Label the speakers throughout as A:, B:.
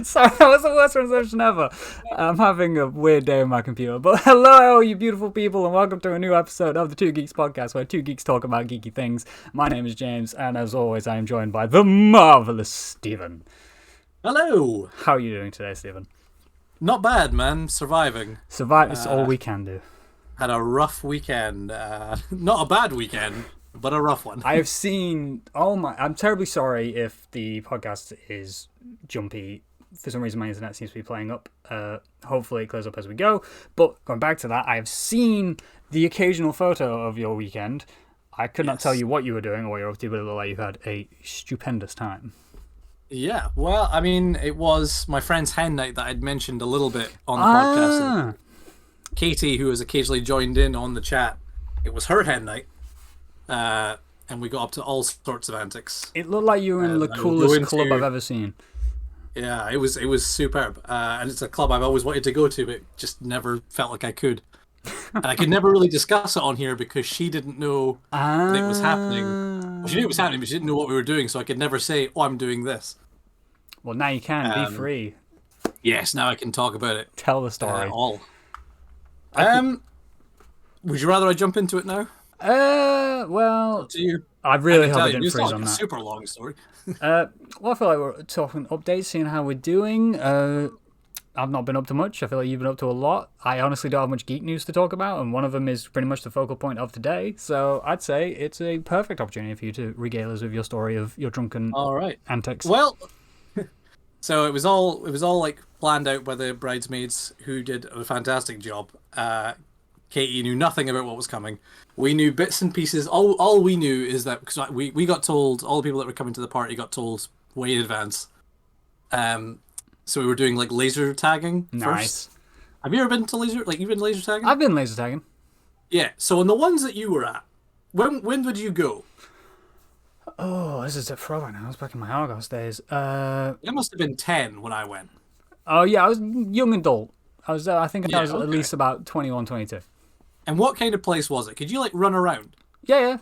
A: Sorry, that was the worst reception ever. I'm having a weird day on my computer. But hello, all you beautiful people, and welcome to a new episode of the Two Geeks podcast, where two geeks talk about geeky things. My name is James, and as always, I am joined by the marvelous Stephen.
B: Hello.
A: How are you doing today, Stephen?
B: Not bad, man. Surviving.
A: Survive is all we can do.
B: Had a rough weekend. Not a bad weekend, but a rough one.
A: I have seen I'm terribly sorry if the podcast is jumpy. For some reason, my internet seems to be playing up. Hopefully, it clears up as we go. But going back to that, I have seen the occasional photo of your weekend. I could not tell you what you were doing or what you're up to, but it looked like you had a stupendous time.
B: Yeah, well, I mean, it was my friend's hen night that I'd mentioned a little bit on the podcast. Katie, who has occasionally joined in on the chat, it was her hen night. And we got up to all sorts of antics.
A: It looked like you were in the coolest club I've ever seen.
B: Yeah, it was superb. And it's a club I've always wanted to go to, but just never felt like I could. And I could never really discuss it on here because she didn't know that it was happening. Well, she knew it was happening, but she didn't know what we were doing, so I could never say, oh, I'm doing this.
A: Well, now you can. Be free.
B: Yes, now I can talk about it.
A: Tell the story.
B: Would you rather I jump into it now?
A: Well,
B: Do you?
A: I really hope I didn't freeze on
B: a
A: that.
B: super long story.
A: Well, I feel like we're talking updates, seeing how we're doing. I've not been up to much. I feel like you've been up to a lot. I honestly don't have much geek news to talk about, and one of them is pretty much the focal point of today. So I'd say it's a perfect opportunity for you to regale us with your story of your drunken antics.
B: Well, so it was all like planned out by the bridesmaids, who did a fantastic job. Katie knew nothing about what was coming. We knew bits and pieces. All we knew is that because we got told, all the people that were coming to the party got told way in advance. So we were doing like laser tagging first. Have you ever been to laser? Like you've been laser tagging?
A: I've been laser tagging.
B: Yeah. So in the ones that you were at, when did you go?
A: Oh, this is a throwback now. I was back in my Argos days.
B: It must have been 10 when I went.
A: Oh yeah, I was young adult. I was I think I was at least about 21, 22.
B: And what kind of place was it? Could you like run around?
A: Yeah.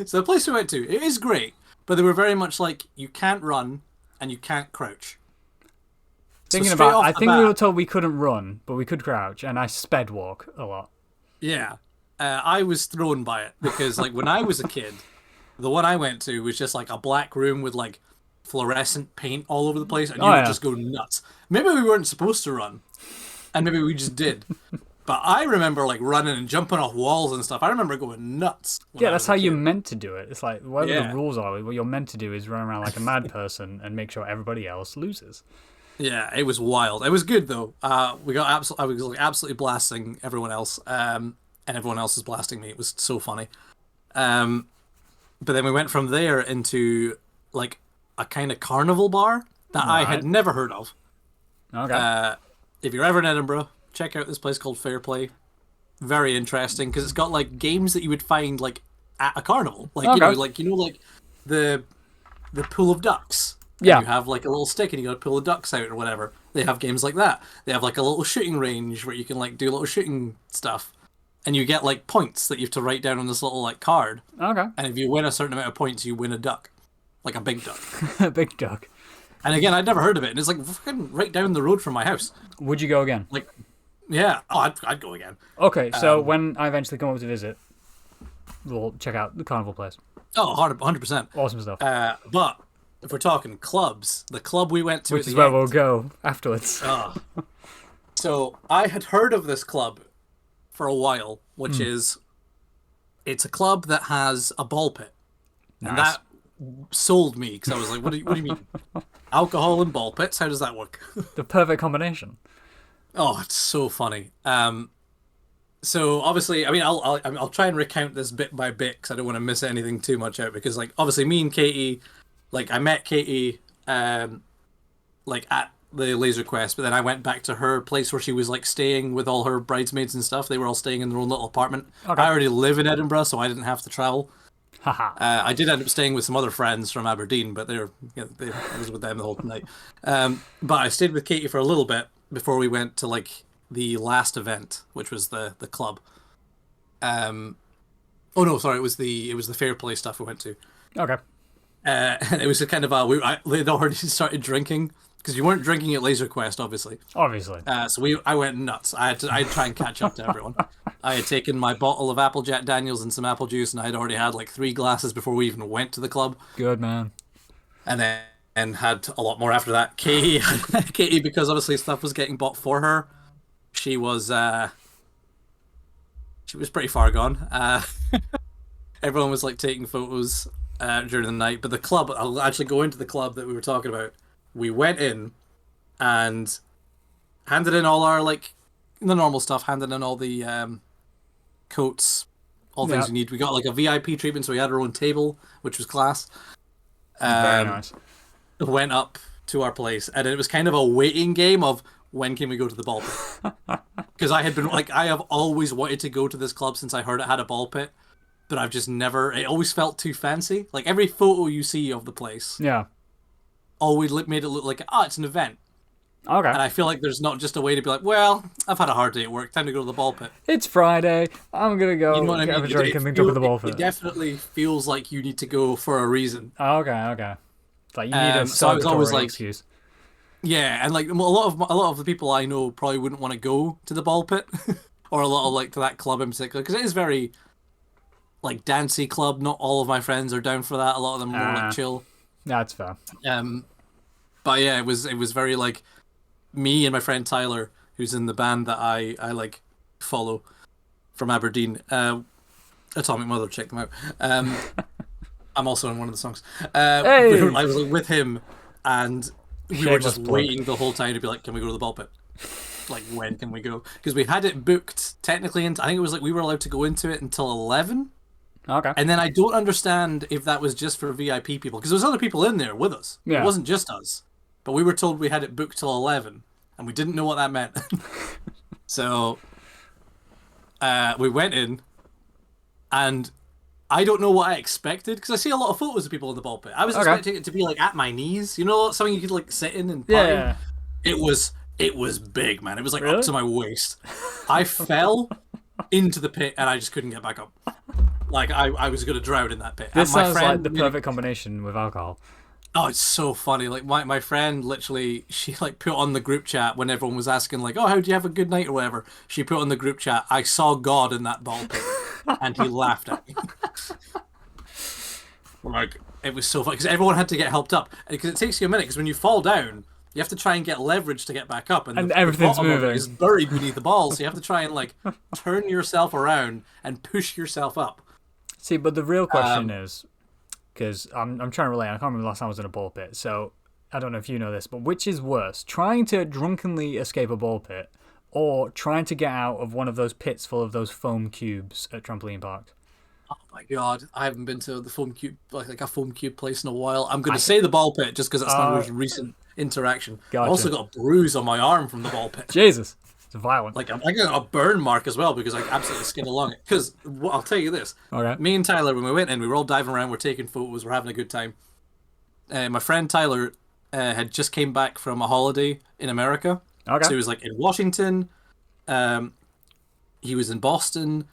B: So the place we went to, it is great, but they were very much like you can't run and you can't crouch.
A: Thinking about, I think we were told we couldn't run, but we could crouch, and I sped walk a lot.
B: Yeah, I was thrown by it because like when I was a kid, the one I went to was just like a black room with like fluorescent paint all over the place, and you would just go nuts. Maybe we weren't supposed to run, and maybe we just did. But I remember like running and jumping off walls and stuff. I remember going nuts.
A: Yeah, that's how you're meant to do it. It's like whatever the rules are, what you're meant to do is run around like a mad person and make sure everybody else loses.
B: Yeah, it was wild. It was good though. I was like absolutely blasting everyone else, and everyone else was blasting me. It was so funny. But then we went from there into like a kind of carnival bar that I had never heard of.
A: Okay.
B: If you're ever in Edinburgh, check out this place called Fair Play. Very interesting because it's got like games that you would find like at a carnival, like like the pool of ducks.
A: Yeah.
B: You have like a little stick and you got to pull the ducks out or whatever. They have games like that. They have like a little shooting range where you can like do little shooting stuff, and you get like points that you have to write down on this little like card.
A: Okay.
B: And if you win a certain amount of points, you win a duck, like a big duck.
A: A big duck.
B: And again, I'd never heard of it, and it's like fucking right down the road from my house.
A: Would you go again?
B: Like, yeah, I'd go again.
A: Okay, so when I eventually come over to visit, we'll check out the carnival place.
B: Oh, 100%.
A: Awesome stuff.
B: But if we're talking clubs, the club we went to,
A: which is where we'll go afterwards.
B: So I had heard of this club for a while, which is it's a club that has a ball pit, and that sold me because I was like, what do you mean? Alcohol and ball pits? How does that work?
A: The perfect combination.
B: Oh, it's so funny. So obviously, I mean, I'll try and recount this bit by bit because I don't want to miss anything too much out. Because like obviously, me and Katie, like I met Katie, like at the Laser Quest, but then I went back to her place where she was like staying with all her bridesmaids and stuff. They were all staying in their own little apartment. Okay. I already live in Edinburgh, so I didn't have to travel. I did end up staying with some other friends from Aberdeen, but I was with them the whole night. But I stayed with Katie for a little bit before we went to like the last event, which was the club. Oh no, sorry, it was the Fair Play stuff we went to.
A: Okay.
B: And it was a kind of they'd already started drinking, because you weren't drinking at Laser Quest, obviously.
A: Obviously.
B: So I went nuts. I had to try and catch up to everyone. I had taken my bottle of Applejack Daniels and some apple juice, and I had already had like 3 glasses before we even went to the club.
A: Good man.
B: And then had a lot more after that. Katie, because obviously stuff was getting bought for her. She was pretty far gone. Everyone was like taking photos during the night, but the club, I'll actually go into the club that we were talking about. We went in and handed in all our, like, the normal stuff, handed in all the coats, all things we need. We got like a VIP treatment, so we had our own table, which was class.
A: Very nice.
B: Went up to our place, and it was kind of a waiting game of when can we go to the ball pit? Because I have always wanted to go to this club since I heard it had a ball pit, but I've just never. It always felt too fancy. Like every photo you see of the place, always made it look like it's an event.
A: Okay.
B: And I feel like there's not just a way to be like, well, I've had a hard day at work, time to go to the ball pit.
A: It's Friday. I'm gonna go have a drink and then jump in the ball pit.
B: It definitely feels like you need to go for a reason.
A: Okay. Like you need a
B: so I was always like,
A: excuse.
B: Yeah, and like a lot of the people I know probably wouldn't want to go to the ball pit, or a lot of like to that club in particular, because it is very like dancey club. Not all of my friends are down for that. A lot of them are more like chill.
A: That's fair.
B: But yeah, it was very like me and my friend Tyler, who's in the band that I like follow from Aberdeen. Atomic Mother, check them out. I'm also in one of the songs.
A: Hey!
B: I was like, with him, and we were just waiting the whole time to be like, can we go to the ball pit? Like, when can we go? Because we had it booked technically, I think it was like we were allowed to go into it until 11.
A: Okay.
B: And then I don't understand if that was just for VIP people, because there was other people in there with us. Yeah. It wasn't just us. But we were told we had it booked till 11, and we didn't know what that meant. So we went in, and I don't know what I expected, because I see a lot of photos of people in the ball pit. I was expecting it to be like at my knees, something you could like sit in and party. Yeah. It was big, man. It was like up to my waist. I fell into the pit and I just couldn't get back up. Like I was gonna drown in that pit.
A: This sounds like the perfect combination with alcohol.
B: Oh, it's so funny. Like my friend literally, she like put on the group chat when everyone was asking like, oh, how do you have a good night or whatever. She put on the group chat, I saw God in that ball pit, and he laughed at me. Like it was so funny because everyone had to get helped up, because it takes you a minute, because when you fall down, you have to try and get leverage to get back up, and
A: everything's
B: the
A: moving.
B: Is buried beneath the ball, so you have to try and like turn yourself around and push yourself up.
A: See, but the real question is, because I'm trying to relate. I can't remember the last time I was in a ball pit, so I don't know if you know this, but which is worse, trying to drunkenly escape a ball pit, or trying to get out of one of those pits full of those foam cubes at trampoline parks?
B: Oh my god, I haven't been to the foam cube, like a foam cube place in a while. I'm going to say the ball pit just because that's my most recent interaction.
A: Gotcha.
B: I also got a bruise on my arm from the ball pit.
A: Jesus, it's violent.
B: Like I got a burn mark as well because I absolutely skinned along it. Because I'll tell you this, me and Tyler, when we went in, we were all diving around, we're taking photos, we're having a good time. My friend Tyler had just came back from a holiday in America. So he was like in Washington, he was in Boston,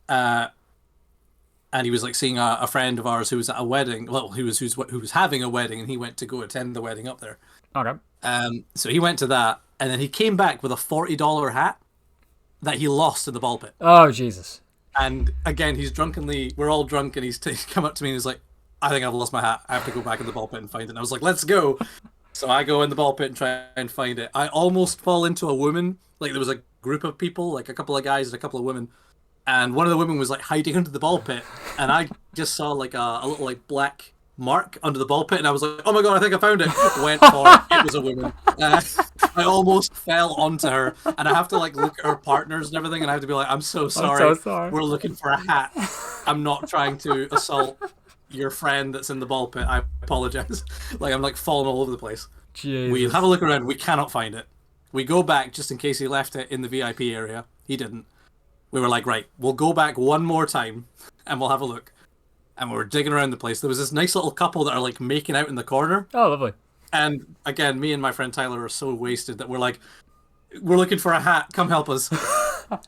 B: and he was like seeing a friend of ours who was at a wedding. Well, who was having a wedding, and he went to go attend the wedding up there. So he went to that, and then he came back with a $40 hat that he lost in the ball pit.
A: Oh Jesus!
B: And again, we're all drunk, and he's come up to me and he's like, "I think I've lost my hat. I have to go back in the ball pit and find it." And I was like, "Let's go." So I go in the ball pit and try and find it. I almost fall into a woman. Like there was a group of people, like a couple of guys and a couple of women. And one of the women was like hiding under the ball pit, and I just saw like a little like black mark under the ball pit, and I was like, "Oh my god, I think I found it!" Went for it. It was a woman. I almost fell onto her, and I have to like look at her partners and everything, and I have to be like, "I'm so sorry.
A: I'm so sorry.
B: We're looking for a hat. I'm not trying to assault your friend that's in the ball pit. I apologize." Like I'm like falling all over the place.
A: Jesus.
B: We have a look around. We cannot find it. We go back just in case he left it in the VIP area. He didn't. We were like, right, we'll go back one more time and we'll have a look. And we were digging around the place. There was this nice little couple that are like making out in the corner.
A: Oh, lovely.
B: And again, me and my friend Tyler are so wasted that we're like, we're looking for a hat. Come help us.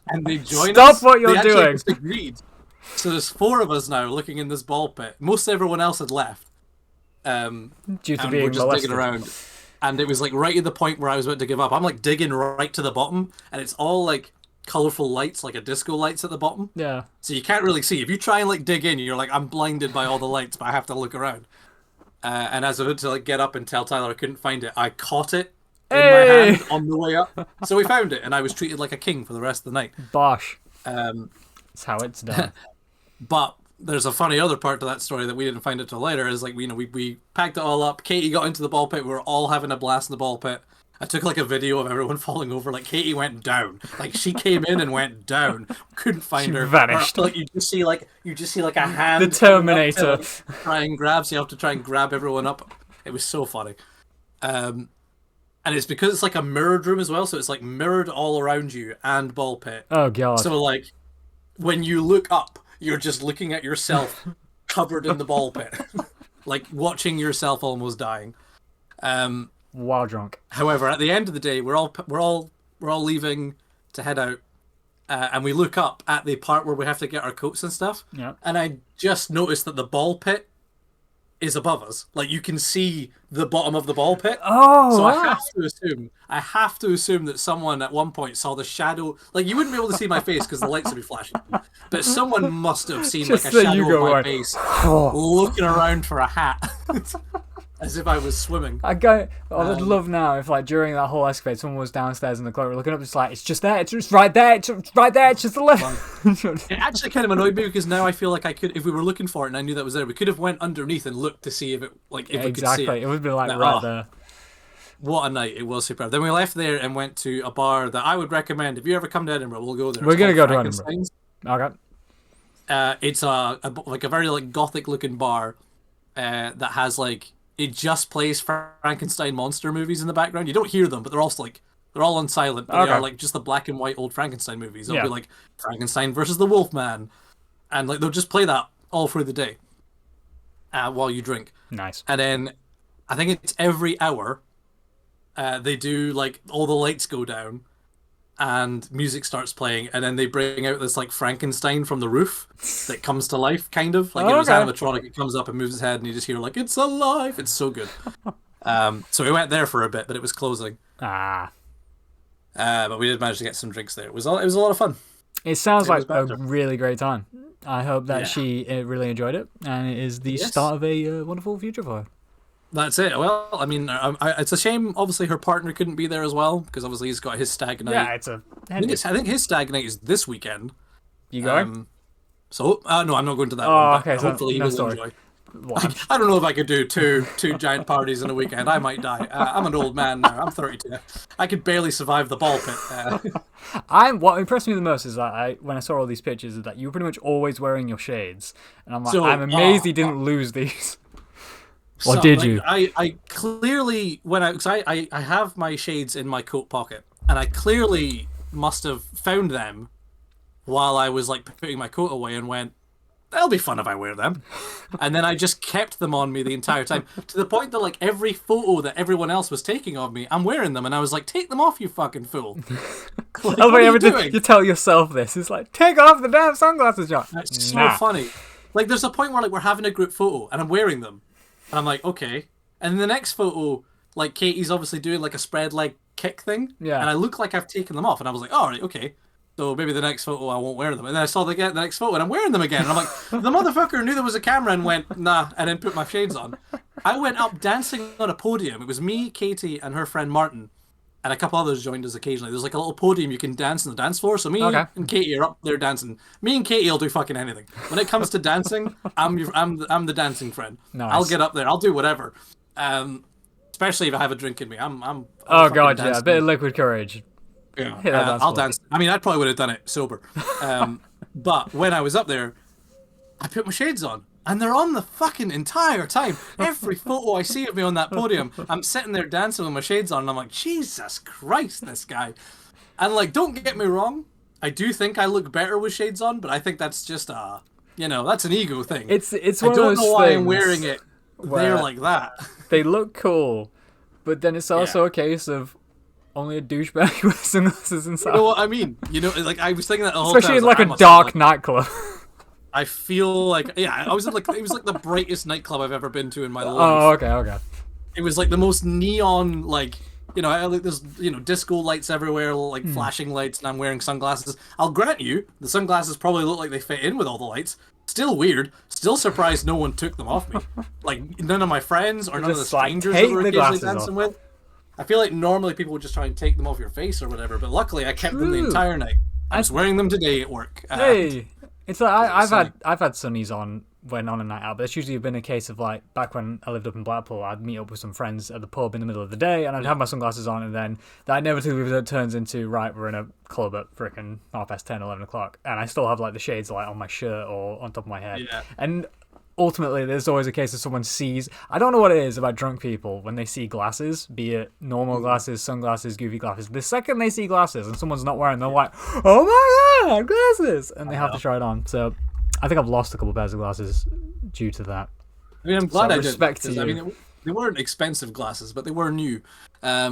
B: And they join us.
A: Stop what you're doing.
B: Just agreed. So there's 4 of us now looking in this ball pit. Most everyone else had left.
A: Due to
B: and
A: being
B: we're just
A: molested.
B: digging around. and it was like right at the point where I was about to give up. I'm like digging right to the bottom, and it's all like colorful lights, like a disco lights at the bottom.
A: Yeah.
B: So you can't really see. If you try and like dig in, you're like, I'm blinded by all the lights, but I have to look around. And as I went to like get up and tell Tyler I couldn't find it, I caught it in my hand on the way up. So we found it, and I was treated like a king for the rest of the night.
A: Bosh. That's how it's done.
B: But there's a funny other part to that story that we didn't find it till later. Is like we packed it all up. Katie got into the ball pit. We were all having a blast in the ball pit. I took like a video of everyone falling over. Like Katie went down. Like she came in and went down. Couldn't find her.
A: Vanished.
B: Or, like you just see like a hand.
A: The Terminator.
B: To, like, try and grab. So you have to try and grab everyone up. It was so funny. And it's because it's like a mirrored room as well. So it's like mirrored all around you and ball pit.
A: Oh god.
B: So like when you look up, you're just looking at yourself covered in the ball pit, like watching yourself almost dying.
A: While drunk.
B: However, at the end of the day, we're all leaving to head out, and we look up at the part where we have to get our coats and stuff.
A: Yeah.
B: And I just noticed that the ball pit is above us. Like you can see the bottom of the ball pit.
A: Oh.
B: So I have to assume that someone at one point saw the shadow. Like you wouldn't be able to see my face because the lights would be flashing. But someone must have seen like a shadow of my face looking around for a hat. As if I was swimming.
A: I'd love now if, like, during that whole escapade, someone was downstairs in the cloak looking up, it's like, it's just there, it's just right there, it's right there, it's just the left.
B: It actually kind of annoyed me because now I feel like I could, if we were looking for it and I knew that was there, we could have went underneath and looked to see if it, like, if we could see it.
A: It would be like right there.
B: What a night! It was superb. Then we left there and went to a bar that I would recommend. If you ever come to Edinburgh, we'll go there.
A: We're gonna go to Edinburgh. Okay.
B: It's a very like gothic looking bar that has like. It just plays Frankenstein monster movies in the background. You don't hear them, but they're also like they're all on silent. But they are like just the black and white old Frankenstein movies. They'll be like Frankenstein versus the Wolfman, and like they'll just play that all through the day while you drink.
A: Nice.
B: And then I think it's every hour they do like all the lights go down and music starts playing, and then they bring out this like Frankenstein from the roof that comes to life, kind of like it was animatronic. It comes up and moves its head, and you just hear like it's alive. It's so good. So we went there for a bit, but it was closing. But we did manage to get some drinks there. It was a lot of fun.
A: It sounds like a really great time. I hope that she really enjoyed it, and it is the start of a wonderful future for her.
B: That's it. Well, I mean, it's a shame. Obviously, her partner couldn't be there as well because obviously he's got his stag night.
A: Yeah,
B: I think his stag night is this weekend.
A: You going?
B: No, I'm not going to that one.
A: Okay,
B: hopefully he will enjoy. I don't know if I could do two giant parties in a weekend. I might die. I'm an old man now. I'm 32. I could barely survive the ball pit.
A: What impressed me the most is that when I saw all these pictures, is that you were pretty much always wearing your shades, and I'm like, I'm amazed he didn't lose these. Or did you?
B: I clearly because I have my shades in my coat pocket, and I clearly must have found them while I was like putting my coat away and went, that'll be fun if I wear them. And then I just kept them on me the entire time to the point that like every photo that everyone else was taking of me, I'm wearing them, and I was like, take them off, you fucking fool. Like, what are you doing?
A: You tell yourself this. It's like, take off the damn sunglasses, John.
B: That's so funny. Like there's a point where like we're having a group photo and I'm wearing them. And I'm like, okay. And in the next photo, like Katie's obviously doing like a spread leg kick thing. Yeah. And I look like I've taken them off. And I was like, all right, okay. So maybe the next photo I won't wear them. And then I saw the next photo and I'm wearing them again. And I'm like, the motherfucker knew there was a camera and went, nah, and then put my shades on. I went up dancing on a podium. It was me, Katie, and her friend Martin. And a couple others joined us occasionally. There's like a little podium you can dance on the dance floor. So me and Katie are up there dancing. Me and Katie will do fucking anything. When it comes to dancing, I'm the dancing friend. Nice. I'll get up there. I'll do whatever. Especially if I have a drink in me. I'm
A: oh god, yeah, a bit of liquid courage.
B: Yeah, I'll dance. I mean, I probably would have done it sober. But when I was up there, I put my shades on. And they're on the fucking entire time. Every photo I see of me on that podium, I'm sitting there dancing with my shades on, and I'm like, Jesus Christ, this guy. And, like, don't get me wrong, I do think I look better with shades on, but I think that's just that's an ego thing.
A: It's one of those
B: things. I don't know why I'm wearing it there like that.
A: They look cool, but then it's also a case of only a douchebag with sunglasses inside.
B: You know what I mean? Like, I was thinking that the whole
A: Especially
B: time.
A: Especially in like a dark nightclub.
B: I feel like, I was in like, it was like the brightest nightclub I've ever been to in my life.
A: Oh, okay.
B: It was like the most neon, like, there's disco lights everywhere, like flashing lights, and I'm wearing sunglasses. I'll grant you, the sunglasses probably look like they fit in with all the lights. Still weird. Still surprised no one took them off me. Like none of my friends or none of the
A: Just like,
B: strangers that
A: take
B: were
A: the
B: occasionally
A: glasses
B: dancing
A: off.
B: with. I feel like normally people would just try and take them off your face or whatever, but luckily I kept them the
A: True.
B: entire night. I was wearing them today at work.
A: Hey, it's like
B: it was
A: I've had sunnies on when on a night out, but it's usually been a case of like back when I lived up in Blackpool, I'd meet up with some friends at the pub in the middle of the day, and I'd have my sunglasses on, and then that inevitably turns into right, we're in a club at frickin' 10:30, 11 o'clock, and I still have like the shades like on my shirt or on top of my head,
B: Yeah.
A: and ultimately there's always a case of someone sees, I don't know what it is about drunk people when they see glasses, be it normal glasses, sunglasses, goofy glasses, the second they see glasses and someone's not wearing them, they're like, oh my god, glasses, and they have to try it on. So I think I've lost a couple pairs of glasses due to that.
B: I mean, I'm glad I did.
A: respect to
B: 'Cause, I
A: you.
B: mean, they weren't expensive glasses, but they were new.
A: Yeah,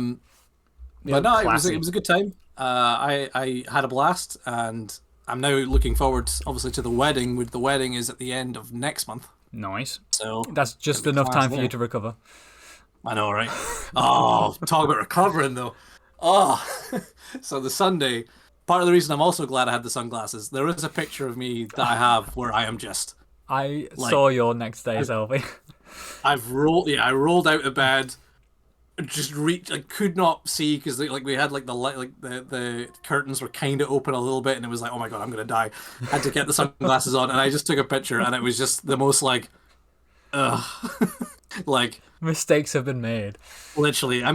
B: But no,
A: classy.
B: it was a good time. I had a blast, and I'm now looking forward, obviously, to the wedding. The wedding is at the end of next month,
A: Nice.
B: so
A: That's just
B: it'll be
A: enough
B: class
A: time for you
B: there.
A: to recover.
B: I know, right? Oh, talk about recovering though. Oh, so the Sunday. Part of the reason I'm also glad I had the sunglasses. There is a picture of me that I have where I am just.
A: I
B: Like,
A: saw your next day selfie.
B: I rolled out of bed, just reached. I could not see because we had like the light, like the curtains were kind of open a little bit, and it was like, oh my god, I'm gonna die. Had to get the sunglasses on, and I just took a picture, and it was just the most like, ugh, like.
A: Mistakes have been made.
B: Literally, I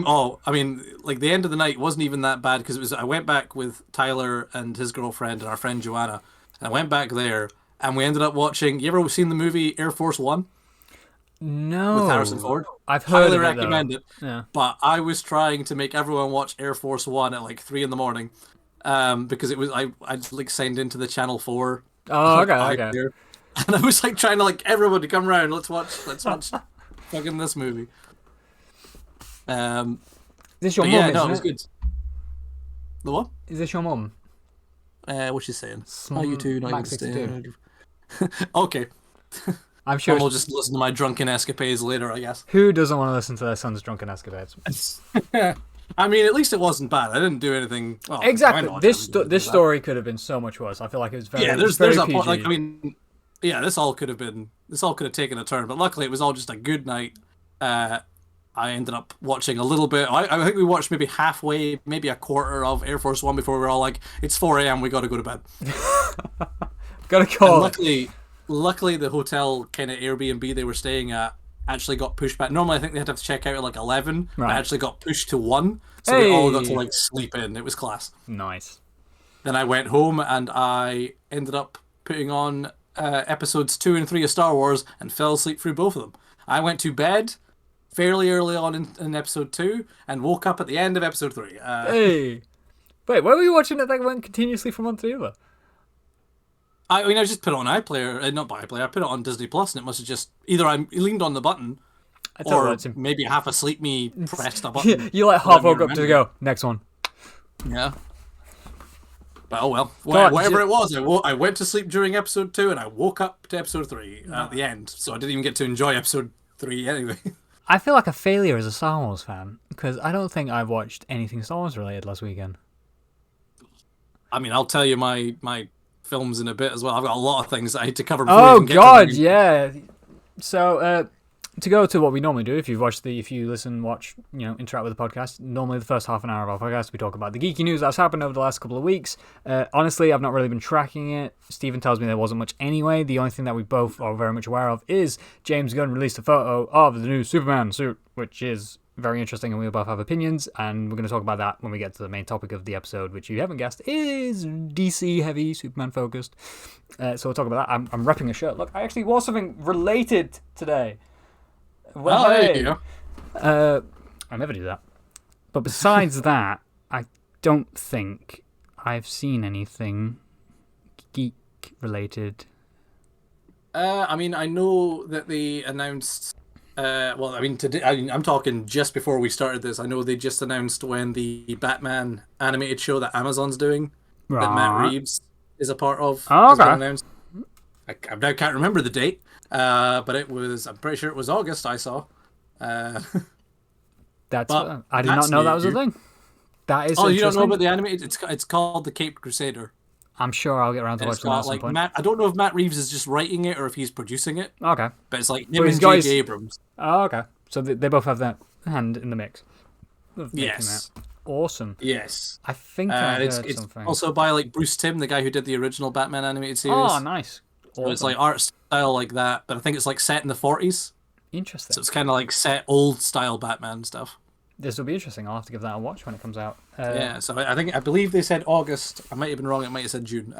B: mean, like the end of the night wasn't even that bad because it was. I went back with Tyler and his girlfriend and our friend Joanna, and I went back there, and we ended up watching. You ever seen the movie Air Force One
A: No.
B: with Harrison Ford?
A: I've heard
B: Highly
A: of it,
B: recommend
A: though.
B: it.
A: Yeah.
B: But I was trying to make everyone watch Air Force One at like 3 a.m, because it was I like signed into the Channel 4.
A: Oh, okay,
B: like,
A: okay.
B: iPlayer, and I was like trying to like everyone to come around. Let's watch fucking this movie.
A: Is this your
B: But
A: mum,
B: yeah, no,
A: isn't
B: it was
A: it?
B: good. The what?
A: Is this your mum?
B: What's she saying? Oh, you two, not even
A: Max 62.
B: staying. Okay.
A: I'm sure.
B: We'll just listen to my drunken escapades later, I guess.
A: Who doesn't want to listen to their son's drunken escapades?
B: I mean, at least it wasn't bad. I didn't do anything. Well,
A: Exactly.
B: I
A: This story could have been so much worse. I feel like it was very.
B: Yeah,
A: there's
B: there's
A: very
B: a point. Like,
A: PG.
B: I mean, yeah, this all could have taken a turn, but luckily it was all just a good night. I ended up watching a little bit. I think we watched maybe halfway, maybe a quarter of Air Force One before we were all like, "It's 4 a.m. We got to go to bed."
A: Gotta
B: And
A: call it.
B: luckily, the hotel kind of Airbnb they were staying at actually got pushed back. Normally, I think they had to check out at like 11, but
A: Right.
B: it actually got pushed to 1, so we all got to
A: Hey.
B: like sleep in. It was class.
A: Nice.
B: Then I went home and I ended up putting on episodes 2 and 3 of Star Wars and fell asleep through both of them. I went to bed fairly early on in episode 2 and woke up at the end of episode 3.
A: Hey. Wait, why were you watching it that went continuously from one to the other?
B: I mean, I just put it on iPlayer, not by iPlayer. I put it on Disney Plus, and it must have just either I leaned on the button,
A: I tell you
B: or
A: what, it's
B: maybe half asleep me pressed a button.
A: you like half
B: Whatever
A: woke up to
B: remember.
A: go. Next one.
B: Yeah. But oh well,
A: God,
B: whatever it was, I went to sleep during episode 2, and I woke up to episode 3 at the end. So I didn't even get to enjoy episode 3 anyway.
A: I feel like a failure as a Star Wars fan because I don't think I've watched anything Star Wars related last weekend.
B: I mean, I'll tell you my films in a bit as well. I've got a lot of things that I need to cover. Before we
A: Oh
B: even get
A: God,
B: to
A: yeah. So to go to what we normally do, if you listen, watch, interact with the podcast. Normally, the first half an hour of our podcast, we talk about the geeky news that's happened over the last couple of weeks. Honestly, I've not really been tracking it. Stephen tells me there wasn't much anyway. The only thing that we both are very much aware of is James Gunn released a photo of the new Superman suit, which is very interesting, and we both have opinions, and we're going to talk about that when we get to the main topic of the episode, which you haven't guessed is DC heavy, Superman focused. So we'll talk about that. I'm repping a shirt. Look, I actually wore something related today. Well,
B: there
A: hey.
B: you go.
A: I never do that. But besides that, I don't think I've seen anything geek related.
B: I mean, I know that they announced. Well, I mean, today. I'm talking just before we started this. I know they just announced when the Batman animated show that Amazon's doing, that Matt
A: Right.
B: Reeves is a part of,
A: Oh,
B: has been
A: okay.
B: announced. I now can't remember the date, but it was. I'm pretty sure it was August. I saw.
A: That's
B: But
A: I did
B: that's
A: not know that was a
B: new.
A: thing. That is
B: Oh, you don't know
A: interesting.
B: about the animated? It's called the Caped Crusader.
A: I'm sure I'll get around to
B: And it's
A: watching that at
B: got
A: some
B: like
A: point.
B: Matt. I don't know if Matt Reeves is just writing it or if he's producing it,
A: Okay.
B: but it's like
A: But
B: him
A: he's
B: and
A: got
B: J.J.
A: his...
B: Abrams.
A: Oh, okay. So they both have that hand in the mix of making that.
B: Yes,
A: Awesome.
B: yes.
A: I think I
B: It's
A: heard something.
B: also by like Bruce Timm, the guy who did the original Batman animated
A: Oh,
B: series.
A: nice.
B: So it's
A: Awesome.
B: like art style like that, but I think it's like set in the 40s.
A: Interesting.
B: So it's kind of like set old style Batman stuff.
A: This will be interesting. I'll have to give that a watch when it comes out.
B: Yeah, so I believe they said August. I might have been wrong. It might have said June.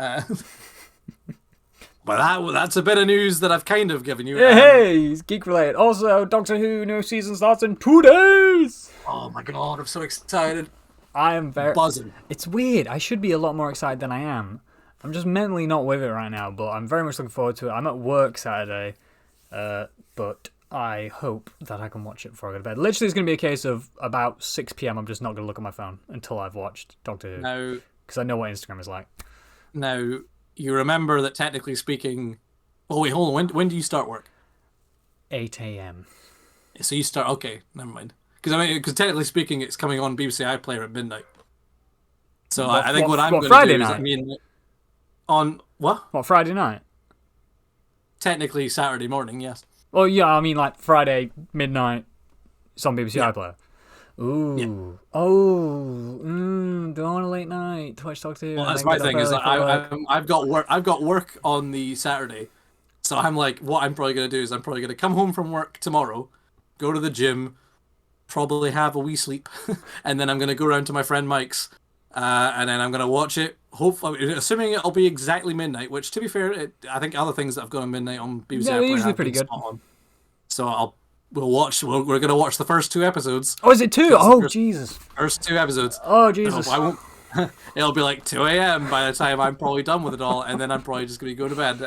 B: But that's a bit of news that I've kind of given you.
A: Hey, it's geek related. Also, Doctor Who new season starts in 2 days.
B: Oh my god, I'm so excited.
A: I am very
B: Buzzing.
A: It's weird. I should be a lot more excited than I am. I'm just mentally not with it right now, but I'm very much looking forward to it. I'm at work Saturday, but I hope that I can watch it before I go to bed. Literally, it's going to be a case of about 6 p.m. I'm just not going to look at my phone until I've watched Doctor Who.
B: Now,
A: Because I know what Instagram is like.
B: now, you remember that technically speaking. Oh wait, hold on. When do you start work?
A: 8 a.m.
B: So you start. Okay, never mind. Because technically speaking, it's coming on BBC iPlayer at midnight. So I think what I'm going to
A: Friday
B: do is,
A: night?
B: on what?
A: What, Friday night?
B: Technically Saturday morning, yes.
A: Well, yeah, I mean, like, Friday, midnight, it's on BBC
B: Yeah.
A: iPlayer. Ooh.
B: Yeah.
A: Oh. Don't want a late night to watch Doctor Who.
B: Well,
A: and
B: that's
A: then
B: my
A: get up
B: thing. Is
A: early
B: that
A: for work.
B: I've got work. I've got work on the Saturday, so I'm like, what I'm probably gonna do is I'm probably gonna come home from work tomorrow, go to the gym, probably have a wee sleep, and then I'm gonna go around to my friend Mike's, and then I'm gonna watch it. Hopefully, assuming it'll be exactly midnight. Which, to be fair, I think other things that have gone on midnight on BBC
A: Yeah, they're
B: iPlayer
A: usually
B: have
A: pretty
B: been
A: good.
B: spot on. So we'll watch. We're gonna watch the first 2 episodes.
A: Oh, is it 2? Oh, Jesus.
B: First 2 episodes.
A: Oh, Jesus.
B: I won't. It'll be like 2 a.m. by the time I'm probably done with it all, and then I'm probably just gonna go to bed,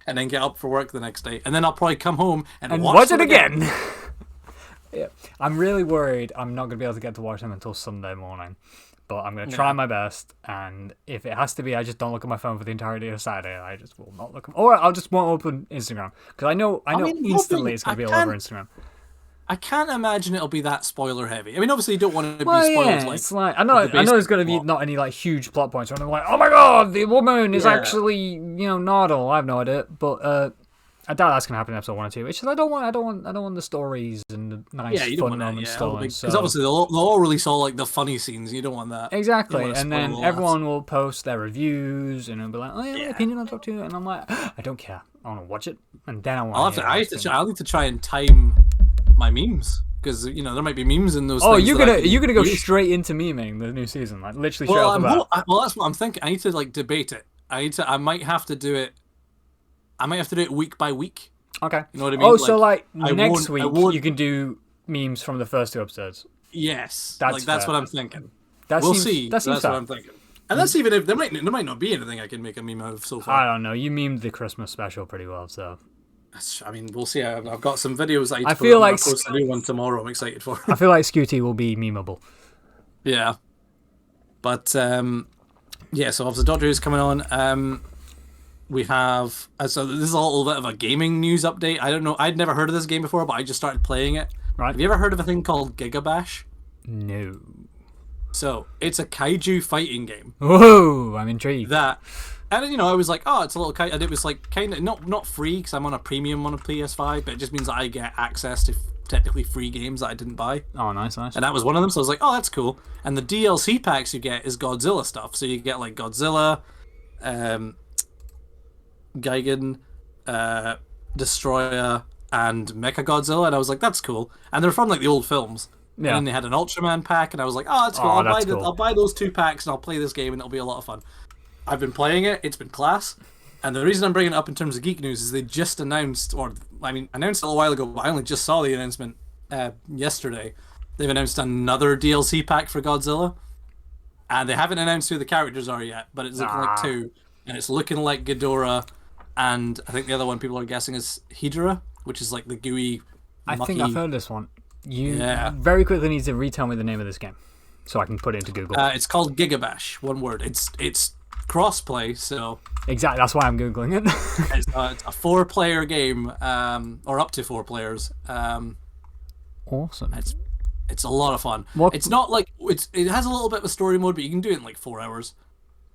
B: and then get up for work the next day, and then I'll probably come home and
A: watch it
B: them
A: again. Yeah. I'm really worried I'm not going to be able to get to watch them until Sunday morning. But I'm going to try my best, and if it has to be, I just don't look at my phone for the entirety of Saturday. I just will not look. Or I'll just won't open Instagram because I know
B: mean,
A: instantly it's going to be all over Instagram.
B: I can't imagine it'll be that spoiler heavy. I mean, obviously you don't want to be
A: Well,
B: spoiled.
A: yeah,
B: Like,
A: it's like I know there's going to be
B: plot.
A: not any like huge plot points. Or I'm like, oh my god, the woman is
B: Yeah.
A: actually Nardal. I have no idea, but I doubt that's going to happen in episode 1 or 2. It's just I don't want the stories and the nice
B: you don't
A: fun
B: want
A: moments
B: that.
A: stolen.
B: Because
A: So
B: obviously they'll all release all like the funny scenes. You don't want that.
A: exactly,
B: You don't
A: and
B: wanna
A: then
B: spoil all
A: everyone will post their reviews and it'll be like, oh yeah, my
B: Yeah.
A: opinion on Doctor Who, and I'm like, I don't care. I want to watch it, and then I want.
B: I'll need to try and time my memes because there might be memes in those.
A: Oh,
B: things
A: you're
B: that I
A: gonna
B: can
A: you're gonna go
B: use.
A: straight into memeing the new season, like literally straight
B: Well,
A: off the bat.
B: well, that's what I'm thinking. I need to like debate it. I might have to do it. I might have to do it week by week.
A: Okay.
B: You know what I mean?
A: Oh, so like
B: I
A: next
B: won't- I
A: week
B: won't-
A: you can do memes from the first 2 episodes.
B: Yes,
A: That's
B: that's
A: fair.
B: what I'm thinking.
A: That
B: We'll
A: seems,
B: see.
A: That seems
B: That's what
A: fair.
B: I'm thinking. And that's even if there might not be anything I can make a meme out of so
A: I
B: far.
A: don't know. You memed the Christmas special pretty well, so
B: I mean, we'll see. I've got some videos that I
A: feel
B: put,
A: like
B: I'll post a new one tomorrow. I'm excited for.
A: I feel like Scooty will be memeable.
B: Yeah, but yeah. So obviously, Doctor Who's coming on. We have so this is a little bit of a gaming news update. I don't know. I'd never heard of this game before, but I just started playing it.
A: Right.
B: Have you ever heard of a thing called Gigabash?
A: No.
B: So it's a kaiju fighting game.
A: Whoa! I'm intrigued.
B: And I was like, oh, it's a little and it was like kind of not free because I'm on a premium on a PS5, but it just means that I get access to technically free games that I didn't buy.
A: Oh, nice.
B: And that was one of them, so I was like, oh, that's cool. And the DLC packs you get is Godzilla stuff. So you get like Godzilla, Gigan, Destroyer, and Mechagodzilla, and I was like, that's cool. And they're from like the old films.
A: Yeah.
B: And then they had an Ultraman pack, and I was like, oh, that's cool.
A: Oh,
B: I'll buy those 2 packs, and I'll play this game, and it'll be a lot of fun. I've been playing it. It's been class. And the reason I'm bringing it up in terms of geek news is they just announced, announced it a while ago, but I only just saw the announcement yesterday. They've announced another DLC pack for Godzilla. And they haven't announced who the characters are yet, but it's looking like 2. And it's looking like Ghidorah, and I think the other one people are guessing is Hedorah, which is like the gooey,
A: I think I've heard this one. You very quickly need to retell me the name of this game so I can put it into Google.
B: It's called Gigabash, one word. It's crossplay, so
A: Exactly, that's why I'm Googling it.
B: it's a 4-player game, or up to 4 players.
A: Awesome.
B: It's a lot of fun.
A: What?
B: It's not like it has a little bit of a story mode, but you can do it in like 4 hours.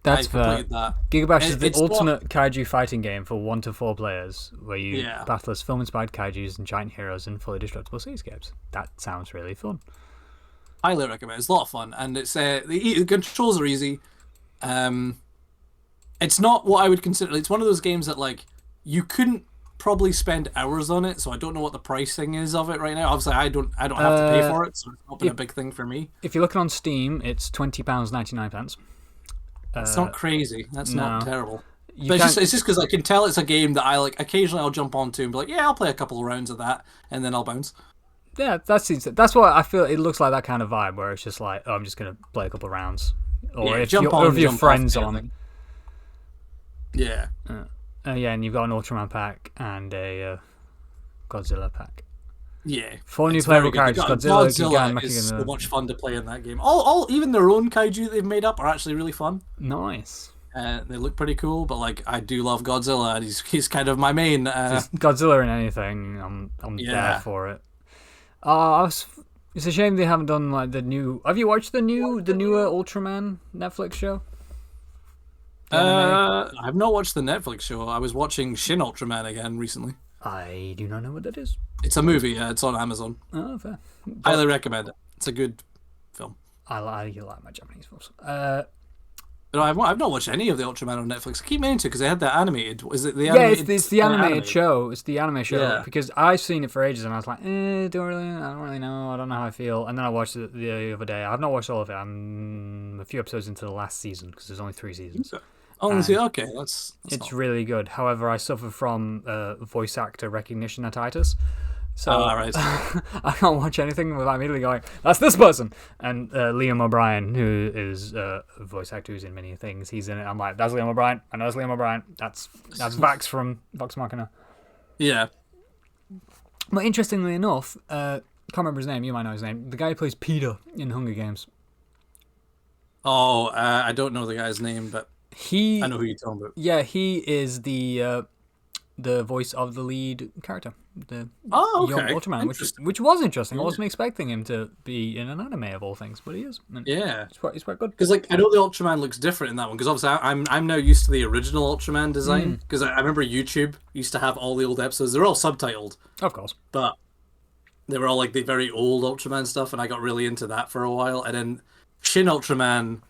A: That's
B: I
A: fair.
B: completed that.
A: Gigabash is the
B: It's not-
A: ultimate kaiju fighting game for 1 to 4 players, where you
B: Yeah.
A: battle as film-inspired kaijus and giant heroes in fully destructible seascapes. That sounds really fun.
B: Highly recommend. It's a lot of fun, and it's the controls are easy. It's not what I would consider. It's one of those games that like you couldn't probably spend hours on it, so I don't know what the pricing is of it right now. Obviously, I don't have to pay for it, so it's not been a big thing for me.
A: If you're looking on Steam, it's £20.99.
B: It's not crazy. That's not terrible.
A: You
B: But it's just because I can tell it's a game that I like. Occasionally, I'll jump onto and be like, "Yeah, I'll play a couple of rounds of that," and then I'll bounce.
A: Yeah, that's what I feel. It looks like that kind of vibe where it's just like, oh, I'm just gonna play a couple of rounds, or
B: Yeah,
A: if
B: jump
A: your
B: on,
A: or if your
B: jump
A: friends
B: off,
A: on.
B: Yeah.
A: Yeah, and you've got an Ultraman pack and a Godzilla pack.
B: Yeah.
A: 4 new
B: It's
A: playable
B: very good.
A: characters: Godzilla,
B: Godzilla
A: Gigan,
B: is so
A: Mechagodzilla.
B: much fun to play in that game. All even their own kaiju they've made up are actually really fun.
A: Nice.
B: They look pretty cool, but like I do love Godzilla, and he's kind of my main.
A: Just Godzilla in anything, I'm there for it. It's a shame they haven't done like the new. Have you watched the newer Ultraman Netflix show?
B: I've not watched the Netflix show. I was watching Shin Ultraman again recently.
A: I do not know what that is.
B: It's a movie. Yeah, it's on Amazon.
A: Oh, fair.
B: Highly recommend it. It's a good film.
A: I like my Japanese films.
B: No, I've not watched any of the Ultraman on Netflix. I keep meaning to because they had that animated. Is it the
A: Yeah,
B: animated?
A: it's the animated show. It's the anime show
B: Yeah.
A: because I've seen it for ages and I was like, I don't really know. I don't know how I feel. And then I watched it the other day. I've not watched all of it. I'm a few episodes into the last season because there's only 3 seasons.
B: Oh, okay, that's
A: It's really good. However, I suffer from voice actor recognition atitis. So
B: right.
A: I can't watch anything without immediately going, that's this person. And Liam O'Brien, who is a voice actor who's in many things, he's in it. I'm like, that's Liam O'Brien. I know it's Liam O'Brien. That's Vax from Vox Machina.
B: Yeah.
A: But interestingly enough, can't remember his name. You might know his name. The guy who plays Peter in Hunger Games.
B: Oh, I don't know the guy's name, but I know who you're talking about.
A: Yeah, he is the voice of the lead character, the young Ultraman, which was interesting. I wasn't expecting him to be in an anime of all things, but he is. And
B: yeah,
A: it's quite good.
B: Because like I know the Ultraman looks different in that one. Because obviously I'm now used to the original Ultraman design. Because I remember YouTube used to have all the old episodes. They're all subtitled,
A: Of course,
B: but they were all like the very old Ultraman stuff, and I got really into that for a while. And then Shin Ultraman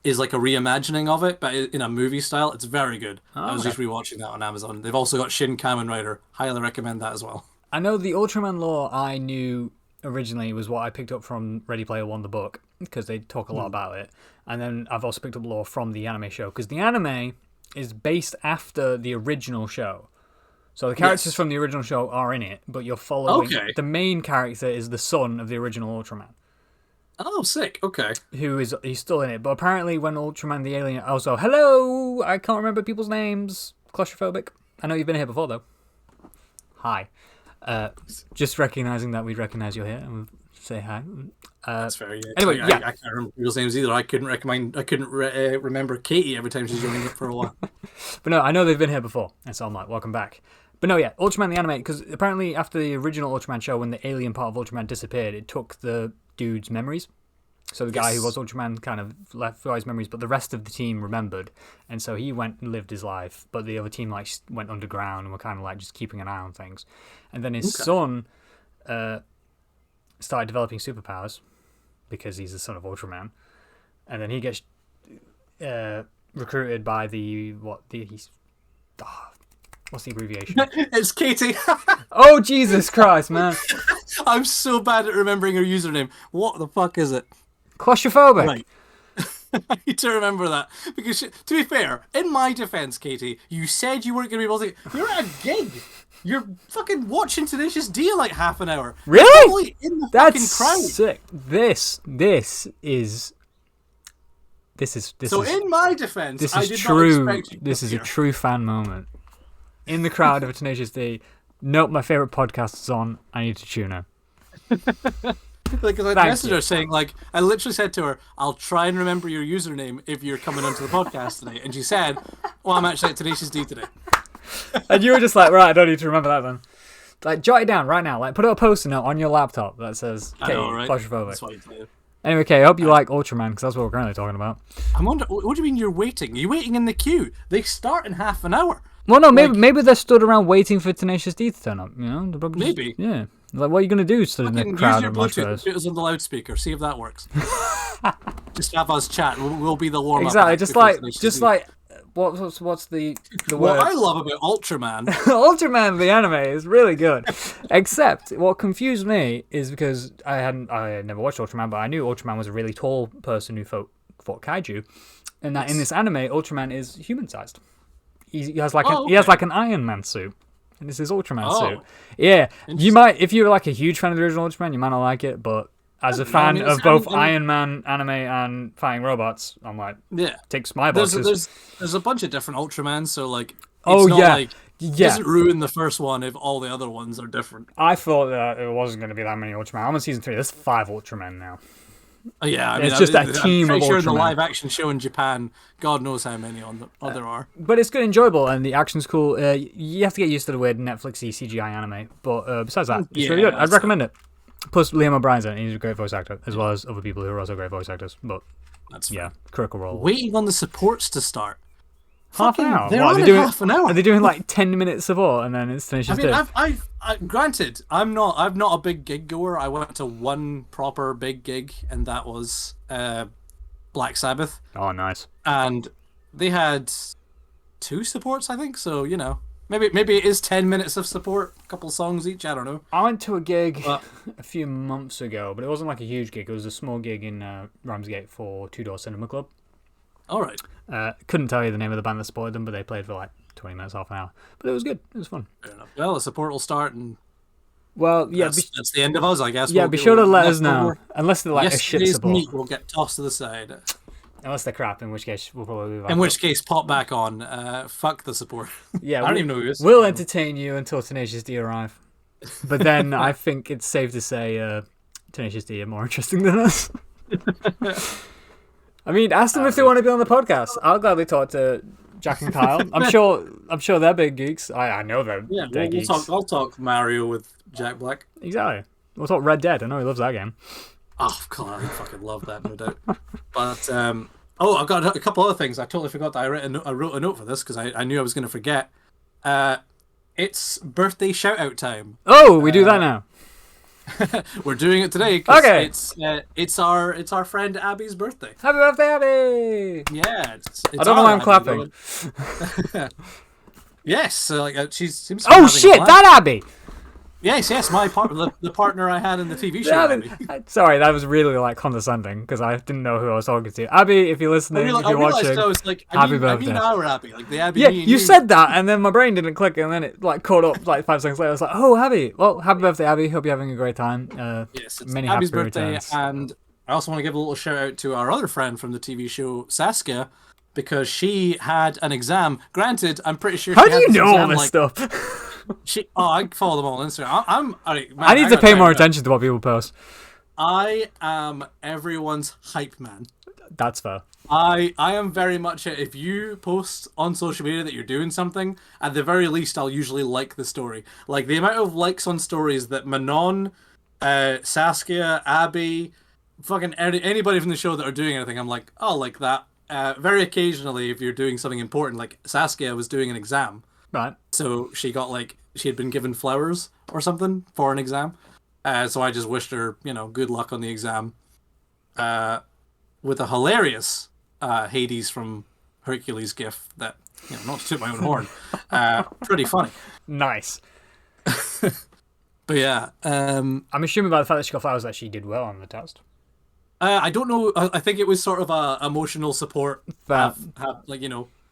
B: is like a reimagining of it, but in a movie style. It's very good. I was just rewatching that on Amazon. They've also got Shin Kamen Rider. Highly recommend that as well.
A: I know the Ultraman lore I knew originally was what I picked up from Ready Player One, the book, because they talk a lot about it. And then I've also picked up lore from the anime show, because the anime is based after the original show. So the characters from the original show are in it, but you're following...
B: Okay.
A: The main character is the son of the original Ultraman.
B: Oh, sick. Okay.
A: He's still in it, but apparently when Ultraman the Alien... Also, hello! I can't remember people's names. Claustrophobic. I know you've been here before, though. Hi. Just recognizing that we'd recognize you're here and we'll say hi.
B: That's very.
A: Anyway,
B: I can't remember people's names either. I couldn't remember Katie every time she's joining it for a while.
A: But no, I know they've been here before, and so I'm like, welcome back. But no, yeah, Ultraman the anime, because apparently after the original Ultraman show, when the alien part of Ultraman disappeared, it took the dude's memories. So the guy who was Ultraman kind of left his memories, but the rest of the team remembered, and so he went and lived his life. But the other team like went underground and were kind of like just keeping an eye on things. And then his son started developing superpowers because he's the son of Ultraman, and then he gets recruited by what's the abbreviation?
B: It's Katie.
A: Oh Jesus Christ, man!
B: I'm so bad at remembering her username. What the fuck is it?
A: Claustrophobic.
B: Right. I need to remember that because, to be fair, in my defense, Katie, you said you weren't going to be able to. You're at a gig. You're fucking watching Tenacious D like half an hour.
A: Really?
B: In the
A: That's
B: fucking crowd.
A: sick. This is.
B: So in my defense,
A: this
B: I
A: is
B: did
A: true.
B: not expect you
A: This
B: to
A: is a
B: appear.
A: true fan moment. In the crowd of a Tenacious D. Nope, my favorite podcast is on. I need to tune in.
B: Like, I
A: Thank
B: messaged
A: you.
B: her saying, like, I literally said to her, I'll try and remember your username if you're coming onto the podcast today. And she said, well, I'm actually at Tenacious D today.
A: And you were just like, right, I don't need to remember that then. Like, jot it down right now. Like, put a post-it note on your laptop that says,
B: I know, right?
A: claustrophobic.
B: That's what you do.
A: Anyway, Kay, I hope you like Ultraman, because that's what we're currently talking about.
B: I wonder, what do you mean you're waiting? You're waiting in the queue. They start in half an hour.
A: Well, no, maybe they stood around waiting for Tenacious D to turn up, you know?
B: Maybe.
A: Yeah. Like, what are you going to do? Stood in the crowd and watch
B: Bluetooth, put us on the loudspeaker, see if that works. Just have us chat. We'll be the warm-up.
A: Exactly, just like... What's the word?
B: What I love about Ultraman...
A: Ultraman, the anime, is really good. Except, what confused me is because I had never watched Ultraman, but I knew Ultraman was a really tall person who fought kaiju. And that in this anime, Ultraman is human-sized. He has like an Iron Man suit. And this is Ultraman suit. Yeah. You might, if you're like a huge fan of the original Ultraman, you might not like it, but as a fan of both Iron Man anime and fighting robots, I'm like, ticks my boxes.
B: There's a bunch of different Ultramans, so like,
A: it
B: doesn't ruin the first one if all the other ones are different.
A: I thought that it wasn't going to be that many Ultraman. I'm on season 3. There's 5 Ultramen now.
B: Oh, yeah, I mean,
A: it's just a team of Ultramen.
B: I'm sure in the live action show in Japan, God knows how many there are.
A: But it's good, enjoyable, and the action's cool. You have to get used to the weird Netflixy CGI anime, but besides that, it's really good. I'd recommend it. Plus, Liam O'Brien's in it. He's a great voice actor, as well as other people who are also great voice actors. But critical role.
B: Waiting on the supports to start.
A: Half an hour.
B: They're on half an hour.
A: Are they doing like 10-minute support and then it's Tenacious D?
B: Granted, I'm not a big gig goer. I went to one proper big gig, and that was Black Sabbath.
A: Oh, nice.
B: And they had 2 supports, I think. So maybe it is 10 minutes of support, a couple songs each. I don't know.
A: I went to a gig a few months ago, but it wasn't like a huge gig. It was a small gig in Ramsgate for Two Door Cinema Club.
B: All right.
A: Couldn't tell you the name of the band that supported them, but they played for like 20 minutes, half an hour. But it was good. It was fun.
B: Fair enough. Well, the support will start, and that's the end of us, I guess.
A: Yeah, be sure to let us know. Unless they're like a shit support.
B: Meat will get tossed to the side.
A: Unless they're crap, in which case we'll probably move on.
B: In which case, pop back on. Fuck the support.
A: Yeah,
B: I don't even know who it is.
A: We'll entertain you until Tenacious D arrive. But then I think it's safe to say Tenacious D are more interesting than us. I mean, ask them if they want to be on the podcast. I'll gladly talk to Jack and Kyle. I'm sure they're big geeks. I know they're geeks.
B: I'll talk Mario with Jack Black.
A: Exactly. We'll talk Red Dead. I know he loves that game.
B: Oh, God, I fucking love that, no doubt. But, I've got a couple other things. I totally forgot that I wrote a note for this because I knew I was going to forget. It's birthday shout-out time.
A: Oh, we do that now.
B: We're doing it today because
A: okay.
B: It's our friend Abby's birthday.
A: Happy birthday, Abby!
B: Yeah, it's
A: I don't know why I'm clapping.
B: Yes, so she seems.
A: Oh shit, that Abby!
B: Yes, the partner I had in the TV show. Abby.
A: Sorry, that was really like condescending because I didn't know who I was talking to. Abby, if you're listening, if you're watching, happy birthday.
B: I mean our Abby, like the Abby.
A: Yeah, you said that, and then my brain didn't click, and then it like caught up like 5 seconds later. I was like, oh, Abby. Well, happy birthday, Abby. Hope you're having a great time.
B: Yes, it's
A: many
B: Abby's
A: happy
B: birthday,
A: returns.
B: And I also want to give a little shout out to our other friend from the TV show, Saskia, because she had an exam. Granted, I'm pretty sure.
A: How do you know all this stuff?
B: I follow them all on Instagram.
A: I need to pay more attention to what people post.
B: I am everyone's hype man.
A: That's fair.
B: I am very much if you post on social media that you're doing something, at the very least I'll usually like the story. Like the amount of likes on stories that Manon, Saskia, Abby, fucking anybody from the show that are doing anything, I'm like, oh, like that. Very occasionally, if you're doing something important, like Saskia was doing an exam.
A: Right.
B: So she had been given flowers or something for an exam. So I just wished her, good luck on the exam. With a hilarious Hades from Hercules gif that, not to toot my own horn, pretty funny.
A: Nice.
B: But yeah. I'm
A: assuming by the fact that she got flowers that she did well on the test.
B: I don't know. I think it was sort of a emotional support.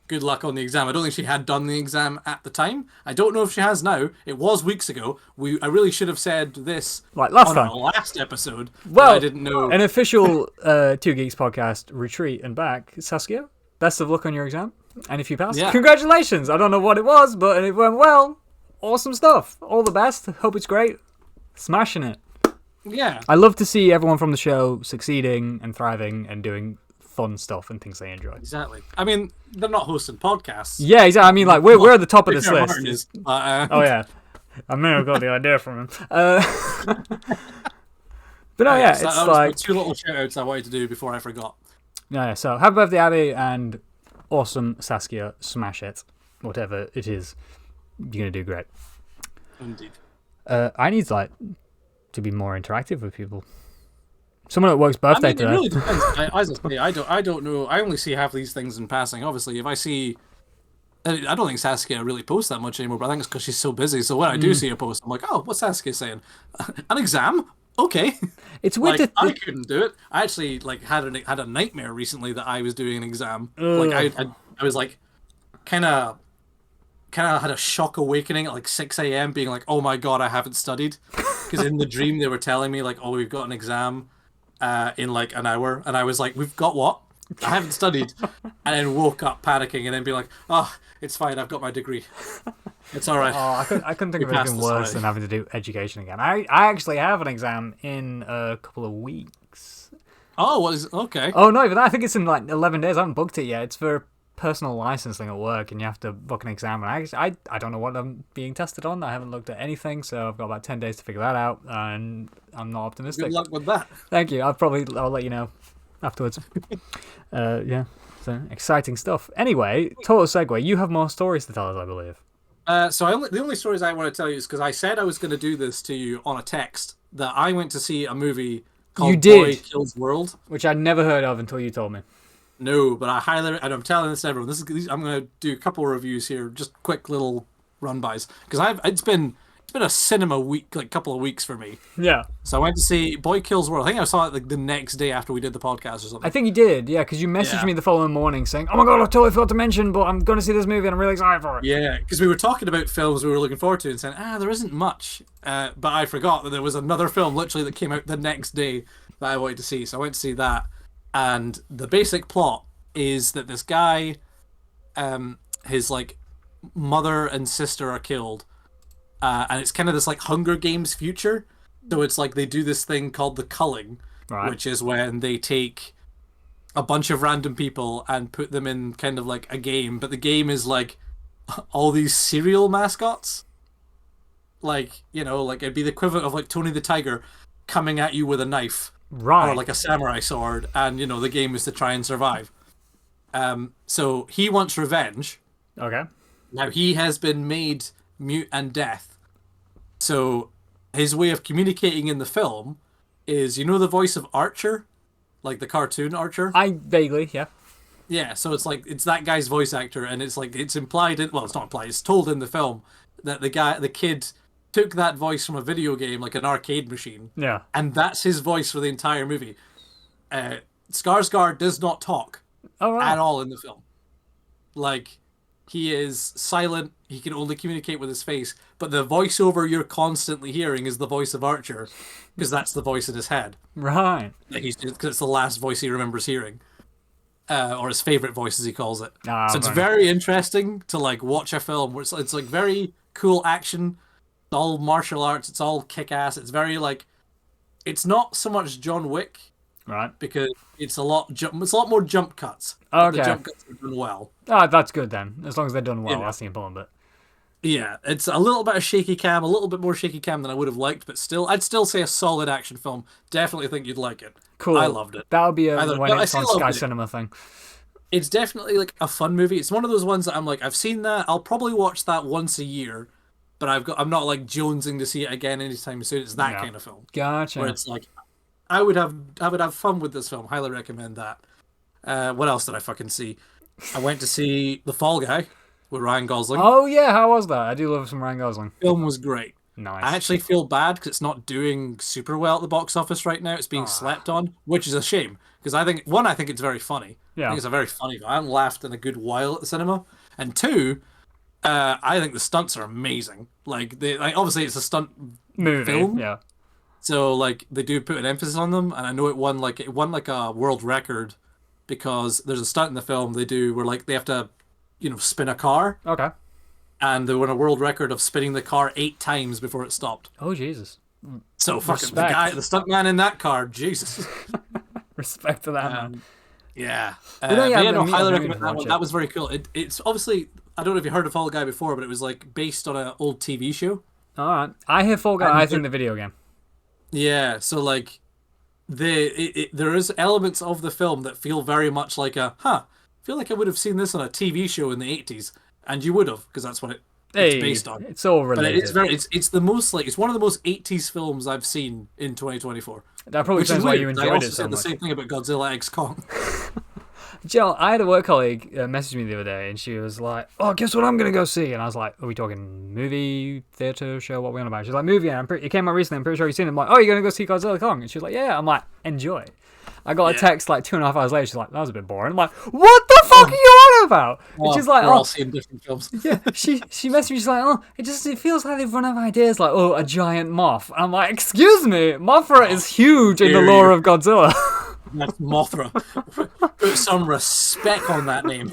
B: Good luck on the exam. I don't think she had done the exam at the time. I don't know if she has now. It was weeks ago. I really should have said this
A: like last time.
B: Our last episode.
A: Well,
B: I didn't know.
A: An official Two Geeks podcast retreat and back. Saskia, best of luck on your exam. And if you pass, congratulations. I don't know what it was, but it went well. Awesome stuff. All the best. Hope it's great. Smashing it.
B: Yeah.
A: I love to see everyone from the show succeeding and thriving and doing fun stuff and things they enjoy.
B: Exactly. I mean, they're not hosting podcasts.
A: Yeah, exactly. I mean, like we're at the top of this list.
B: Is,
A: oh yeah. I may have got the idea from him. But no, yeah,
B: So
A: it's
B: that was
A: like
B: the two little shout outs I wanted to do before I forgot.
A: yeah. So happy birthday, Abby, and awesome Saskia. Smash it, whatever it is. You're gonna do great.
B: Indeed.
A: I need to be more interactive with people. Someone at work's birthday
B: It
A: today.
B: really depends. As I say, I don't know. I only see half these things in passing. Obviously, if I see, I don't think Saskia really posts that much anymore. But I think it's because she's so busy. So when I do see a post, I'm like, oh, what's Saskia saying? An exam? Okay.
A: It's weird
B: Like
A: to
B: I couldn't do it. I actually had a nightmare recently that I was doing an exam.
A: Ugh.
B: Like I was like kind of had a shock awakening at like 6 a.m. being like, oh my god, I haven't studied. Because in the dream they were telling me like, oh, we've got an exam in like an hour, and I was like, we've got what? I haven't studied, and then woke up panicking, and then be like, oh, it's fine, I've got my degree. It's all right.
A: I couldn't think of
B: We passed
A: anything
B: this
A: worse
B: already.
A: than having to do education again. I actually have an exam in a couple of weeks.
B: Oh, what is okay?
A: Oh, no, even that. I think it's in like 11 days. I haven't booked it yet. It's for personal licensing at work, and you have to book an exam. And I don't know what I'm being tested on. I haven't looked at anything, so I've got about 10 days to figure that out, and I'm not optimistic.
B: Good luck with that.
A: Thank you. I'll let you know afterwards. Yeah, so exciting stuff. Anyway, total segue. You have more stories to tell us, I believe.
B: The only stories I want to tell you is because I said I was going to do this to you on a text that I went to see a movie called
A: You did.
B: Boy Kills World.
A: Which I'd never heard of until you told me.
B: No, but and I'm telling this to everyone. I'm going to do a couple of reviews here, just quick little run-bys, because it's been a cinema week, like couple of weeks for me.
A: Yeah.
B: So I went to see Boy Kills World. I think I saw it like the next day after we did the podcast or something.
A: I think you did, yeah, because you messaged
B: Yeah.
A: me the following morning saying, oh my god, I totally forgot to mention, but I'm going to see this movie and I'm really excited for it.
B: Yeah, because we were talking about films we were looking forward to and saying, there isn't much. But I forgot that there was another film literally that came out the next day that I wanted to see. So I went to see that. And the basic plot is that this guy, his like mother and sister are killed. And it's kind of this like Hunger Games future. So it's like they do this thing called the culling,
A: Right.
B: which is when they take a bunch of random people and put them in kind of like a game. But the game is like all these cereal mascots. Like, like it'd be the equivalent of like Tony the Tiger coming at you with a knife.
A: Right.
B: Or like a samurai sword. And, the game is to try and survive. So he wants revenge.
A: Okay.
B: Now he has been made mute and deaf. So his way of communicating in the film is, the voice of Archer? Like the cartoon Archer?
A: I vaguely, yeah.
B: Yeah, so it's that guy's voice actor, and it's like, it's implied, well, it's not implied, it's told in the film that the kid took that voice from a video game, like an arcade machine.
A: Yeah.
B: And that's his voice for the entire movie. Skarsgård does not talk
A: All right.
B: at all in the film. Like, he is silent, he can only communicate with his face, but the voiceover you're constantly hearing is the voice of Archer, because that's the voice in his head.
A: Right.
B: Because it's the last voice he remembers hearing. Or his favorite voice, as he calls it. So it's
A: right.
B: very interesting to like watch a film where it's like very cool action. It's all martial arts. It's all kick-ass. It's very like, it's not so much John Wick
A: Right.
B: because it's a lot more jump cuts.
A: Okay.
B: The jump cuts are done well.
A: Ah, that's good then. As long as they're done well,
B: Yeah.
A: that's the important bit.
B: Yeah, it's a little bit of shaky cam, a little bit more shaky cam than I would have liked, but still, I'd still say a solid action film. Definitely think you'd like it.
A: Cool.
B: I loved it.
A: That'll be
B: I
A: when it's
B: still
A: on
B: loved
A: Sky
B: it.
A: Cinema thing.
B: It's definitely like a fun movie. It's one of those ones that I'm like, I've seen that. I'll probably watch that once a year, but I'm not like jonesing to see it again anytime soon. It's that
A: Yeah.
B: kind of film
A: Gotcha.
B: where it's like, I would have fun with this film. Highly recommend that. What else did I fucking see? I went to see The Fall Guy with Ryan Gosling.
A: Oh yeah, how was that? I do love some Ryan Gosling.
B: Film was great.
A: Nice.
B: I actually feel bad because it's not doing super well at the box office right now. It's being slept on, which is a shame. Because I think it's very funny.
A: Yeah.
B: I think it's a very funny film. I haven't laughed in a good while at the cinema. And two, I think the stunts are amazing. Like obviously it's a stunt
A: movie.
B: film.
A: Yeah.
B: So like they do put an emphasis on them, and I know it won like a world record because there's a stunt in the film they do where like they have to, spin a car,
A: Okay.
B: and they won a world record of spinning the car 8 times before it stopped.
A: Oh Jesus.
B: So fucking
A: Respect.
B: the stuntman in that car, Jesus.
A: Respect to that man.
B: Yeah.
A: no, yeah,
B: but yeah, no,
A: me-
B: highly
A: me
B: recommend that
A: watch
B: one.
A: it.
B: That was very cool. It's obviously, I don't know if you heard of Fall Guy before, but it was like based on an old TV show.
A: All right. I hear Fall Guys. I think the video game.
B: Yeah, so like there is elements of the film that feel very much like I feel like I would have seen this on a TV show in the 80s, and you would have, because that's what it's
A: Hey,
B: based on.
A: it's all
B: But
A: related.
B: it's the most like it's one of the most 80s films I've seen in 2024.
A: That probably
B: Which is
A: explains why
B: weird,
A: you
B: 'cause I
A: enjoyed
B: also
A: it so
B: said the
A: much.
B: same thing about Godzilla X Kong.
A: Joe, I had a work colleague message me the other day, and she was like, "Oh, guess what I'm gonna go see?" And I was like, "Are we talking movie, theater, show? What are we on about?" She's like, "Movie." And it came out recently. I'm pretty sure you've seen it. I'm like, "Oh, you're gonna go see Godzilla Kong?" And she was like, "Yeah." I'm like, "Enjoy." I got a text like 2.5 hours later. She's like, "That was a bit boring." I'm like, "What the fuck are you on about?" And she's like,
B: we're
A: "Oh,
B: all seeing different films.
A: yeah." She messaged me. She's like, "Oh, it feels like they've run out of ideas. Like, oh, a giant moth." And I'm like, "Excuse me, Mothra is huge in the lore of Godzilla."
B: That's Mothra. Put some respect on that name.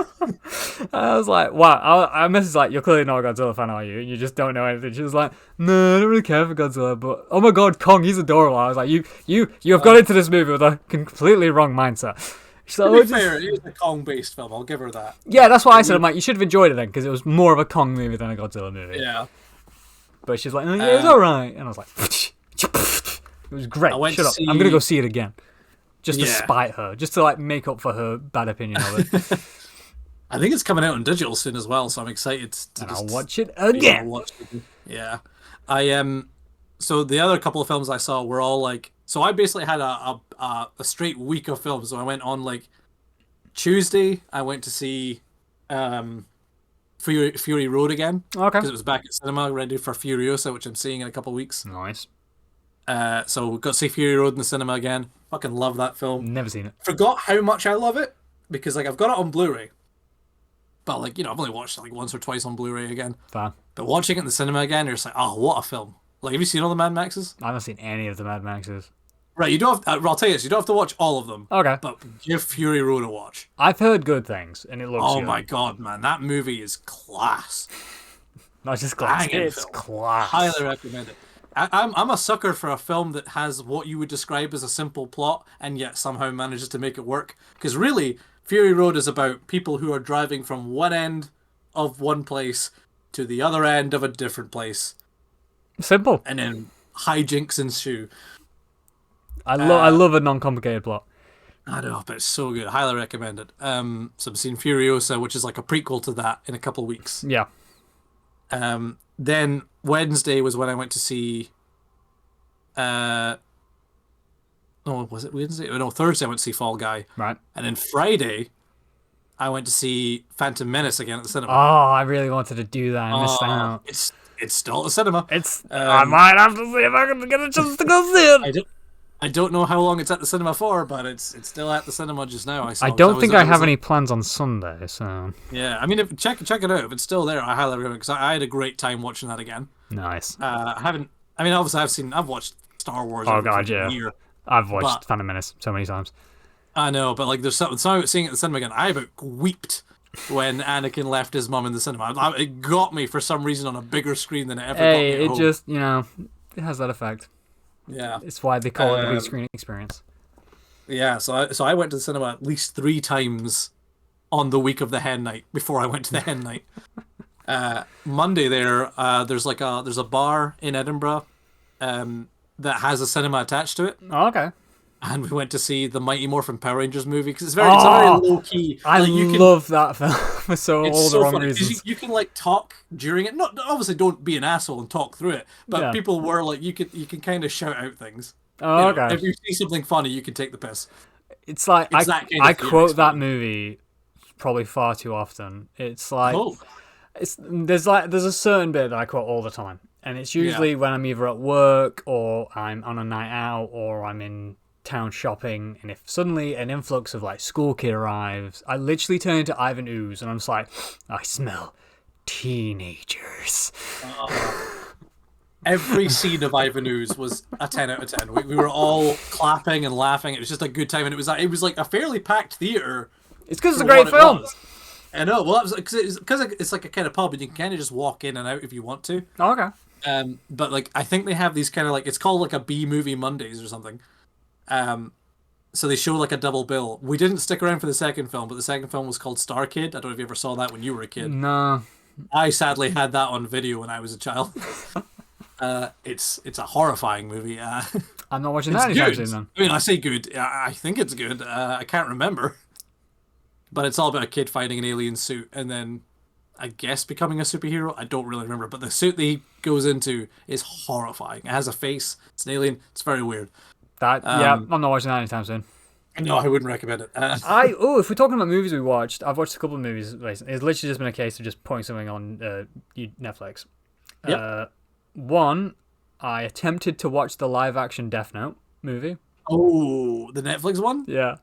A: I was like, wow. I messaged like, "You're clearly not a Godzilla fan, are you? You just don't know anything." She was like, "No, I don't really care for Godzilla, but oh my god, Kong, he's adorable." I was like, you have got into this movie with a completely wrong mindset." She's like,
B: To
A: "Oh,
B: be fair, it is a Kong-based film. I'll give her that.
A: yeah, that's what I said. I'm like, you should have enjoyed it then, because it was more of a Kong movie than a Godzilla movie.
B: Yeah.
A: But she's like, "Oh, yeah, it was alright," and I was like, "It was great. Shut up. I'm gonna go see it again." Just to spite her, just to like make up for her bad opinion of it.
B: I think it's coming out on digital soon as well, so I'm excited to
A: I'll watch it again.
B: Yeah, So the other couple of films I saw were all like. So I basically had a straight week of films. So I went on like Tuesday. I went to see Fury Road again.
A: Okay.
B: Because it was back at cinema, ready for Furiosa, which I'm seeing in a couple of weeks.
A: Nice.
B: So we got to see Fury Road in the cinema again. Fucking love that film.
A: Never seen it.
B: Forgot how much I love it because like I've got it on Blu-ray, but like I've only watched it like once or twice on Blu-ray again.
A: Fair.
B: But watching it in the cinema again, you're just like, oh, what a film! Like, have you seen all the Mad Maxes?
A: I haven't seen any of the Mad Maxes.
B: Right, you don't have. I'll tell you this: you don't have to watch all of them.
A: Okay.
B: But give Fury Road a watch.
A: I've heard good things, and it looks.
B: Oh
A: good.
B: my god, man, that movie is class.
A: Not just class.
B: Banging
A: It's
B: film.
A: class.
B: Highly recommend it. I'm a sucker for a film that has what you would describe as a simple plot and yet somehow manages to make it work. Because really, Fury Road is about people who are driving from one end of one place to the other end of a different place.
A: Simple.
B: And then hijinks ensue.
A: I love a non-complicated plot.
B: I know, but it's so good. Highly recommend it. So I'm seeing Furiosa, which is like a prequel to that, in a couple of weeks.
A: Yeah.
B: Then Wednesday was when I went to see. Oh, was it Wednesday? Oh, no, Thursday I went to see Fall Guy.
A: Right.
B: And then Friday, I went to see Phantom Menace again at the cinema.
A: Oh, I really wanted to do that. I missed out.
B: It's still at the cinema.
A: I might have to see if I can get a chance to go see it.
B: I don't know how long it's at the cinema for, but it's still at the cinema just now.
A: I don't think I have any plans on Sunday, so
B: yeah. I mean, check it out. If it's still there, I highly recommend it because I had a great time watching that again.
A: Nice.
B: I haven't. I mean, obviously, I've watched Star Wars.
A: Oh god, yeah.
B: Year,
A: I've watched Phantom Menace so many times.
B: I know, but like, there's something seeing it at the cinema again. I about weeped when Anakin left his mum in the cinema. It got me for some reason on a bigger screen than it ever got me at home.
A: Just it has that effect.
B: Yeah,
A: it's why they call it the big screen experience.
B: Yeah, so I went to the cinema at least 3 times on the week of the hen night before I went to the hen night. Monday there's a bar in Edinburgh that has a cinema attached to it.
A: Oh, okay.
B: And we went to see the Mighty Morphin Power Rangers movie because it's very low key.
A: I love that film for all the wrong reasons.
B: You can like talk during it. Not obviously, don't be an asshole and talk through it. But people were like, you can kind of shout out things.
A: Oh, okay.
B: If you see something funny, you can take the piss.
A: It's like I quote that movie probably far too often. It's like there's a certain bit that I quote all the time, and it's usually when I'm either at work or I'm on a night out or I'm in town shopping, and if suddenly an influx of like school kid arrives, I literally turn into Ivan Ooze and I'm just like, I smell teenagers.
B: Every scene of Ivan Ooze was a 10 out of 10. We were all clapping and laughing. It was just a good time, and it was like a fairly packed theater.
A: It's because it's a great film.
B: I know. Well, because it's like a kind of pub, and you can kind of just walk in and out if you want to.
A: Oh, okay.
B: But like I think they have these kind of like, it's called like a B movie Mondays or something. So they show like a double bill. We didn't stick around for the second film, but the second film was called Star Kid. I don't know if you ever saw that when you were a kid.
A: No.
B: I sadly had that on video when I was a child. It's a horrifying movie.
A: I'm not watching
B: It's
A: that anytime
B: good.
A: soon then.
B: I mean, I say good. I think it's good. I can't remember, but it's all about a kid finding an alien suit and then, I guess, becoming a superhero. I don't really remember, but the suit that he goes into is horrifying. It has a face. It's an alien. It's very weird.
A: Yeah, I'm not watching that anytime soon.
B: No, I wouldn't recommend it.
A: If we're talking about movies we watched, I've watched a couple of movies recently. It's literally just been a case of just putting something on Netflix.
B: Yep.
A: One, I attempted to watch the live action Death Note movie.
B: Oh, the Netflix one?
A: Yeah.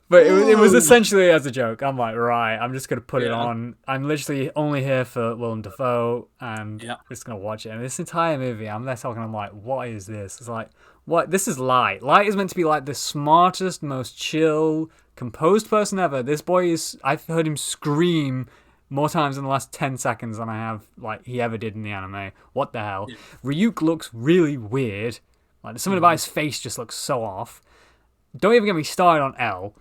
A: But it was essentially as a joke. I'm like, right, I'm just going to put it on. I'm literally only here for Willem Dafoe, and just going to watch it. And this entire movie, I'm there talking, I'm like, what is this? It's like, what? This is Light. Light is meant to be like the smartest, most chill, composed person ever. This boy is, I've heard him scream more times in the last 10 seconds than I have, like, he ever did in the anime. What the hell? Yeah. Ryuk looks really weird. Like, something about his face just looks so off. Don't even get me started on L.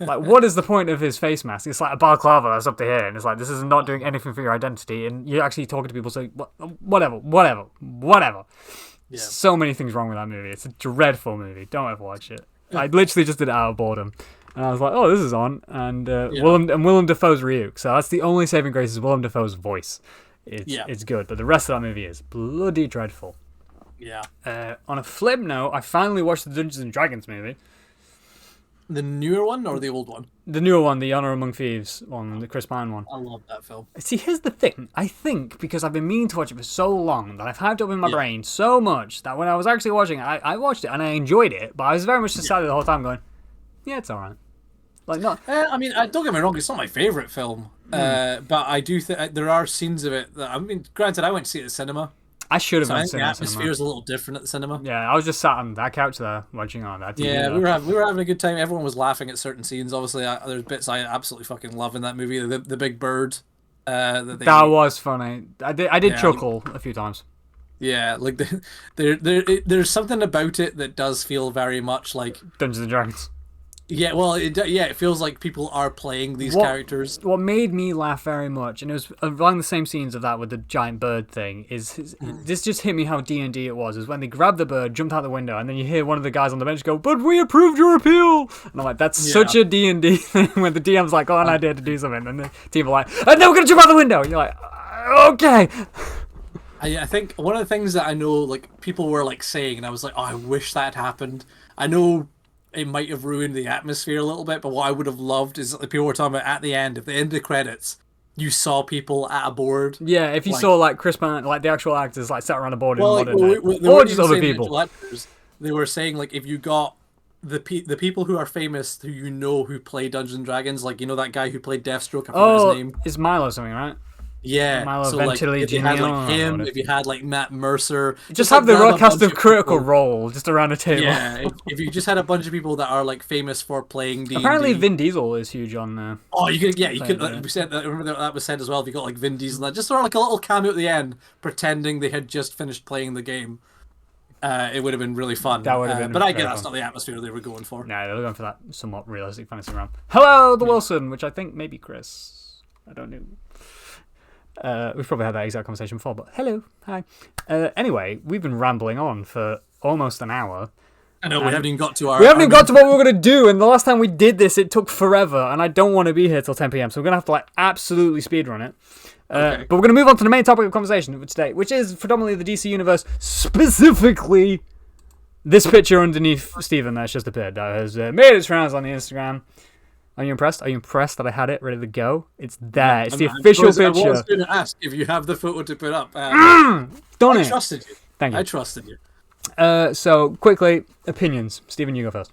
A: Like, what is the point of his face mask? It's like a balaclava that's up to here, and it's like, this is not doing anything for your identity, and you're actually talking to people saying, whatever. Yeah. So many things wrong with that movie. It's a dreadful movie. Don't ever watch it. I literally just did it out of boredom, and I was like, oh, this is on, and Willem Dafoe's Ryuk, so that's the only saving grace is Willem Dafoe's voice. It's good, but the rest of that movie is bloody dreadful.
B: Yeah.
A: On a flip note, I finally watched the Dungeons and Dragons movie.
B: The newer one or the old one?
A: The newer one, the Honor Among Thieves one, the Chris Pine one.
B: I love that film.
A: See, here's the thing. I think because I've been meaning to watch it for so long that I've hyped up in my brain so much that when I was actually watching it, I watched it and I enjoyed it, but I was very much decided the whole time going, yeah, it's alright. Like, not.
B: I mean, don't get me wrong, it's not my favourite film, but I do think there are scenes of it that, I mean, granted, I went to see it at the cinema.
A: I should have
B: so
A: been
B: the atmosphere is a little different at the cinema.
A: Yeah, I was just sat on that couch there watching on that TV.
B: Yeah, we were having a good time. Everyone was laughing at certain scenes. Obviously, there's bits I absolutely fucking love in that movie. The big bird. That
A: was funny. I did chuckle a few times.
B: Yeah, like there's something about it that does feel very much like
A: Dungeons and Dragons.
B: Yeah, well, it feels like people are playing these characters.
A: What made me laugh very much, and it was along the same scenes of that with the giant bird thing, is this just hit me how D&D it was, is when they grabbed the bird, jumped out the window, and then you hear one of the guys on the bench go, but we approved your appeal! And I'm like, that's such a D&D thing, when the DM's like, got an idea to do something, and the team are like, and then we're going to jump out the window! And you're like, okay!
B: I think one of the things that I know, like, people were, like, saying, and I was like, oh, I wish that had happened. I know it might have ruined the atmosphere a little bit, but what I would have loved is that people were talking about at the end of the credits, you saw people at a board.
A: Yeah, if you saw like Chris Pine, like the actual actors, like sat around a board or just other people.
B: They were saying like if you got the people who are famous, who you know who play Dungeons and Dragons, like you know that guy who played Deathstroke. I forgot his name.
A: It's Milo something, right?
B: Yeah,
A: Milo
B: so like if you had like him, if you had like Matt Mercer,
A: just have the raw cast of Critical Role just around a table.
B: Yeah, if you just had a bunch of people that are like famous for playing D&D.
A: Apparently, Vin Diesel is huge on there.
B: Oh, you could. We said that. Remember that was said as well. If you got like Vin Diesel, and that just sort of like a little cameo at the end, pretending they had just finished playing the game. It would have been really fun.
A: That would have been.
B: But I guess that's not the atmosphere they were going for.
A: No, they were going for that somewhat realistic fantasy realm. Hello, the Wilson, which I think maybe Chris. I don't know. We've probably had that exact conversation before, but hello, hi. Anyway, we've been rambling on for almost an hour.
B: I know, we haven't even got to our...
A: We haven't even got to what we were going to do, and the last time we did this, it took forever, and I don't want to be here till 10 p.m, so we're going to have to, like, absolutely speedrun it. Okay. But we're going to move on to the main topic of conversation today, which is predominantly the DC Universe, specifically this picture underneath Steven that's just appeared that has made its rounds on the Instagram. Are you impressed? Are you impressed that I had it ready to go? It's there. It's the official picture. I was
B: going to ask if you have the photo to put up.
A: I
B: trusted you.
A: Thank you.
B: I trusted you.
A: So, quickly, opinions. Steven, you go first.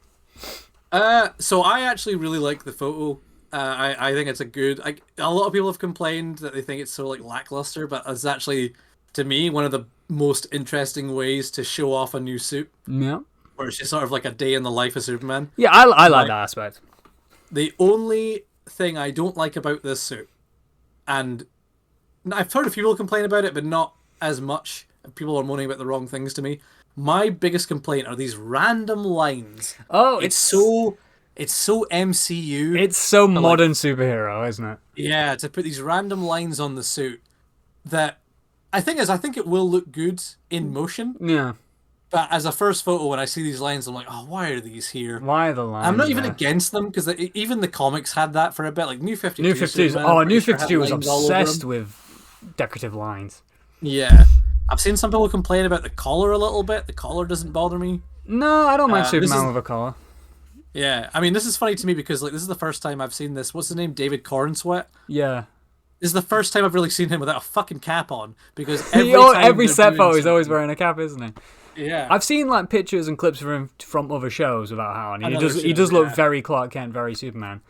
B: So I actually really like the photo. I think it's a good... a lot of people have complained that they think it's so like lackluster, but it's actually, to me, one of the most interesting ways to show off a new suit.
A: Yeah.
B: Where it's just sort of like a day in the life of Superman.
A: Yeah, I like that aspect.
B: The only thing I don't like about this suit, and I've heard of people complain about it, but not as much. People are moaning about the wrong things to me. My biggest complaint are these random lines.
A: Oh,
B: it's so MCU.
A: It's so modern superhero, isn't it?
B: Yeah, to put these random lines on the suit that I think it will look good in motion.
A: Yeah.
B: But as a first photo, when I see these lines, I'm like, oh, why are these here?
A: Why are the lines?
B: I'm not even
A: there?
B: against them because even the comics had that for a bit. Like New 52.
A: New 52.
B: Superman,
A: Oh,
B: I'm
A: New
B: pretty sure had
A: 52 was
B: lines all over
A: obsessed
B: them.
A: with decorative lines.
B: Yeah. I've seen some people complain about the collar a little bit. The collar doesn't bother me.
A: No, I don't mind Superman with a collar.
B: Yeah, I mean, this is funny to me because like this is the first time I've seen this. What's his name? David Cornsweet.
A: Yeah.
B: This is the first time I've really seen him without a fucking cap on because
A: every set photo he's always wearing a cap, isn't he?
B: Yeah.
A: I've seen like pictures and clips of him from other shows without hat on. He does look very Clark Kent, very Superman.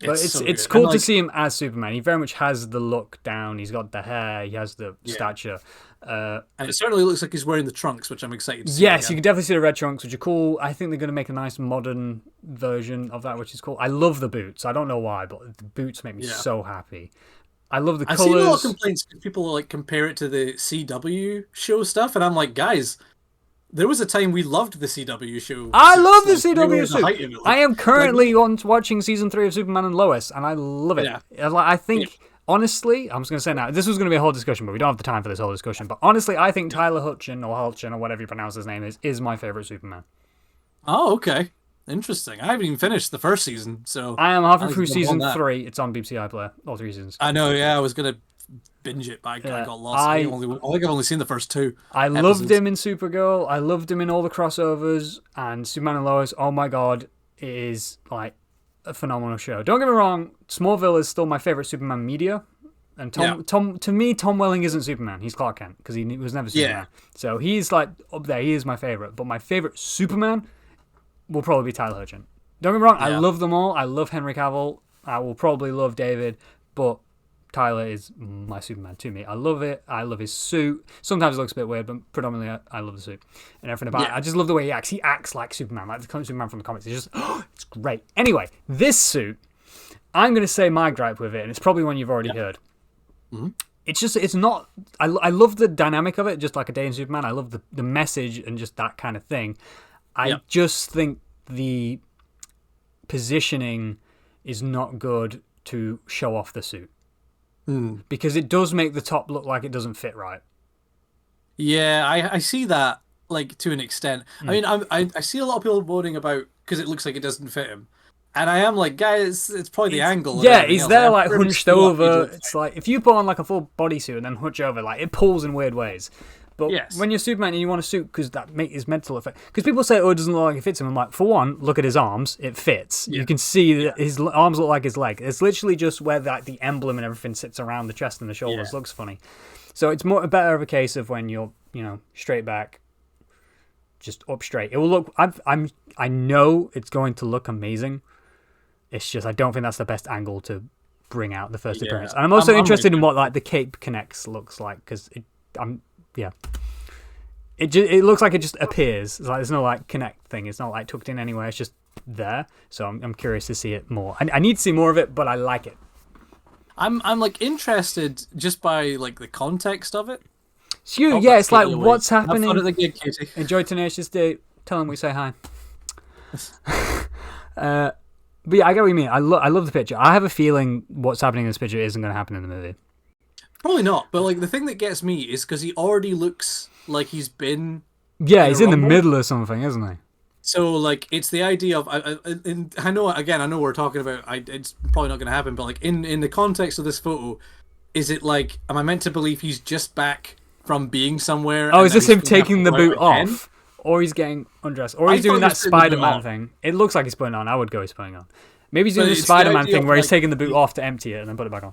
A: But it's cool to see him as Superman. He very much has the look down. He's got the hair. He has the stature.
B: And it certainly looks like he's wearing the trunks, which I'm excited to see.
A: Yes, you can definitely see the red trunks, which are cool. I think they're going to make a nice modern version of that, which is cool. I love the boots. I don't know why, but the boots make me so happy. I love the colors.
B: I've seen a lot of complaints. People like compare it to the CW show stuff, and I'm like, guys, there was a time we loved the CW show.
A: I love the CW show. I am currently watching season 3 of Superman and Lois, and I love it. Yeah. I think, honestly, I'm just going to say now, this was going to be a whole discussion, but we don't have the time for this whole discussion. But honestly, I think Tyler Hutchin, or whatever you pronounce his name is my favorite Superman.
B: Oh, okay. Interesting. I haven't even finished the first season, so...
A: I am halfway through season 3. It's on BBC iPlayer, all 3 seasons.
B: I know, yeah, I was going to binge it, but I got lost. I think I've only seen the first 2
A: episodes. Loved him in Supergirl. I loved him in all the crossovers. And Superman and Lois, oh my god, it is like a phenomenal show. Don't get me wrong, Smallville is still my favorite Superman media. And to me, Tom Welling isn't Superman. He's Clark Kent, because he was never Superman. So he's like up there. He is my favorite. But my favorite Superman will probably be Tyler Hutchin. Don't get me wrong, I love them all. I love Henry Cavill. I will probably love David, but Tyler is my Superman to me. I love it. I love his suit. Sometimes it looks a bit weird, but predominantly I love the suit and everything about it. I just love the way he acts. He acts like Superman, like the Superman from the comics. It's just, it's great. Anyway, this suit, I'm going to say my gripe with it, and it's probably one you've already heard. Mm-hmm. It's not, I love the dynamic of it, just like a day in Superman. I love the message and just that kind of thing. I just think the positioning is not good to show off the suit. Because it does make the top look like it doesn't fit right. Yeah,
B: I see that, like, to an extent. I mean, I see a lot of people moaning about because it looks like it doesn't fit him. And I am like, guys, it's probably the angle.
A: Yeah, he's there, like, hunched over. It's like, if you put on, like, a full bodysuit and then hunch over, like, it pulls in weird ways. But when you're Superman and you want a suit because that is mental effect. Because people say, oh, it doesn't look like it fits him. I'm like, for one, look at his arms. It fits. Yeah. You can see that his arms look like his leg. It's literally just where the emblem and everything sits around the chest and the shoulders looks funny. So it's better of a case of when you're, straight back, just up straight. It will look. I know it's going to look amazing. It's just I don't think that's the best angle to bring out the first appearance. And I'm also interested in what the Cape Connects looks like because it looks like it just appears. It's like there's no connect thing. It's not tucked in anywhere. It's just there. So I'm curious to see it more. I need to see more of it, but I like it.
B: I'm interested just by the context of it.
A: It's you, it's like what's happening.
B: Have fun at the gig, Katie.
A: Enjoy Tenacious D. Tell them we say hi. But yeah, I get what you mean. I love the picture. I have a feeling what's happening in this picture isn't going to happen in the movie.
B: Probably not, but the thing that gets me is because he already looks like he's been.
A: Yeah, he's in the middle of something, isn't he?
B: So it's the idea of I know we're talking about it's probably not going to happen, but in the context of this photo, is it am I meant to believe he's just back from being somewhere?
A: Oh, is this him taking the boot off, or he's getting undressed, or he's doing that Spider-Man thing? It looks like he's putting it on. I would go he's putting it on. Maybe he's doing the Spider-Man thing where he's taking the boot off to empty it and then put it back on.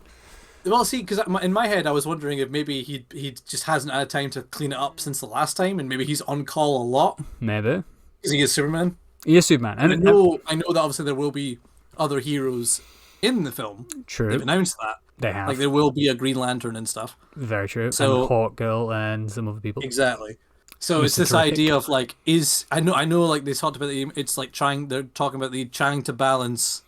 B: Well, see, because in my head, I was wondering if maybe he just hasn't had time to clean it up since the last time, and maybe he's on call a lot.
A: Maybe.
B: Because he is Superman.
A: He is Superman.
B: And I know that obviously there will be other heroes in the film.
A: True.
B: They've announced that.
A: They have.
B: There will be a Green Lantern and stuff.
A: Very true. So, and Hawk Girl and some other people.
B: Exactly. So it's this idea of I know they talked about they're talking about trying to balance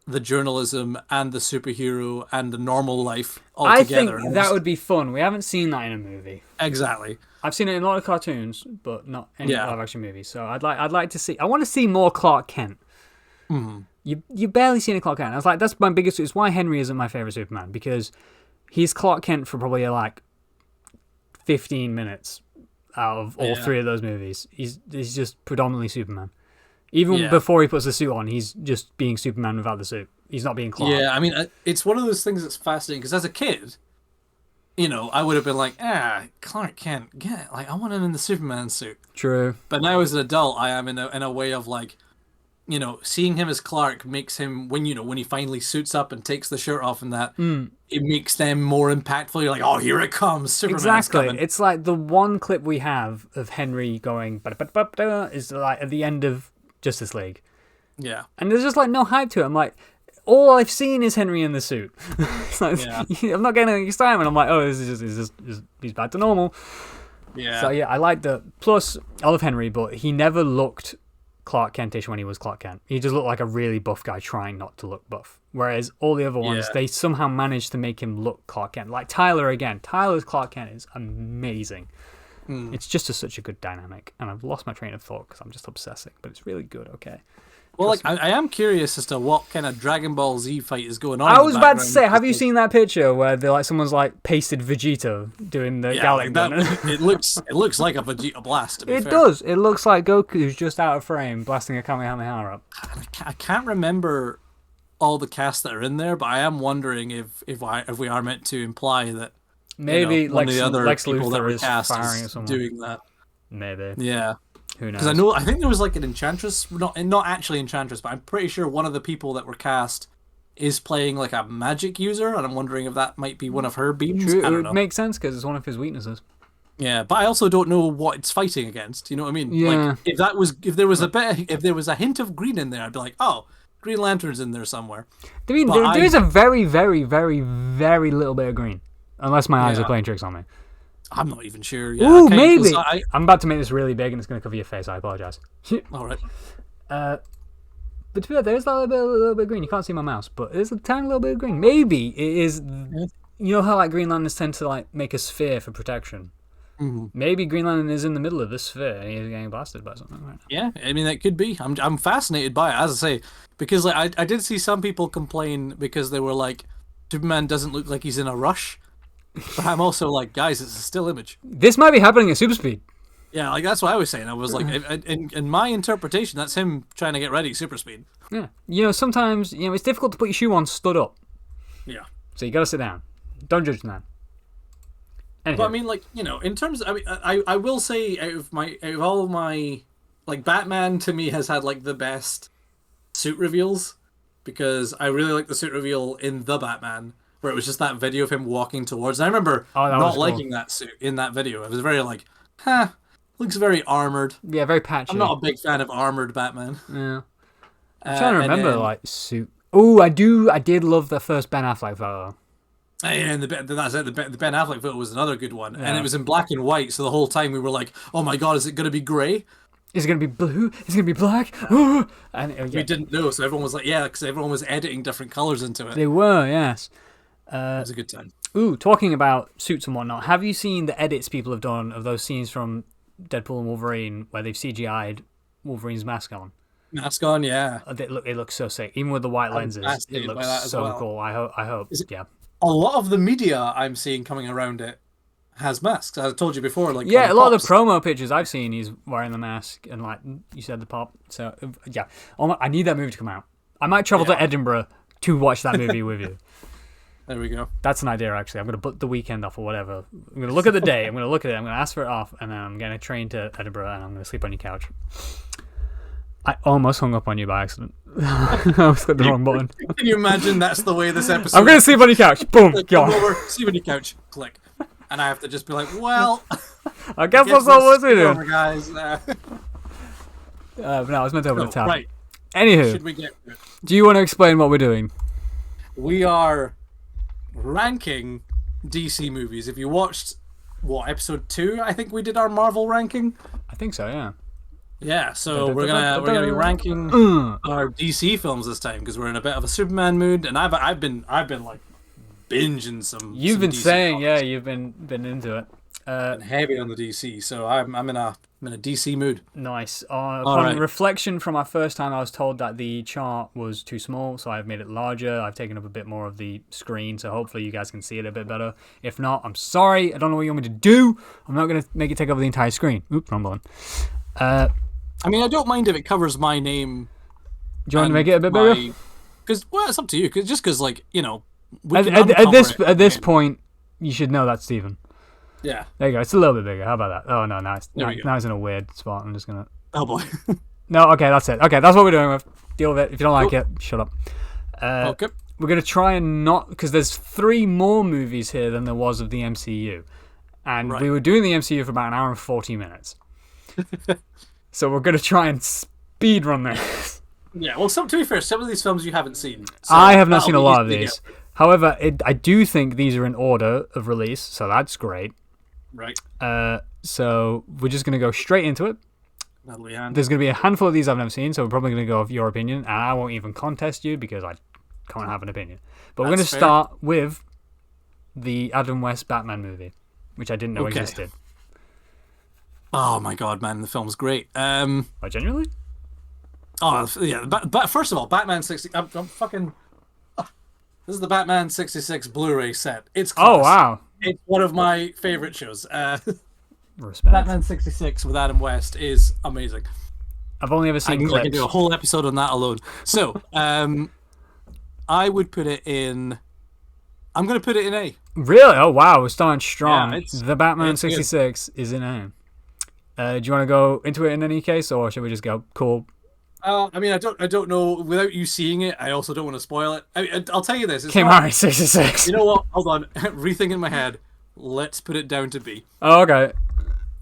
B: the journalism and the superhero and the normal life all together.
A: I think that would be fun. We haven't seen that in a movie.
B: Exactly.
A: I've seen it in a lot of cartoons, but not any live action movies. So I'd like to see. I want to see more Clark Kent.
B: Mm-hmm.
A: You barely seen a Clark Kent. I was like, that's my biggest. It's why Henry isn't my favorite Superman, because he's Clark Kent for probably 15 minutes out of all three of those movies. He's just predominantly Superman. Even before he puts the suit on, he's just being Superman without the suit. He's not being Clark.
B: Yeah, I mean, it's one of those things that's fascinating, because as a kid, I would have been like, Clark can't get, like, I want him in the Superman suit.
A: True.
B: But now as an adult, I am in a way of, like, seeing him as Clark makes him, when he finally suits up and takes the shirt off and that, it makes them more impactful. You're like, oh, here it comes, Superman's coming.
A: It's like the one clip we have of Henry going, "Ba-da-ba-da-ba-da," is like at the end of Justice League.
B: Yeah.
A: And there's just like no hype to it. I'm like, all I've seen is Henry in the suit. It's like, I'm not getting any excitement. I'm like, oh, this is just he's back to normal.
B: Yeah.
A: So yeah, I like the, plus I love Henry, but he never looked Clark Kentish when he was Clark Kent. He just looked like a really buff guy trying not to look buff. Whereas all the other ones, they somehow managed to make him look Clark Kent. Like Tyler again. Tyler's Clark Kent is amazing. It's just such a good dynamic. And I've lost my train of thought because I'm just obsessing. But it's really good, okay?
B: Well, like, I am curious as to what kind of Dragon Ball Z fight is going on.
A: I was about to say, have you seen that picture where someone's like pasted Vegeta doing the Gallic gun?
B: It looks like a Vegeta blast.
A: It does. It looks like Goku's just out of frame blasting a Kamehameha up.
B: I can't remember all the cast that are in there, but I am wondering if we are meant to imply that
A: maybe
B: one of the other
A: Lex
B: people
A: Luthor
B: that were
A: is
B: cast
A: firing at
B: is
A: someone.
B: doing that.
A: Maybe.
B: Yeah.
A: Who knows?
B: Because I think there was like an Enchantress, not actually Enchantress, but I'm pretty sure one of the people that were cast is playing like a magic user, and I'm wondering if that might be one of her beams.
A: True,
B: I don't
A: it
B: know.
A: would make sense because it's one of his weaknesses.
B: Yeah, but I also don't know what it's fighting against. You know what I mean?
A: Yeah.
B: Like if there was a hint of green in there, I'd be like, oh, Green Lantern's in there somewhere.
A: I mean, there is a very, very, very, very little bit of green, unless my eyes are playing tricks on me.
B: I'm not even sure. Yeah,
A: Ooh, maybe. I'm about to make this really big, and it's going to cover your face. I apologize.
B: All right.
A: But to be fair, there's a little bit of green. You can't see my mouse, but there's a tiny little bit of green. Maybe it is. You know how like Green Lanterns tend to like make a sphere for protection.
B: Mm-hmm.
A: Maybe Green Lantern is in the middle of this sphere, and he's getting blasted by something. Right now.
B: Yeah, I mean that could be. I'm fascinated by it, as I say, because like I did see some people complain because they were like, Superman doesn't look like he's in a rush. But I'm also like, guys, it's a still image.
A: This might be happening at super speed.
B: Yeah, like that's what I was saying. I was like, in my interpretation, that's him trying to get ready super speed.
A: Yeah, sometimes it's difficult to put your shoe on stood up.
B: Yeah.
A: So you got to sit down. Don't judge them.
B: But I mean, like in terms, I will say out of all my, like Batman to me has had like the best suit reveals, because I really like the suit reveal in The Batman, where it was just that video of him walking towards. And I remember not liking that suit in that video. It was very like, looks very armored.
A: Yeah, very patchy.
B: I'm not a big fan of armored Batman.
A: Yeah. I'm trying to remember like suit. Oh, I did love the first Ben Affleck photo.
B: And the Ben Affleck photo was another good one, and it was in black and white. So the whole time we were like, "Oh my god, is it going to be grey?
A: Is it going to be blue? Is it going to be black?" And
B: we didn't know, so everyone was like, "Yeah," because everyone was editing different colors into it.
A: They were, yes.
B: It was a good time.
A: Ooh, talking about suits and whatnot, have you seen the edits people have done of those scenes from Deadpool and Wolverine where they've CGI'd Wolverine's mask on?
B: Mask on, yeah.
A: It looks so sick, even with the white lenses. It looks so cool. I hope. Yeah.
B: A lot of the media I'm seeing coming around it has masks. As I told you before, like
A: a lot of the promo pictures I've seen, he's wearing the mask, and like you said, the pop. So yeah, I need that movie to come out. I might travel to Edinburgh to watch that movie with you.
B: There we go.
A: That's an idea, actually. I'm going to book the weekend off or whatever. I'm going to look at the day. I'm going to look at it. I'm going to ask for it off, and then I'm going to train to Edinburgh, and I'm going to sleep on your couch. I almost hung up on you by accident. I almost clicked the wrong button.
B: Can you imagine that's the way this episode...
A: I'm going to sleep on your couch. Boom. Go on.
B: Over, sleep on your couch. Click. And I have to just be like, well...
A: I guess that's all we're doing.
B: Over, guys.
A: But no, I was meant to open the tab.
B: Right.
A: Anywho,
B: should we get to it?
A: Do you want to explain what we're doing?
B: We are ranking DC movies. If you watched, episode 2, I think we did our Marvel ranking?
A: I think so, yeah.
B: Yeah, so we're gonna be ranking our DC films this time because we're in a bit of a Superman mood, and I've been like binging some.
A: You've been
B: DC
A: saying,
B: comics.
A: yeah, you've been into it.
B: Been heavy on the DC, so I'm in a I'm in a DC mood.
A: Nice.
B: All
A: Upon
B: right.
A: reflection from our first time, I was told that the chart was too small, so I've made it larger. I've taken up a bit more of the screen, so hopefully you guys can see it a bit better. If not, I'm sorry. I don't know what you want me to do. I'm not going to make it take over the entire screen. Oops, wrong button.
B: I mean, I don't mind if it covers my name.
A: Do you want to make it a bit bigger?
B: Because, well, it's up to you. Because, like, you know,
A: at this point, you should know that's Stephen.
B: Yeah.
A: There you go. It's a little bit bigger. How about that? Oh, no, now it's in a weird spot. I'm just going to...
B: Oh, boy.
A: No, okay, that's it. Okay, that's what we're doing with. Deal with it. If you don't like it, shut up.
B: Okay.
A: We're going to try and not... Because there's 3 more movies here than there was of the MCU. And we were doing the MCU for about an hour and 40 minutes. So we're going to try and speed run this.
B: Yeah, well, to be fair, some of these films you haven't seen. So
A: I have not seen a lot of these. However, I do think these are in order of release, so that's great.
B: Right.
A: So we're just going to go straight into it. There's going to be a handful of these I've never seen, so we're probably going to go with your opinion, and I won't even contest you because I can't have an opinion. But we're going to start with the Adam West Batman movie, which I didn't know existed.
B: Oh my god, man, the film's great.
A: Oh, genuinely?
B: Oh, yeah, but first of all, Batman 60... I'm fucking... This is the Batman 66 Blu-ray set. It's class.
A: Oh, wow.
B: It's one of my favorite shows.
A: Respect.
B: Batman 66 with Adam West is amazing.
A: I've only ever seen clips.
B: I can do a whole episode on that alone. So, I would put it in... I'm going to put it in A.
A: Really? Oh, wow. We're starting strong.
B: Yeah,
A: the Batman 66 is in A. Do you want to go into it in any case, or should we just go, cool?
B: I mean, I don't know. Without you seeing it, I also don't want to spoil it. I'll tell you this.
A: Came out 66.
B: You know what? Hold on. Rethinking in my head. Let's put it down to B.
A: Oh, okay.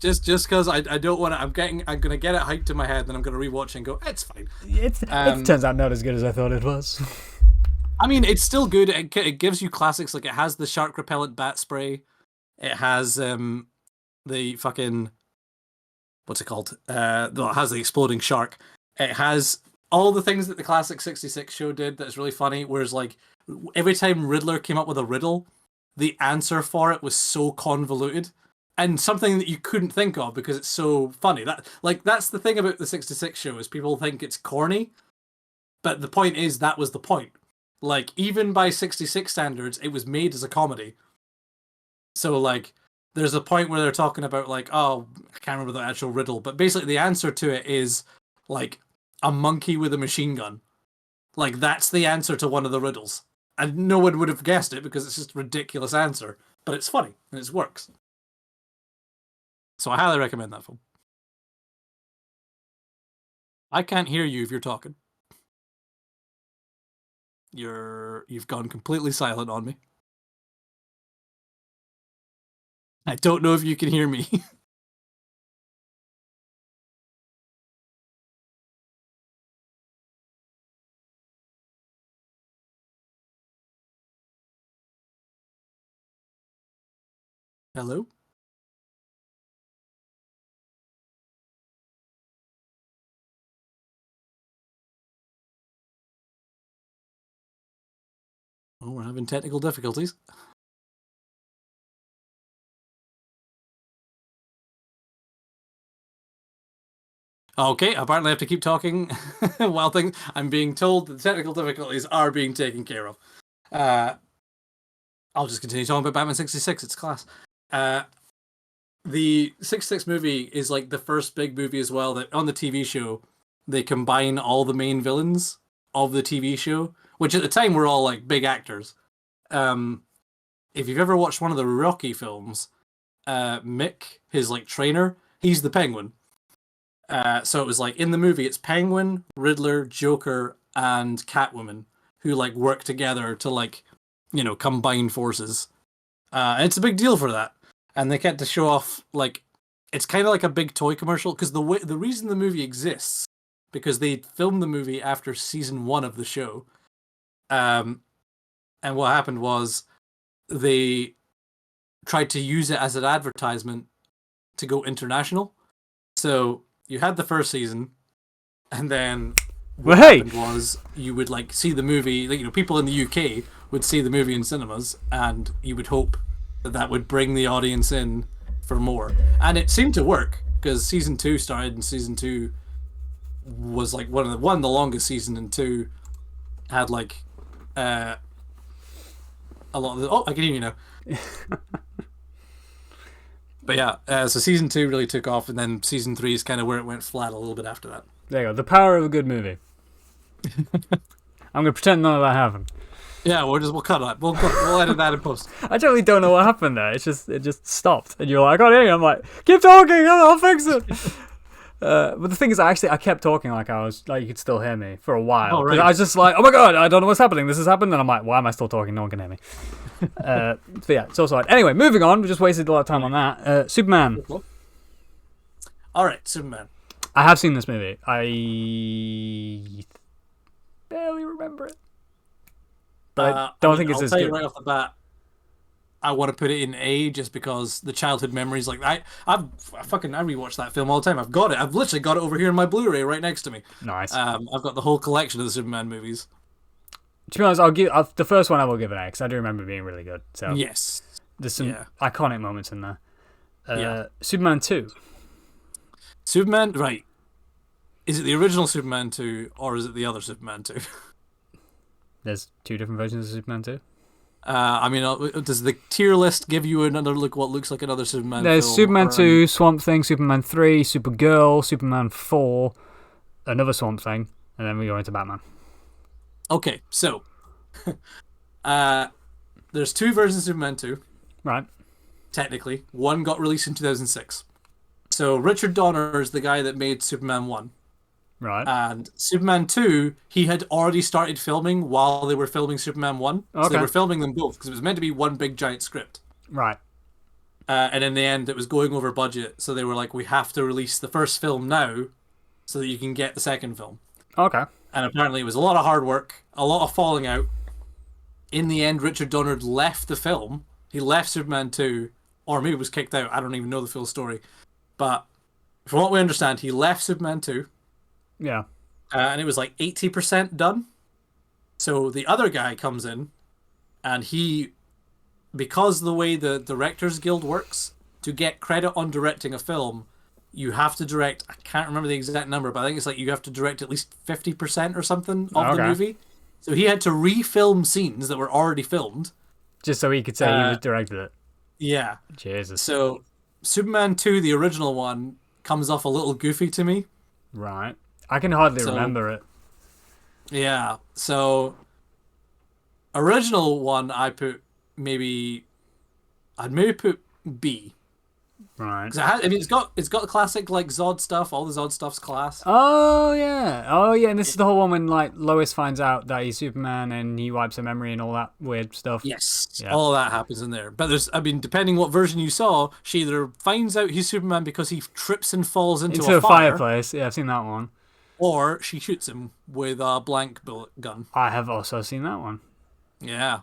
B: Just because I don't want to. I'm gonna get it hyped in my head, then I'm gonna rewatch and go, it's fine.
A: It turns out not as good as I thought it was.
B: I mean, it's still good. It gives you classics. Like, it has the shark repellent bat spray. It has the fucking, what's it called? It has the exploding shark. It has all the things that the classic 66 show did that's really funny, whereas, like, every time Riddler came up with a riddle, the answer for it was so convoluted and something that you couldn't think of because it's so funny. That's the thing about the 66 show, is people think it's corny, but the point is that was the point. Like, even by 66 standards, it was made as a comedy. So, like, there's a point where they're talking about, like, oh, I can't remember the actual riddle, but basically the answer to it is, like, a monkey with a machine gun. Like, that's the answer to one of the riddles. And no one would have guessed it because it's just a ridiculous answer. But it's funny, and it works. So I highly recommend that film. I can't hear you if you're talking. You've gone completely silent on me. I don't know if you can hear me. Hello? Oh, we're having technical difficulties. Okay, apparently I have to keep talking while I'm being told that the technical difficulties are being taken care of. I'll just continue talking about Batman 66. It's class. The 66 movie is like the first big movie as well that on the TV show they combine all the main villains of the TV show, which at the time were all like big actors. If you've ever watched one of the Rocky films, Mick, his like trainer, he's the Penguin. So it was like in the movie, it's Penguin, Riddler, Joker, and Catwoman who like work together to like, you know, combine forces. And it's a big deal for that. And they get to show off like it's kind of like a big toy commercial because the reason the movie exists because they filmed the movie after season 1 of the show. And what happened was they tried to use it as an advertisement to go international. So you had the first season, and then what happened was you would like see the movie. Like, you know, people in the UK would see the movie in cinemas, and you would hope that would bring the audience in for more, and it seemed to work because season 2 started, and season 2 was like one of the longest season, and 2 had like a lot of the. Oh, I can hear you now. But yeah, so season 2 really took off, and then season 3 is kind of where it went flat a little bit after that.
A: There you go. The power of a good movie. I'm gonna pretend none of that happened.
B: Yeah, we'll cut that. We'll edit that in post.
A: I totally don't know what happened there. It just stopped, and you're like, I can't hear you. I'm like, keep talking. I'll fix it. But the thing is, I kept talking like you could still hear me for a while.
B: Oh, right.
A: I was just like, oh my god, I don't know what's happening. This has happened, and I'm like, why am I still talking? No one can hear me. So yeah, it's also hard. Anyway, moving on. We just wasted a lot of time on that. Superman.
B: All right, Superman.
A: I have seen this movie. I barely remember it. But I don't think it's
B: I'll
A: as
B: tell
A: good.
B: you right off the bat, I want to put it in A just because the childhood memories. Like I rewatch that film all the time. I've got it. I've literally got it over here in my Blu-ray right next to me.
A: Nice.
B: I've got the whole collection of the Superman movies.
A: To be honest, I'll give the first one. I will give an A because I do remember being really good. So
B: Yes.
A: there's some iconic moments in there. Superman 2.
B: Superman, right? Is it the original Superman 2 or is it the other Superman 2?
A: There's 2 different versions of Superman 2.
B: I mean, does the tier list give you another look? What looks like another Superman?
A: There's
B: film,
A: Superman 2, Swamp Thing, Superman 3, Supergirl, Superman 4, another Swamp Thing, and then we go into Batman.
B: Okay, so there's 2 versions of Superman 2.
A: Right.
B: Technically, one got released in 2006. So Richard Donner is the guy that made Superman 1.
A: Right.
B: And Superman 2, he had already started filming while they were filming Superman 1.
A: Okay.
B: So they were filming them both because it was meant to be one big giant script.
A: Right.
B: And in the end, it was going over budget. So they were like, we have to release the first film now so that you can get the second film.
A: Okay.
B: And apparently it was a lot of hard work, a lot of falling out. In the end, Richard Donner left the film. He left Superman 2, or maybe was kicked out. I don't even know the full story. But from what we understand, he left Superman 2.
A: Yeah.
B: And it was like 80% done. So the other guy comes in, and he, because the way the Directors Guild works, to get credit on directing a film, you have to direct, I can't remember the exact number, but I think it's like you have to direct at least 50% or something of the movie. So he had to refilm scenes that were already filmed.
A: Just so he could say he directed it.
B: Yeah.
A: Jesus.
B: So Superman 2, the original one, comes off a little goofy to me.
A: Right. I can hardly remember it.
B: Yeah. So original one, I'd maybe put B.
A: Right.
B: I mean, it's got the classic like Zod stuff, all the Zod stuff's class.
A: Oh yeah, and this is the whole one when like Lois finds out that he's Superman and he wipes her memory and all that weird stuff.
B: Yes, all that happens in there. But depending what version you saw, she either finds out he's Superman because he trips and falls into a
A: fireplace. Yeah, I've seen that one.
B: Or she shoots him with a blank bullet gun.
A: I have also seen that one.
B: Yeah,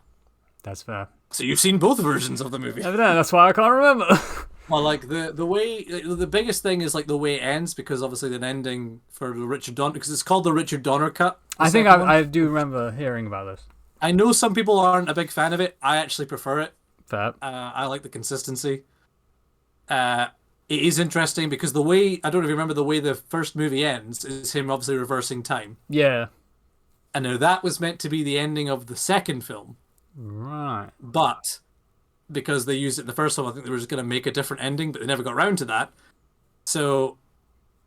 A: that's fair.
B: So you've seen both versions of the movie.
A: That's why I can't remember.
B: Well, like the way the biggest thing is like the way it ends, because obviously the ending for the Richard Donner, because it's called the Richard Donner cut.
A: I think I do remember hearing about this.
B: I know some people aren't a big fan of it. I actually prefer it.
A: Fair.
B: I like the consistency. It is interesting because the way, I don't know if you remember, the way the first movie ends is him obviously reversing time.
A: Yeah.
B: And now that was meant to be the ending of the second film.
A: Right.
B: But because they used it in the first one, I think they were just going to make a different ending, but they never got around to that. So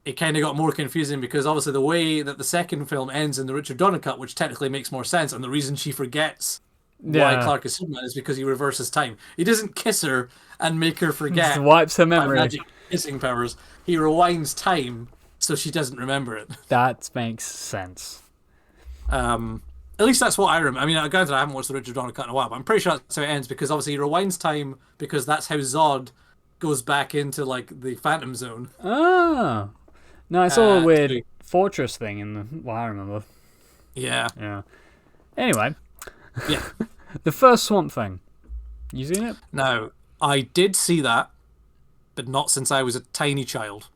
B: it kind of got more confusing because obviously the way that the second film ends in the Richard Donner cut, which technically makes more sense, and the reason she forgets why Clark is Superman is because he reverses time. He doesn't kiss her and make her forget.
A: Just wipes her memory.
B: Magic kissing powers. He rewinds time so she doesn't remember it.
A: That makes sense.
B: At least that's what I remember. I mean, granted, I haven't watched the Richard Donner cut in a while, but I'm pretty sure that's how it ends because obviously he rewinds time because that's how Zod goes back into like the Phantom Zone.
A: Oh. No, I saw a weird fortress thing in what I remember.
B: Yeah.
A: Yeah. Anyway.
B: Yeah.
A: The first Swamp Thing. You seen it?
B: No, I did see that, but not since I was a tiny child.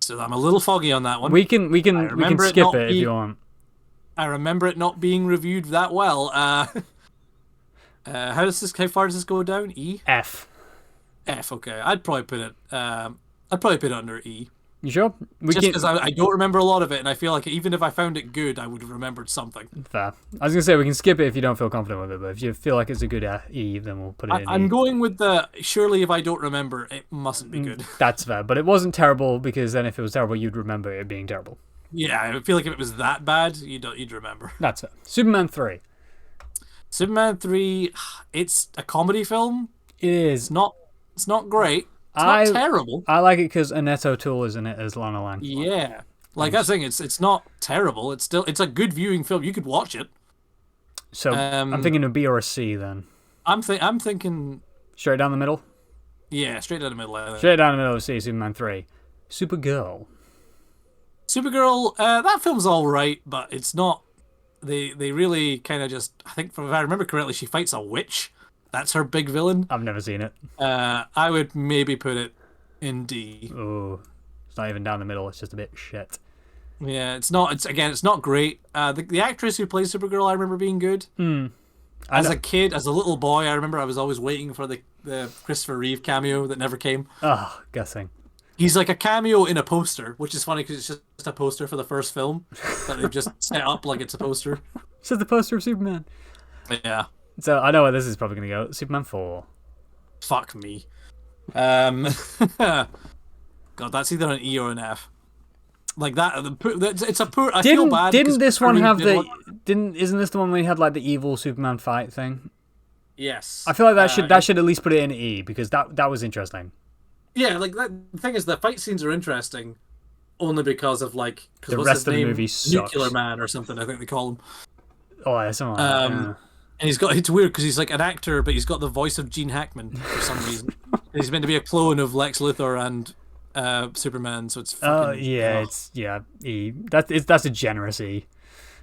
B: So I'm a little foggy on that one.
A: We can skip it if you want.
B: I remember it not being reviewed that well. How far does this go down? E?
A: F.
B: F. Okay, I'd probably put it. I'd probably put it under E.
A: You sure?
B: Just because I don't remember a lot of it, and I feel like even if I found it good, I would have remembered something.
A: Fair. I was gonna say we can skip it if you don't feel confident with it, but if you feel like it's a good E, then we'll put it in
B: I'm
A: E.
B: going with the surely if I don't remember, it mustn't be good.
A: That's fair, but it wasn't terrible because then if it was terrible, you'd remember it being terrible.
B: Yeah, I feel like if it was that bad, you'd remember.
A: That's fair. Superman 3.
B: Superman 3, it's a comedy film.
A: It is.
B: It's not great. It's not terrible.
A: I like it because Annette O'Toole is in it as Lana Lang.
B: Yeah, like that's the thing. It's not terrible. It's a good viewing film. You could watch it.
A: So I'm thinking a B or a C then.
B: I'm thinking
A: straight down the middle.
B: Yeah, straight down the middle.
A: Straight down the middle of C. Superman 3. Supergirl.
B: Supergirl. That film's all right, but it's not. They really kind of just. I think, if I remember correctly, she fights a witch. That's her big villain.
A: I've never seen it.
B: I would maybe put it in D.
A: Oh, it's not even down the middle. It's just a bit shit.
B: Yeah, it's not. It's not great. The actress who plays Supergirl, I remember being good. As a kid, as a little boy, I remember I was always waiting for the Christopher Reeve cameo that never came.
A: Oh, guessing.
B: He's like a cameo in a poster, which is funny because it's just a poster for the first film that they've just set up like it's a poster.
A: It's just the poster of Superman.
B: Yeah.
A: So I know where this is probably going to go. Superman 4.
B: Fuck me. God, that's either an E or an F. Like that, it's a poor. I feel bad.
A: Didn't this one have the? Isn't this the one where he had like the evil Superman fight thing?
B: Yes.
A: I feel like that should at least put it in E because that was interesting.
B: Yeah, like the thing is, the fight scenes are interesting, only because of like
A: the rest of the movie sucks.
B: Nuclear Man or something. I think they call him.
A: Oh yeah, something like that. Yeah.
B: And it's weird because he's like an actor, but he's got the voice of Gene Hackman for some reason. He's meant to be a clone of Lex Luthor and Superman, so it's fucking...
A: it's E. That's a generous E.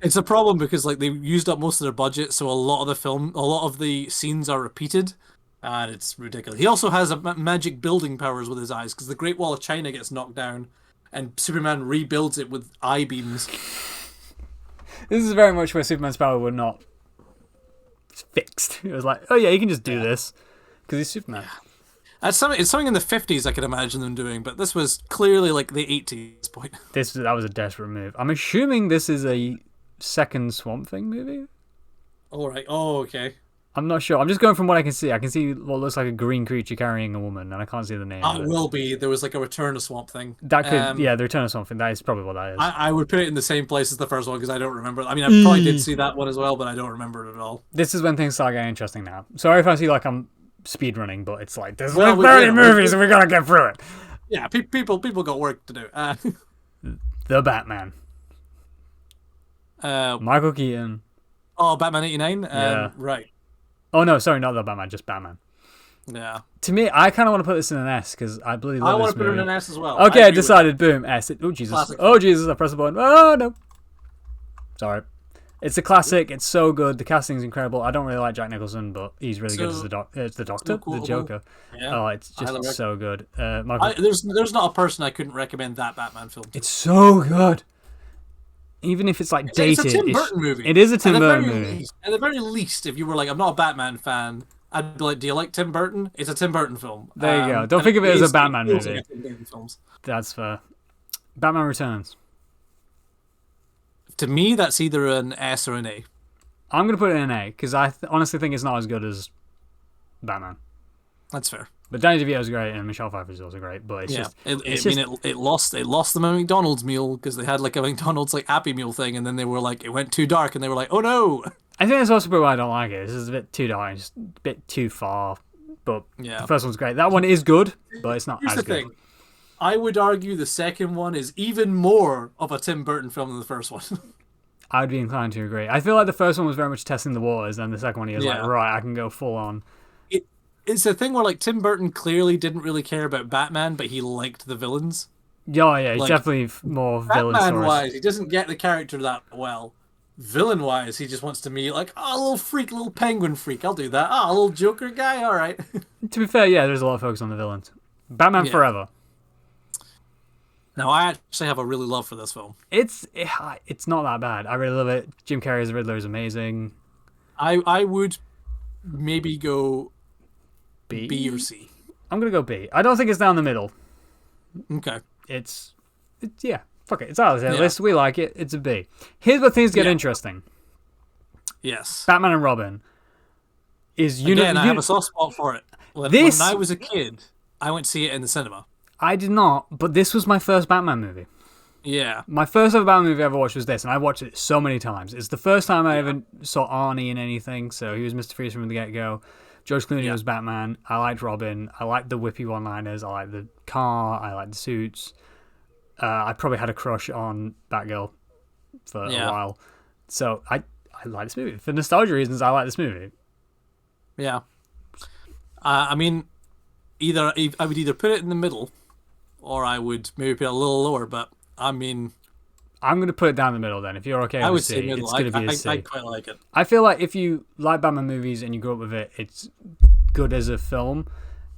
B: It's a problem because like they used up most of their budget, so a lot of the scenes are repeated, and it's ridiculous. He also has magic building powers with his eyes because the Great Wall of China gets knocked down, and Superman rebuilds it with eye beams.
A: This is very much where Superman's power were not fixed. It was like, oh yeah, you can just do this because he's Superman.
B: It's something in the 50s I could imagine them doing, but this was clearly like the 80s point.
A: That was a desperate move. I'm assuming this is a second Swamp Thing movie.
B: All right. Oh, okay.
A: I'm not sure. I'm just going from what I can see. I can see what looks like a green creature carrying a woman, and I can't see the name.
B: It will be. There was like a Return to Swamp Thing.
A: That could, the Return to Swamp Thing. That is probably what that is.
B: I would put it in the same place as the first one because I don't remember. I mean, I probably did see that one as well, but I don't remember it at all.
A: This is when things start getting interesting now. Sorry if I see like I'm speed running, but it's like there's like 30 movies and we gotta get through it.
B: Yeah, people got work to do.
A: The Batman. Michael Keaton.
B: Oh, Batman 89?
A: Yeah.
B: Right.
A: Oh no, sorry, not The Batman, just Batman.
B: Yeah.
A: To me, I kind of want to put this in an S because I believe
B: I want to put it in an S as well.
A: Okay, I decided. Boom, S. Oh Jesus.
B: Classic.
A: Oh Jesus, I pressed the button. Oh no. Sorry. It's a classic. It's so good. The casting's incredible. I don't really like Jack Nicholson, but he's really good as the Doctor, the Joker.
B: Yeah.
A: Oh, it's just so good.
B: There's not a person I couldn't recommend that Batman film to.
A: It's so good. Even if it's like dated.
B: It's a Tim Burton movie.
A: It is a Tim Burton movie.
B: At the very least, if you were like, I'm not a Batman fan, I'd be like, do you like Tim Burton? It's a Tim Burton film.
A: There you go. Don't think of it as a Batman movie.
B: Like Tim Burton films.
A: That's fair. Batman Returns.
B: To me, that's either an S or an A.
A: I'm going to put it in an A because I honestly think it's not as good as Batman.
B: That's fair.
A: But Danny DeVito's great and Michelle Pfeiffer's also great. But
B: it lost them a McDonald's meal because they had like a McDonald's like Happy Meal thing, and then they were like, it went too dark, and they were like, oh no.
A: I think that's also why I don't like it. This is a bit too dark, just a bit too far. But the first one's great. That one is good, but it's not as good. Thing.
B: I would argue the second one is even more of a Tim Burton film than the first one.
A: I would be inclined to agree. I feel like the first one was very much testing the waters, and the second one he was like, right, I can go full on.
B: It's a thing where like Tim Burton clearly didn't really care about Batman, but he liked the villains.
A: Yeah, he's definitely more villain stories.
B: Batman-wise, he doesn't get the character that well. Villain-wise, he just wants to be like, a little freak, little penguin freak. I'll do that. A little Joker guy. All right.
A: To be fair, there's a lot of focus on the villains. Batman Forever.
B: Now, I actually have a really love for this film.
A: It's not that bad. I really love it. Jim Carrey's Riddler is amazing.
B: I would maybe go B or C.
A: I'm gonna go B. I don't think it's down the middle.
B: Okay.
A: It's yeah. Fuck it. It's out of the
B: Yeah.
A: list. We like it. It's a B. Here's where things get interesting.
B: Yes.
A: Batman and Robin is
B: Again, I have a soft spot for it. When I was a kid, I went to see it in the cinema.
A: I did not, but this was my first Batman movie.
B: Yeah.
A: My first ever Batman movie I ever watched was this, and I watched it so many times. It's the first time I ever saw Arnie in anything, so he was Mr. Freeze from the get-go. George Clooney was Batman. I liked Robin. I liked the whippy one-liners. I liked the car. I liked the suits. I probably had a crush on Batgirl for a while. So I like this movie. For nostalgia reasons, I like this movie.
B: Yeah. I mean, I would either put it in the middle, or I would maybe put it a little lower, but I mean...
A: I'm going to put it down the middle then. If you're okay with
B: I would
A: C,
B: say middle.
A: it's going to be a C.
B: I quite like it.
A: I feel like if you like Batman movies and you grew up with it, it's good as a film.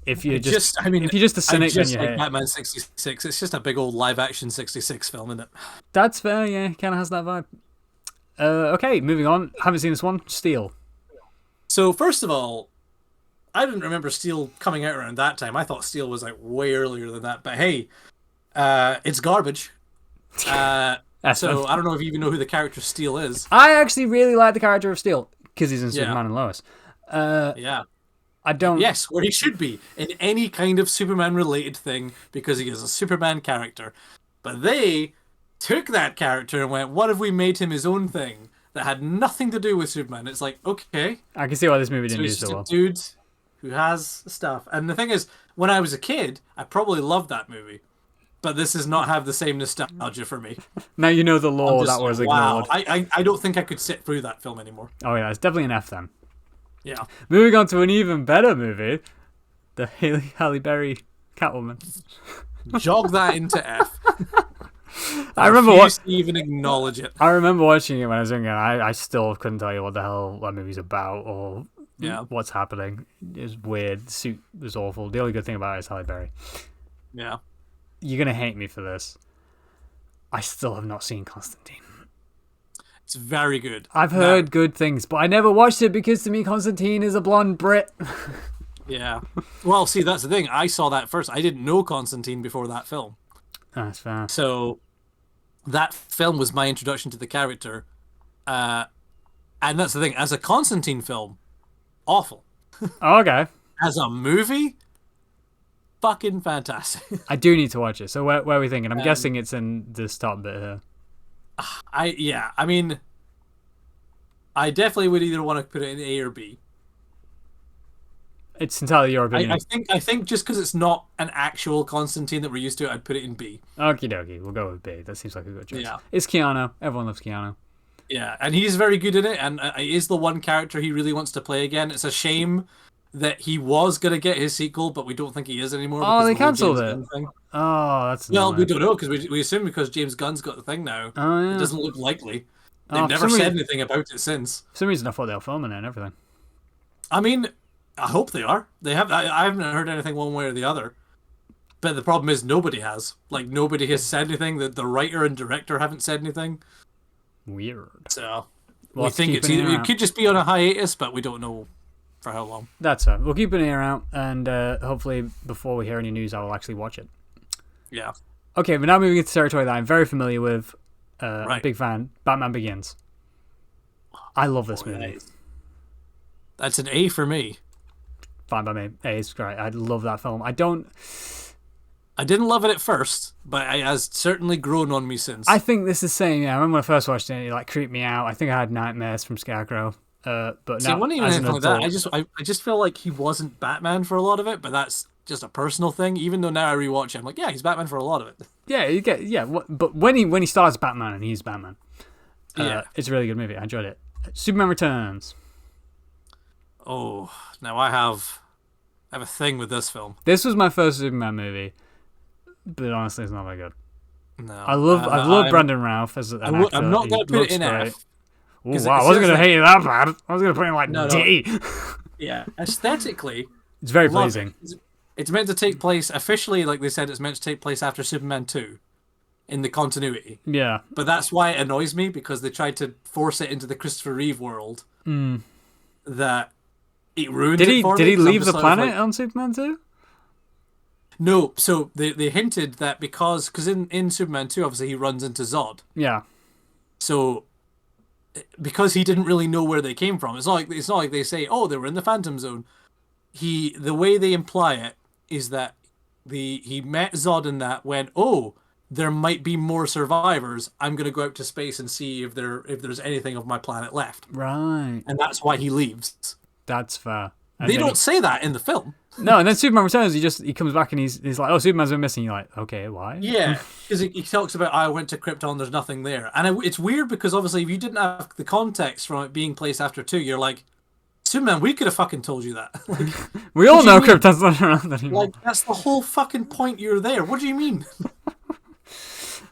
A: If you're just a cynic, then you hate
B: Batman 66. It's just a big old live-action 66 film, isn't it?
A: That's fair, yeah. Kind of has that vibe. Okay, moving on. Haven't seen this one. Steel.
B: So, first of all, I didn't remember Steel coming out around that time. I thought Steel was like way earlier than that. But hey, it's garbage. So I don't know if you even know who the character Steel is.
A: I actually really like the character of Steel because he's in Superman and Lois.
B: Yeah.
A: I don't.
B: Yes, where he should be in any kind of Superman-related thing because he is a Superman character. But they took that character and went, "What if we made him his own thing that had nothing to do with Superman?" It's like, okay.
A: I can see why this movie didn't do
B: so
A: so well.
B: A dude who has stuff. And the thing is, when I was a kid, I probably loved that movie. But this does not have the same nostalgia for me.
A: Now you know the lore that was ignored.
B: I don't think I could sit through that film anymore.
A: Oh yeah, it's definitely an F then.
B: Yeah.
A: Moving on to an even better movie, the Halle Berry Catwoman.
B: Jog that into F.
A: I remember
B: even acknowledge it.
A: I remember watching it when I was younger. I still couldn't tell you what the hell that movie's about or what's happening. It was weird. The suit was awful. The only good thing about it is Halle Berry.
B: Yeah.
A: You're gonna hate me for this. I still have not seen Constantine.
B: It's very good.
A: I've heard good things, but I never watched it because to me Constantine is a blonde Brit.
B: Yeah. Well, see, that's the thing. I saw that first. I didn't know Constantine before that film.
A: That's fair.
B: So that film was my introduction to the character. And that's the thing. As a Constantine film, awful.
A: Okay.
B: As a movie, fucking fantastic.
A: I do need to watch it. So where are we thinking? I'm guessing it's in the start bit here.
B: I mean, I definitely would either want to put it in A or B.
A: It's entirely your opinion.
B: I think just because it's not an actual Constantine that we're used to, I'd put it in B.
A: Okie dokie, we'll go with B. That seems like a good choice.
B: Yeah.
A: It's Keanu. Everyone loves Keanu.
B: Yeah, and he's very good in it, and he is the one character he really wants to play again. It's a shame that he was going to get his sequel, but we don't think he is anymore.
A: Oh, they cancelled it. Oh, that's
B: well, we don't know because we assume because James Gunn's got the thing now.
A: Oh, yeah.
B: It doesn't look likely. They've never said anything about it since.
A: For some reason, I thought they were filming it and everything.
B: I mean, I hope they are. They have. I haven't heard anything one way or the other. But the problem is nobody has. Like, nobody has said anything. The writer and director haven't said anything.
A: Weird.
B: So we think it could just be on a hiatus, but we don't know for how long.
A: That's it. We'll keep an ear out, and hopefully before we hear any news, I will actually watch it.
B: Yeah.
A: Okay, we're now moving into territory that I'm very familiar with.
B: Right.
A: A big fan. Batman Begins. I love this movie.
B: That's an A for me.
A: Fine by me. A is great. I love that film. I didn't
B: love it at first, but it has certainly grown on me since.
A: I think this is the same. Yeah, I remember when I first watched it, it like creeped me out. I think I had nightmares from Scarecrow. But
B: see,
A: now,
B: it wasn't even anything like that. I just feel like he wasn't Batman for a lot of it, but that's just a personal thing. Even though now I rewatch it, I'm like, yeah, he's Batman for a lot of it.
A: Yeah, you get but when he starts Batman and he's Batman, it's a really good movie. I enjoyed it. Superman Returns.
B: Oh, now I have a thing with this film.
A: This was my first Superman movie, but honestly, it's not very good.
B: No,
A: I love Brandon Routh as an actor.
B: I'm not going to put it in F.
A: Ooh, wow, I wasn't going to hate it that bad. I was going to put it in like D.
B: Yeah, aesthetically,
A: it's very pleasing.
B: It's meant to take place officially, like they said, it's meant to take place after Superman 2 in the continuity.
A: Yeah,
B: but that's why it annoys me because they tried to force it into the Christopher Reeve world. That it ruined it for me.
A: Did he leave the planet on Superman 2?
B: No, so they hinted that because in Superman 2, obviously he runs into Zod.
A: Yeah.
B: So because he didn't really know where they came from, it's not like they say, oh, they were in the Phantom Zone. The way they imply it is that he met Zod in that, went, oh, there might be more survivors. I'm gonna go out to space and see if there's anything of my planet left.
A: Right.
B: And that's why he leaves.
A: That's fair. And
B: They don't say that in the film.
A: No, and then Superman returns. He comes back and he's like, "Oh, Superman's been missing." You're like, "Okay, why?"
B: Yeah, because he talks about, I went to Krypton, there's nothing there. And it's weird because obviously if you didn't have the context from it being placed after 2, you're like, Superman, we could have fucking told you that. Like,
A: we all know Krypton's not around anymore.
B: like, that's the whole fucking point, you're there. What do you mean?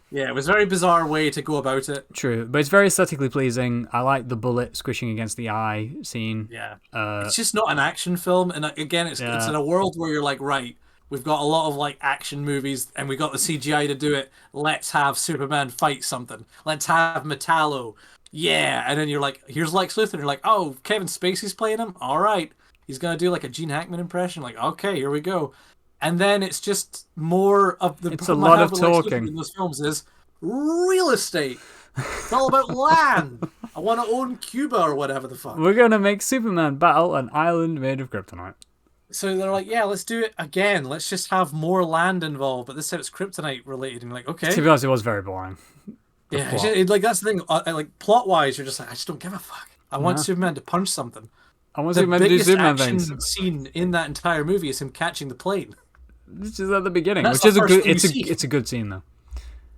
B: Yeah, it was a very bizarre way to go about it.
A: True, but it's very aesthetically pleasing. I like the bullet squishing against the eye scene.
B: Yeah. It's just not an action film. And again, it's in a world where you're like, right, we've got a lot of like action movies and we got the CGI to do it. Let's have Superman fight something. Let's have Metallo. Yeah. And then you're like, here's Lex Luthor. And you're like, oh, Kevin Spacey's playing him? All right. He's going to do like a Gene Hackman impression. Like, okay, here we go. And then it's just more of the.
A: It's a lot of talking
B: in those films is real estate. It's all about land. I want to own Cuba or whatever the fuck.
A: We're gonna make Superman battle an island made of kryptonite.
B: So they're like, yeah, let's do it again. Let's just have more land involved, but this time it's kryptonite related. And you're like, okay.
A: To be honest, it was very boring.
B: Yeah, like that's the thing. Like plot wise, you're just like, I just don't give a fuck. I want Superman to punch something.
A: I want Superman to do Superman things.
B: The biggest action scene in that entire movie is him catching the plane.
A: This is at the beginning, which is a good. It's a good scene though.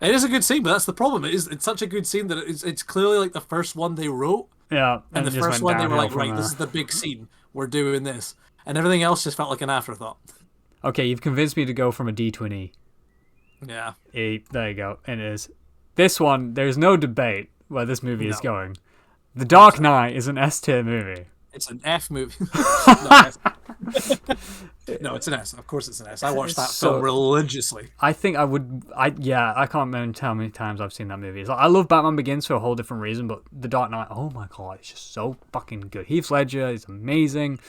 B: It is a good scene, but that's the problem. It's such a good scene that it's clearly like the first one they wrote.
A: Yeah,
B: and the first one they were like, right, this is the big scene. We're doing this, and everything else just felt like an afterthought.
A: Okay, you've convinced me to go from a D to an E.
B: Yeah.
A: There you go. It is. This one, there's no debate where this movie is going. The Dark Knight is an S tier movie.
B: It's an F movie. No, it's an S. Of course it's an S. I watched that film religiously.
A: I think I would... I can't remember how many times I've seen that movie. It's like, I love Batman Begins for a whole different reason, but The Dark Knight, oh my god, it's just so fucking good. Heath Ledger is amazing.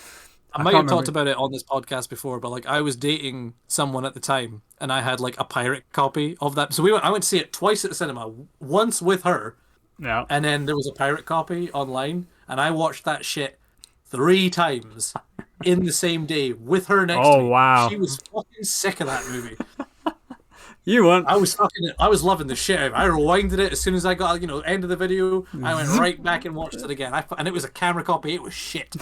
B: I might have talked about it on this podcast before, but like I was dating someone at the time, and I had like a pirate copy of that. So I went to see it twice at the cinema. Once with her,
A: yeah,
B: and then there was a pirate copy online, and I watched that shit 3 times in the same day with her next to me.
A: Oh wow,
B: she was fucking sick of that movie.
A: You weren't.
B: I was loving the shit out of it. I rewinded it as soon as I got end of the video. I went right back and watched it again. And it was a camera copy. It was shit.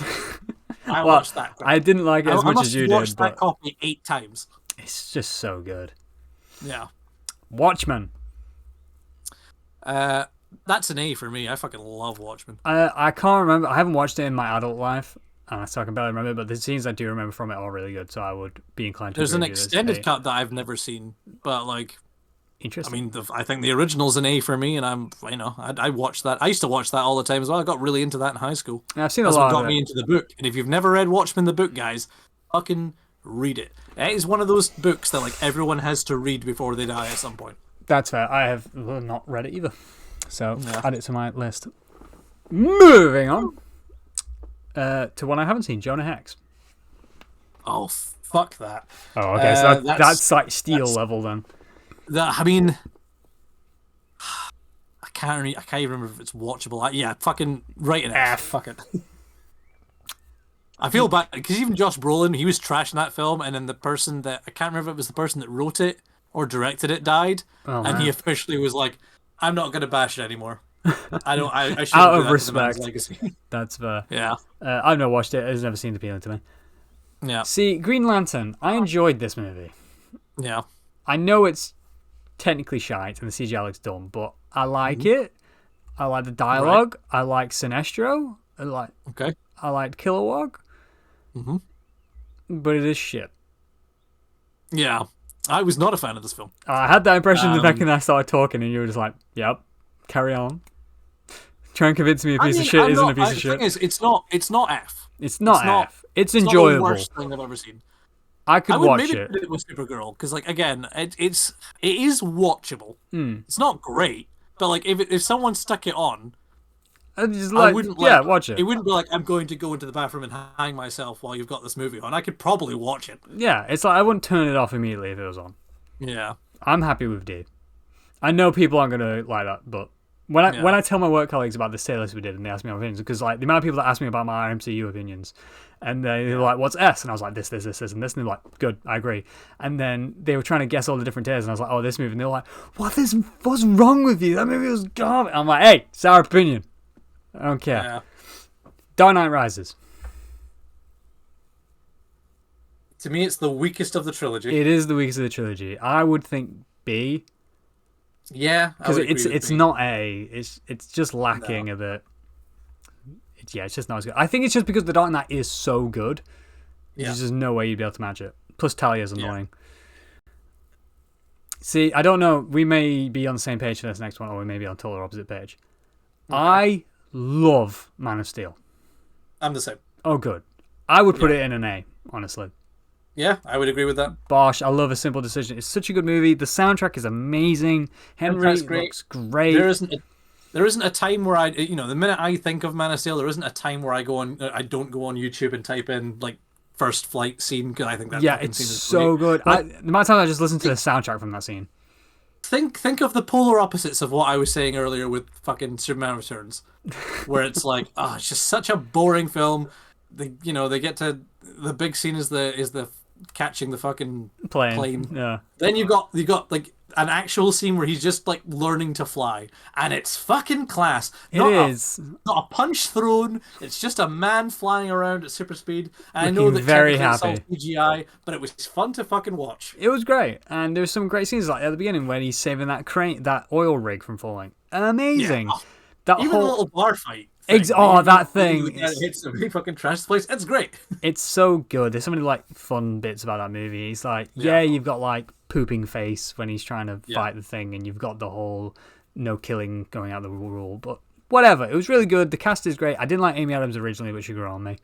B: I watched that.
A: I didn't like it as much as you did. I watched
B: that copy 8 times.
A: It's just so good.
B: Yeah.
A: Watchmen.
B: That's an A for me. I fucking love Watchmen.
A: I can't remember. I haven't watched it in my adult life, so I can barely remember. But the scenes I do remember from it are really good. So I would be inclined to.
B: There's an extended cut that I've never seen, but like.
A: Interesting.
B: I mean, I think the original's an A for me, and I watched that. I used to watch that all the time as well. I got really into that in high school.
A: Yeah, I've seen a lot. That's
B: what got me into the book. And if you've never read Watchmen the book, guys, fucking read it. It is one of those books that like everyone has to read before they die at some point.
A: That's fair. I have not read it either, so add it to my list. Moving on to one I haven't seen, Jonah Hex.
B: Oh fuck that.
A: Oh okay, so that's like Steel level then.
B: I mean, I can't even remember if it's watchable. Yeah, fucking write an F. Fuck it. I feel bad because even Josh Brolin, he was trashing that film, and then the person that I can't remember if it was the person that wrote it or directed it died, and he officially was like, "I'm not gonna bash it anymore. I should
A: out of respect." That's fair.
B: Yeah.
A: I've never watched it. It's never seemed appealing to me.
B: Yeah.
A: See, Green Lantern. I enjoyed this movie.
B: Yeah.
A: I know it's technically shite and the CGI looks dumb, but I like it. I like the dialogue. Right. I like Sinestro. I liked Kilowog. But it is shit.
B: Yeah. I was not a fan of this film.
A: I had that impression the second I started talking and you were just like, yep, carry on. Try and convince me a piece of shit isn't a piece of shit.
B: The thing is, it's not F.
A: It's not F. It's enjoyable.
B: It's not the worst thing I've ever seen.
A: I would
B: watch
A: maybe
B: it. Put it with Supergirl because, like, again, it is watchable. It's not great, but like, if someone stuck it on,
A: just like, yeah, watch it.
B: It wouldn't be like I'm going to go into the bathroom and hang myself while you've got this movie on. I could probably watch it.
A: Yeah, it's like I wouldn't turn it off immediately if it was on.
B: Yeah,
A: I'm happy with D. I know people aren't gonna like that, but when I tell my work colleagues about this tier list we did and they ask me my opinions, because like the amount of people that ask me about my MCU opinions, and they were like, "What's S?" and I was like, "This, and this," and they're like, "Good, I agree." And then they were trying to guess all the different tiers, and I was like, "Oh, this movie," and they were like, What's wrong with you? That movie was garbage." I'm like, "Hey, it's our opinion. I don't care."
B: Yeah.
A: Dark Knight Rises.
B: To me, it's the weakest of the trilogy.
A: It is the weakest of the trilogy. I would think B.
B: Yeah,
A: because it's not A. It's just lacking a bit. It's just not as good. I think it's just because The Dark Knight is so good. There's just no way you'd be able to match it. Plus, Talia's annoying. See, I don't know. We may be on the same page for this next one, or we may be on total opposite page. Okay. I love Man of Steel.
B: I'm the same.
A: Oh, good. I would put it in an A, honestly.
B: Yeah, I would agree with that.
A: Bosh, I love A Simple Decision. It's such a good movie. The soundtrack is amazing. Henry looks great.
B: There isn't a time where I, the minute I think of Man of Steel, there isn't a time where I don't go on YouTube and type in like first flight scene, because I think that
A: it's
B: scene is
A: so
B: great.
A: good. The amount of time I just listened to the soundtrack from that scene.
B: Think of the polar opposites of what I was saying earlier with fucking Superman Returns, where it's like, it's just such a boring film. They get to the big scene is the catching the fucking plane.
A: Yeah.
B: Then you got like an actual scene where he's just like learning to fly, and it's fucking class. Not a punch thrown. It's just a man flying around at super speed. And I know that
A: very
B: it's all
A: happy
B: CGI, but it was fun to fucking watch.
A: It was great, and there's some great scenes like at the beginning when he's saving that oil rig from falling. Amazing.
B: Yeah.
A: That
B: even
A: whole
B: the little bar fight.
A: That thing.
B: It hits the big fucking trash place. It's great.
A: It's so good. There's so many like fun bits about that movie. It's like, you've got like pooping face when he's trying to fight the thing, and you've got the whole no killing going out the rule. But whatever, it was really good. The cast is great. I didn't like Amy Adams originally, but she grew on me.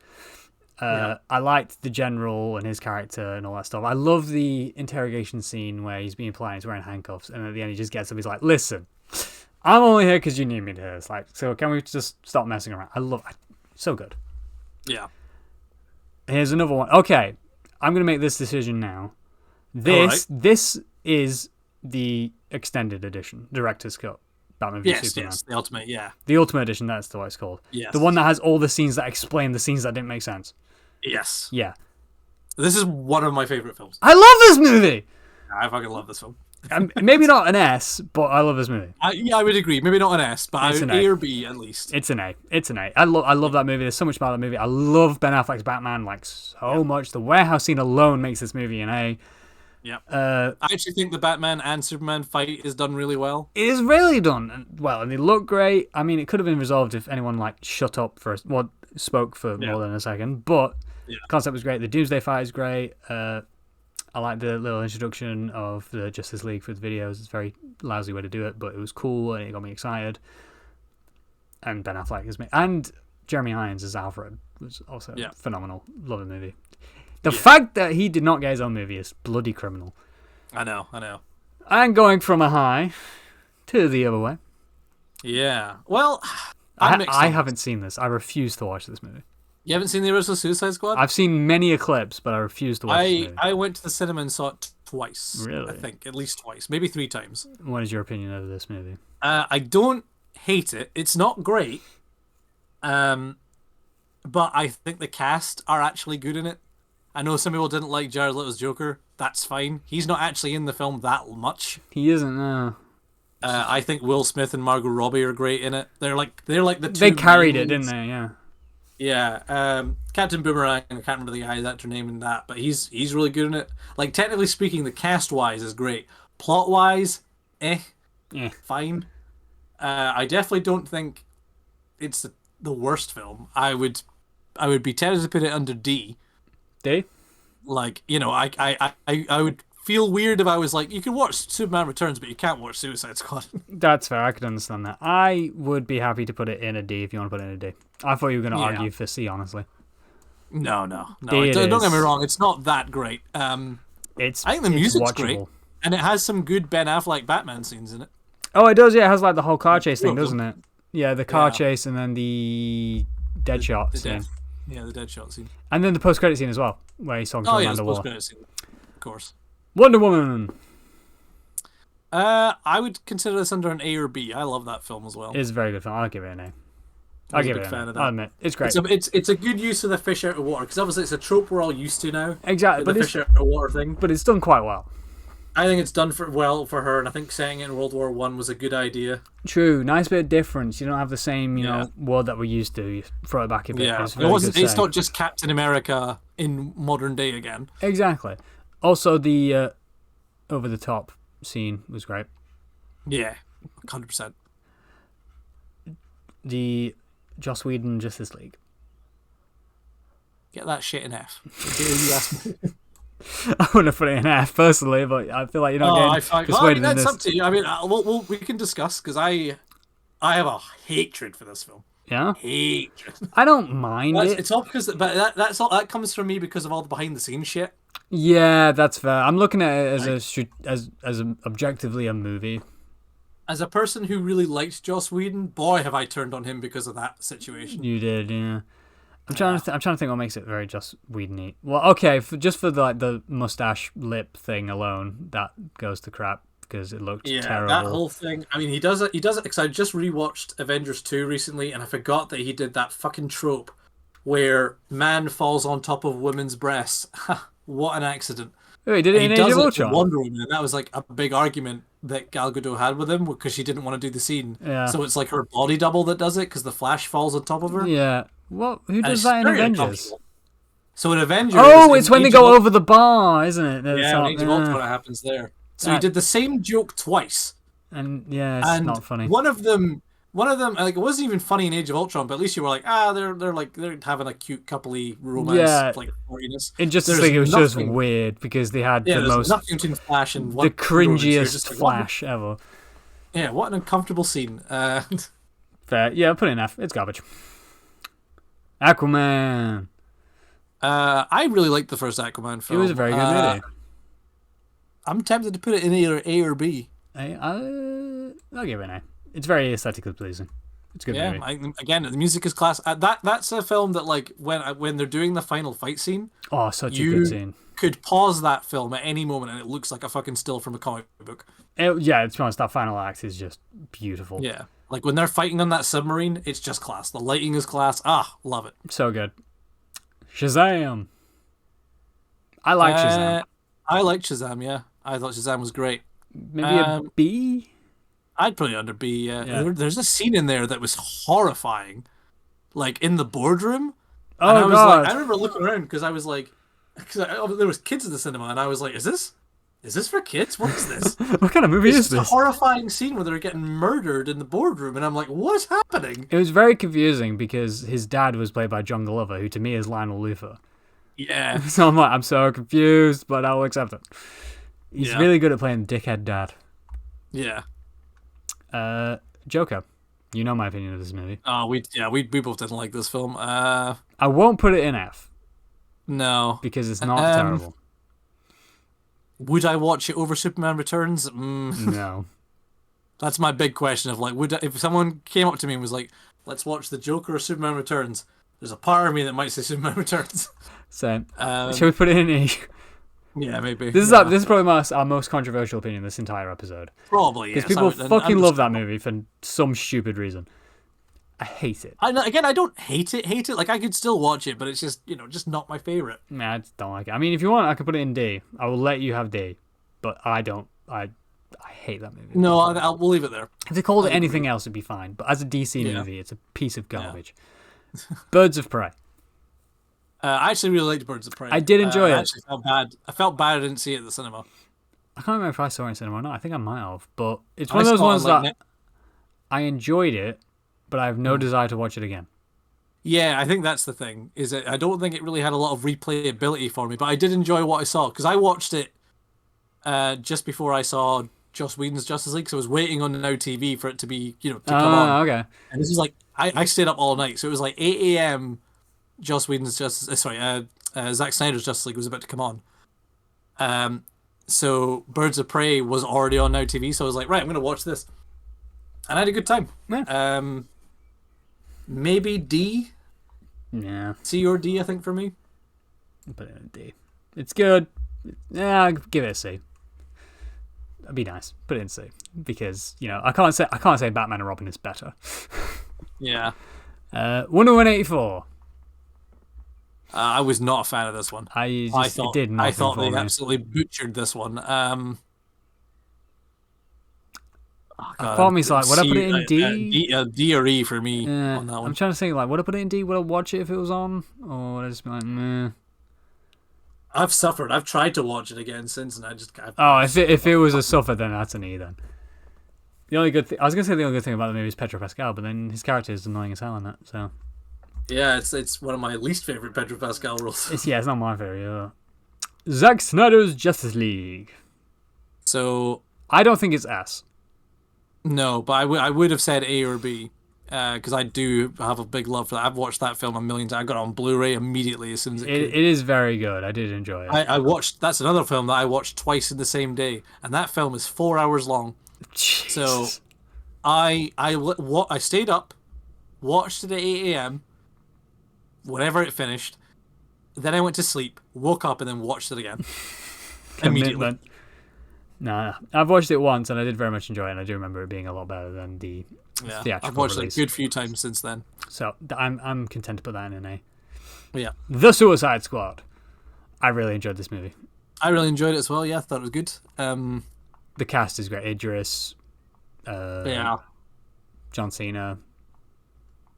A: I liked the general and his character and all that stuff. I love the interrogation scene where he's being polite, he's wearing handcuffs, and at the end he just gets up. He's like, "Listen, I'm only here because you need me to here." It's like, so can we just stop messing around? I love it. So good.
B: Yeah.
A: Here's another one. Okay, I'm going to make this decision now. This is the extended edition, director's cut. Batman v Superman.
B: Yes, the ultimate, yeah.
A: The ultimate edition, that's what it's called.
B: Yes.
A: The one that has all the scenes that explain the scenes that didn't make sense.
B: Yes.
A: Yeah.
B: This is one of my favorite films.
A: I love this movie!
B: I fucking love this film.
A: Maybe not an S, but I love this movie.
B: I would agree. Maybe not an S, but
A: it's an
B: A or B at least.
A: It's an A. It's an A. I love that movie. There's so much about that movie. I love Ben Affleck's Batman like so much. The warehouse scene alone makes this movie an A.
B: Yeah. I actually think the Batman and Superman fight is done really well.
A: It is really done well, and they look great. I mean, it could have been resolved if anyone like shut up spoke for more than a second. But the concept was great. The Doomsday fight is great. I like the little introduction of the Justice League for the videos. It's a very lousy way to do it, but it was cool and it got me excited. And Ben Affleck is me, and Jeremy Irons as Alfred was also phenomenal. Love the movie. The fact that he did not get his own movie is bloody criminal.
B: I know.
A: I'm going from a high to the other way.
B: Yeah. Well,
A: I haven't seen this. I refuse to watch this movie.
B: You haven't seen the original Suicide Squad?
A: I've seen many clips, but I refuse to watch this movie.
B: I went to the cinema and saw it twice.
A: Really?
B: I think. At least twice. Maybe 3 times.
A: What is your opinion of this movie?
B: I don't hate it. It's not great. But I think the cast are actually good in it. I know some people didn't like Jared Leto's Joker. That's fine. He's not actually in the film that much.
A: He isn't, no.
B: I think Will Smith and Margot Robbie are great in it. They're like the two.
A: They carried it, didn't they? Yeah.
B: Yeah. Captain Boomerang. I can't remember the guy's actor name in that, but he's really good in it. Like technically speaking, the cast wise is great. Plot wise, fine. I definitely don't think it's the worst film. I would be tempted to put it under D. Like, I would feel weird if I was like, you can watch Superman Returns, but you can't watch Suicide Squad.
A: That's fair. I could understand that. I would be happy to put it in a D if you want to put it in a D. I thought you were going to argue for C, honestly.
B: No. Don't get me wrong. It's not that great. I think the music's great, and it has some good Ben Affleck Batman scenes in it.
A: Oh, it does. Yeah, it has like the whole car chase thing, doesn't it? Yeah, the car chase and then the Deadshot scene.
B: The Deadshot scene.
A: And then the post-credit scene as well, where he's talking to Amanda Waller.
B: Post-credit scene, of course.
A: Wonder Woman!
B: I would consider this under an A or B. I love that film as well.
A: It's a very good film. I'll give it an A. I'll give it an A. I'll admit. It's great.
B: It's a good use of the fish out of water, because obviously it's a trope we're all used to now.
A: Exactly.
B: The fish out of water thing.
A: But it's done quite well.
B: I think it's done well for her, and I think setting it in World War I was a good idea.
A: True. Nice bit of difference. You don't have the same, world that we're used to. You throw it back a bit.
B: Yeah. It's not just Captain America in modern day again.
A: Exactly. Also, the over-the-top scene was great.
B: Yeah, 100%.
A: The Joss Whedon Justice League.
B: Get that shit in F. You asked me.
A: I wouldn't have put it in F personally, but I feel like you're not getting persuaded in this.
B: That's up to you. I mean, we can discuss, because I have a hatred for this film.
A: Yeah,
B: hatred.
A: I don't mind it.
B: It's all because, but that comes from me because of all the behind the scenes shit.
A: Yeah, that's fair. I'm looking at it as objectively a movie. As
B: a person who really liked Joss Whedon, boy, have I turned on him because of that situation.
A: You did, yeah. I'm trying to think what makes it very Joss Whedon-y. Well, okay, just for the mustache lip thing alone, that goes to crap because it looked terrible.
B: That whole thing. I mean, he does it because I just rewatched Avengers 2 recently, and I forgot that he did that fucking trope where man falls on top of women's breasts. What an accident.
A: Oh, he did it in Age of Ultron.
B: Wonder Woman, and that was like a big argument that Gal Gadot had with him because she didn't want to do the scene.
A: Yeah.
B: So it's like her body double that does it because the Flash falls on top of her.
A: Yeah. What? Who does that in Avengers?
B: So in Avengers...
A: Oh, it's when they go over the bar, isn't it? In
B: Age of Ultron, it happens there. So he did the same joke twice.
A: And it's not funny.
B: One of them, like, it wasn't even funny in Age of Ultron, but at least you were like, they're having a cute coupley romance, like flirtiness.
A: In Justice League, it was just weird because they had the most
B: nothing between Flash and
A: the cringiest Flash ever.
B: Yeah, what an uncomfortable scene.
A: Fair, yeah, put it in F. It's garbage. Aquaman.
B: I really liked the first Aquaman film.
A: It was a very good movie.
B: I'm tempted to put it in either A or B.
A: I'll give it an A. It's very aesthetically pleasing. It's a good movie.
B: Again, the music is class. That's a film that, like, when they're doing the final fight scene.
A: Oh, such a good scene.
B: Could pause that film at any moment and it looks like a fucking still from a comic book.
A: To be honest, that final act is just beautiful.
B: Yeah. Like, when they're fighting on that submarine, it's just class. The lighting is class. Love it.
A: So good. Shazam. I like Shazam.
B: I liked Shazam, yeah. I thought Shazam was great.
A: Maybe a B?
B: I'd put it under B, yeah. There's a scene in there that was horrifying. Like, in the boardroom.
A: Oh, God.
B: I remember looking around because I was like... there was kids in the cinema, and I was like, is this for kids? What is this?
A: What kind of movie is this?
B: It's a horrifying scene where they're getting murdered in the boardroom, and I'm like, what is happening?
A: It was very confusing because his dad was played by John Glover, who to me is Lionel Luthor.
B: Yeah.
A: So I'm like, I'm so confused, but I'll accept it. He's really good at playing dickhead dad.
B: Yeah.
A: Joker. You know my opinion of this movie.
B: Oh, we both didn't like this film.
A: I won't put it in F.
B: No.
A: Because it's not terrible.
B: Would I watch it over Superman Returns?
A: No.
B: That's my big question of, like, if someone came up to me and was like, let's watch The Joker or Superman Returns, there's a part of me that might say Superman Returns.
A: Same. Shall we put it in E?
B: Yeah, maybe.
A: This is probably our most controversial opinion this entire episode.
B: Probably,
A: because people fucking love that movie for some stupid reason. I hate it.
B: I don't hate it. Like, I could still watch it, but it's just, just not my favorite.
A: Nah, I just don't like it. I mean, if you want, I could put it in D. I will let you have D, but I don't. I hate that movie.
B: No, we'll leave it there.
A: If they called it anything else, it'd be fine. But as a DC movie, it's a piece of garbage. Yeah. Birds of Prey.
B: I actually really liked Birds of Prey.
A: I did enjoy it.
B: I actually felt bad. I felt bad I didn't see it at the cinema.
A: I can't remember if I saw it in cinema or not. I think I might have. But it's one of those ones that I enjoyed it, but I have no desire to watch it again.
B: Yeah, I think that's the thing. Is that I don't think it really had a lot of replayability for me, but I did enjoy what I saw because I watched it just before I saw Joss Whedon's Justice League. So I was waiting on Now TV for it to be, to come on.
A: Okay.
B: And this is like I stayed up all night, so it was like 8 a.m. Joss Whedon's Zack Snyder's Justice League was about to come on. So Birds of Prey was already on Now TV, so I was like, right, I'm going to watch this. And I had a good time.
A: Yeah.
B: maybe D.
A: Yeah,
B: C or D, I think, for me.
A: put it in a D. It's good. Yeah, give it a C. That'd be nice. Put it in C because I can't say Batman and Robin is better.
B: Yeah.
A: Wonder Woman 84.
B: I was not a fan of this one.
A: It did
B: I
A: nothing
B: thought
A: for
B: they
A: me.
B: absolutely butchered this one.
A: Part of me's like, would I put it in D?
B: D or E for me on that one.
A: I'm trying to think, like, would I put it in D? Would I watch it if it was on? Or would I just be like, meh?
B: I've suffered. I've tried to watch it again since, and I just can't.
A: If it was a suffer, then that's an E then. The only good thing, I was gonna say the only good thing about the movie is Pedro Pascal, but then his character is annoying as hell in that. So
B: yeah, it's one of my least favorite Pedro Pascal roles.
A: it's not my favorite either. Zack Snyder's Justice League.
B: So
A: I don't think it's S.
B: No, but I would have said A or B because I do have a big love for that. I've watched that film a million times. I got it on Blu-ray immediately as soon as
A: it is very good. I did enjoy it.
B: I watched. That's another film that I watched twice in the same day, and that film is 4 hours long.
A: Jeez.
B: So I stayed up, watched it at 8 a.m. whenever it finished. Then I went to sleep, woke up, and then watched it again immediately.
A: Nah, I've watched it once and I did very much enjoy it, and I do remember it being a lot better than the theatrical
B: I've watched
A: release.
B: it a good few times since then.
A: So I'm content to put that in an A.
B: Yeah.
A: The Suicide Squad. I really enjoyed this movie.
B: I really enjoyed it as well. Yeah, I thought it was good.
A: The cast is great. Idris, John Cena,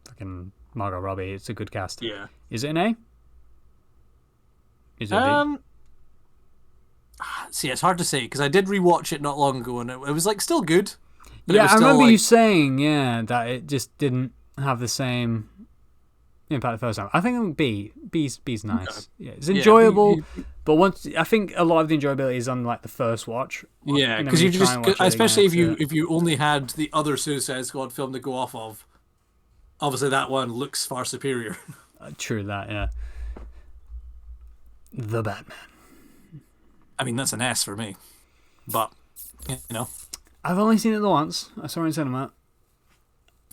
A: fucking Margot Robbie. It's a good cast.
B: Yeah.
A: Is it an A? Is it a B?
B: See, it's hard to say because I did rewatch it not long ago and it was like still good.
A: Yeah, I remember you saying that it just didn't have the same impact the first time. I think B. B's nice. Okay. Yeah, it's enjoyable, but once I think a lot of the enjoyability is on like the first watch.
B: Yeah, because you just especially if you only had the other Suicide Squad film to go off of, obviously that one looks far superior.
A: True that, yeah. The Batman.
B: I mean, that's an S for me, but
A: I've only seen it the once. I saw it in cinema.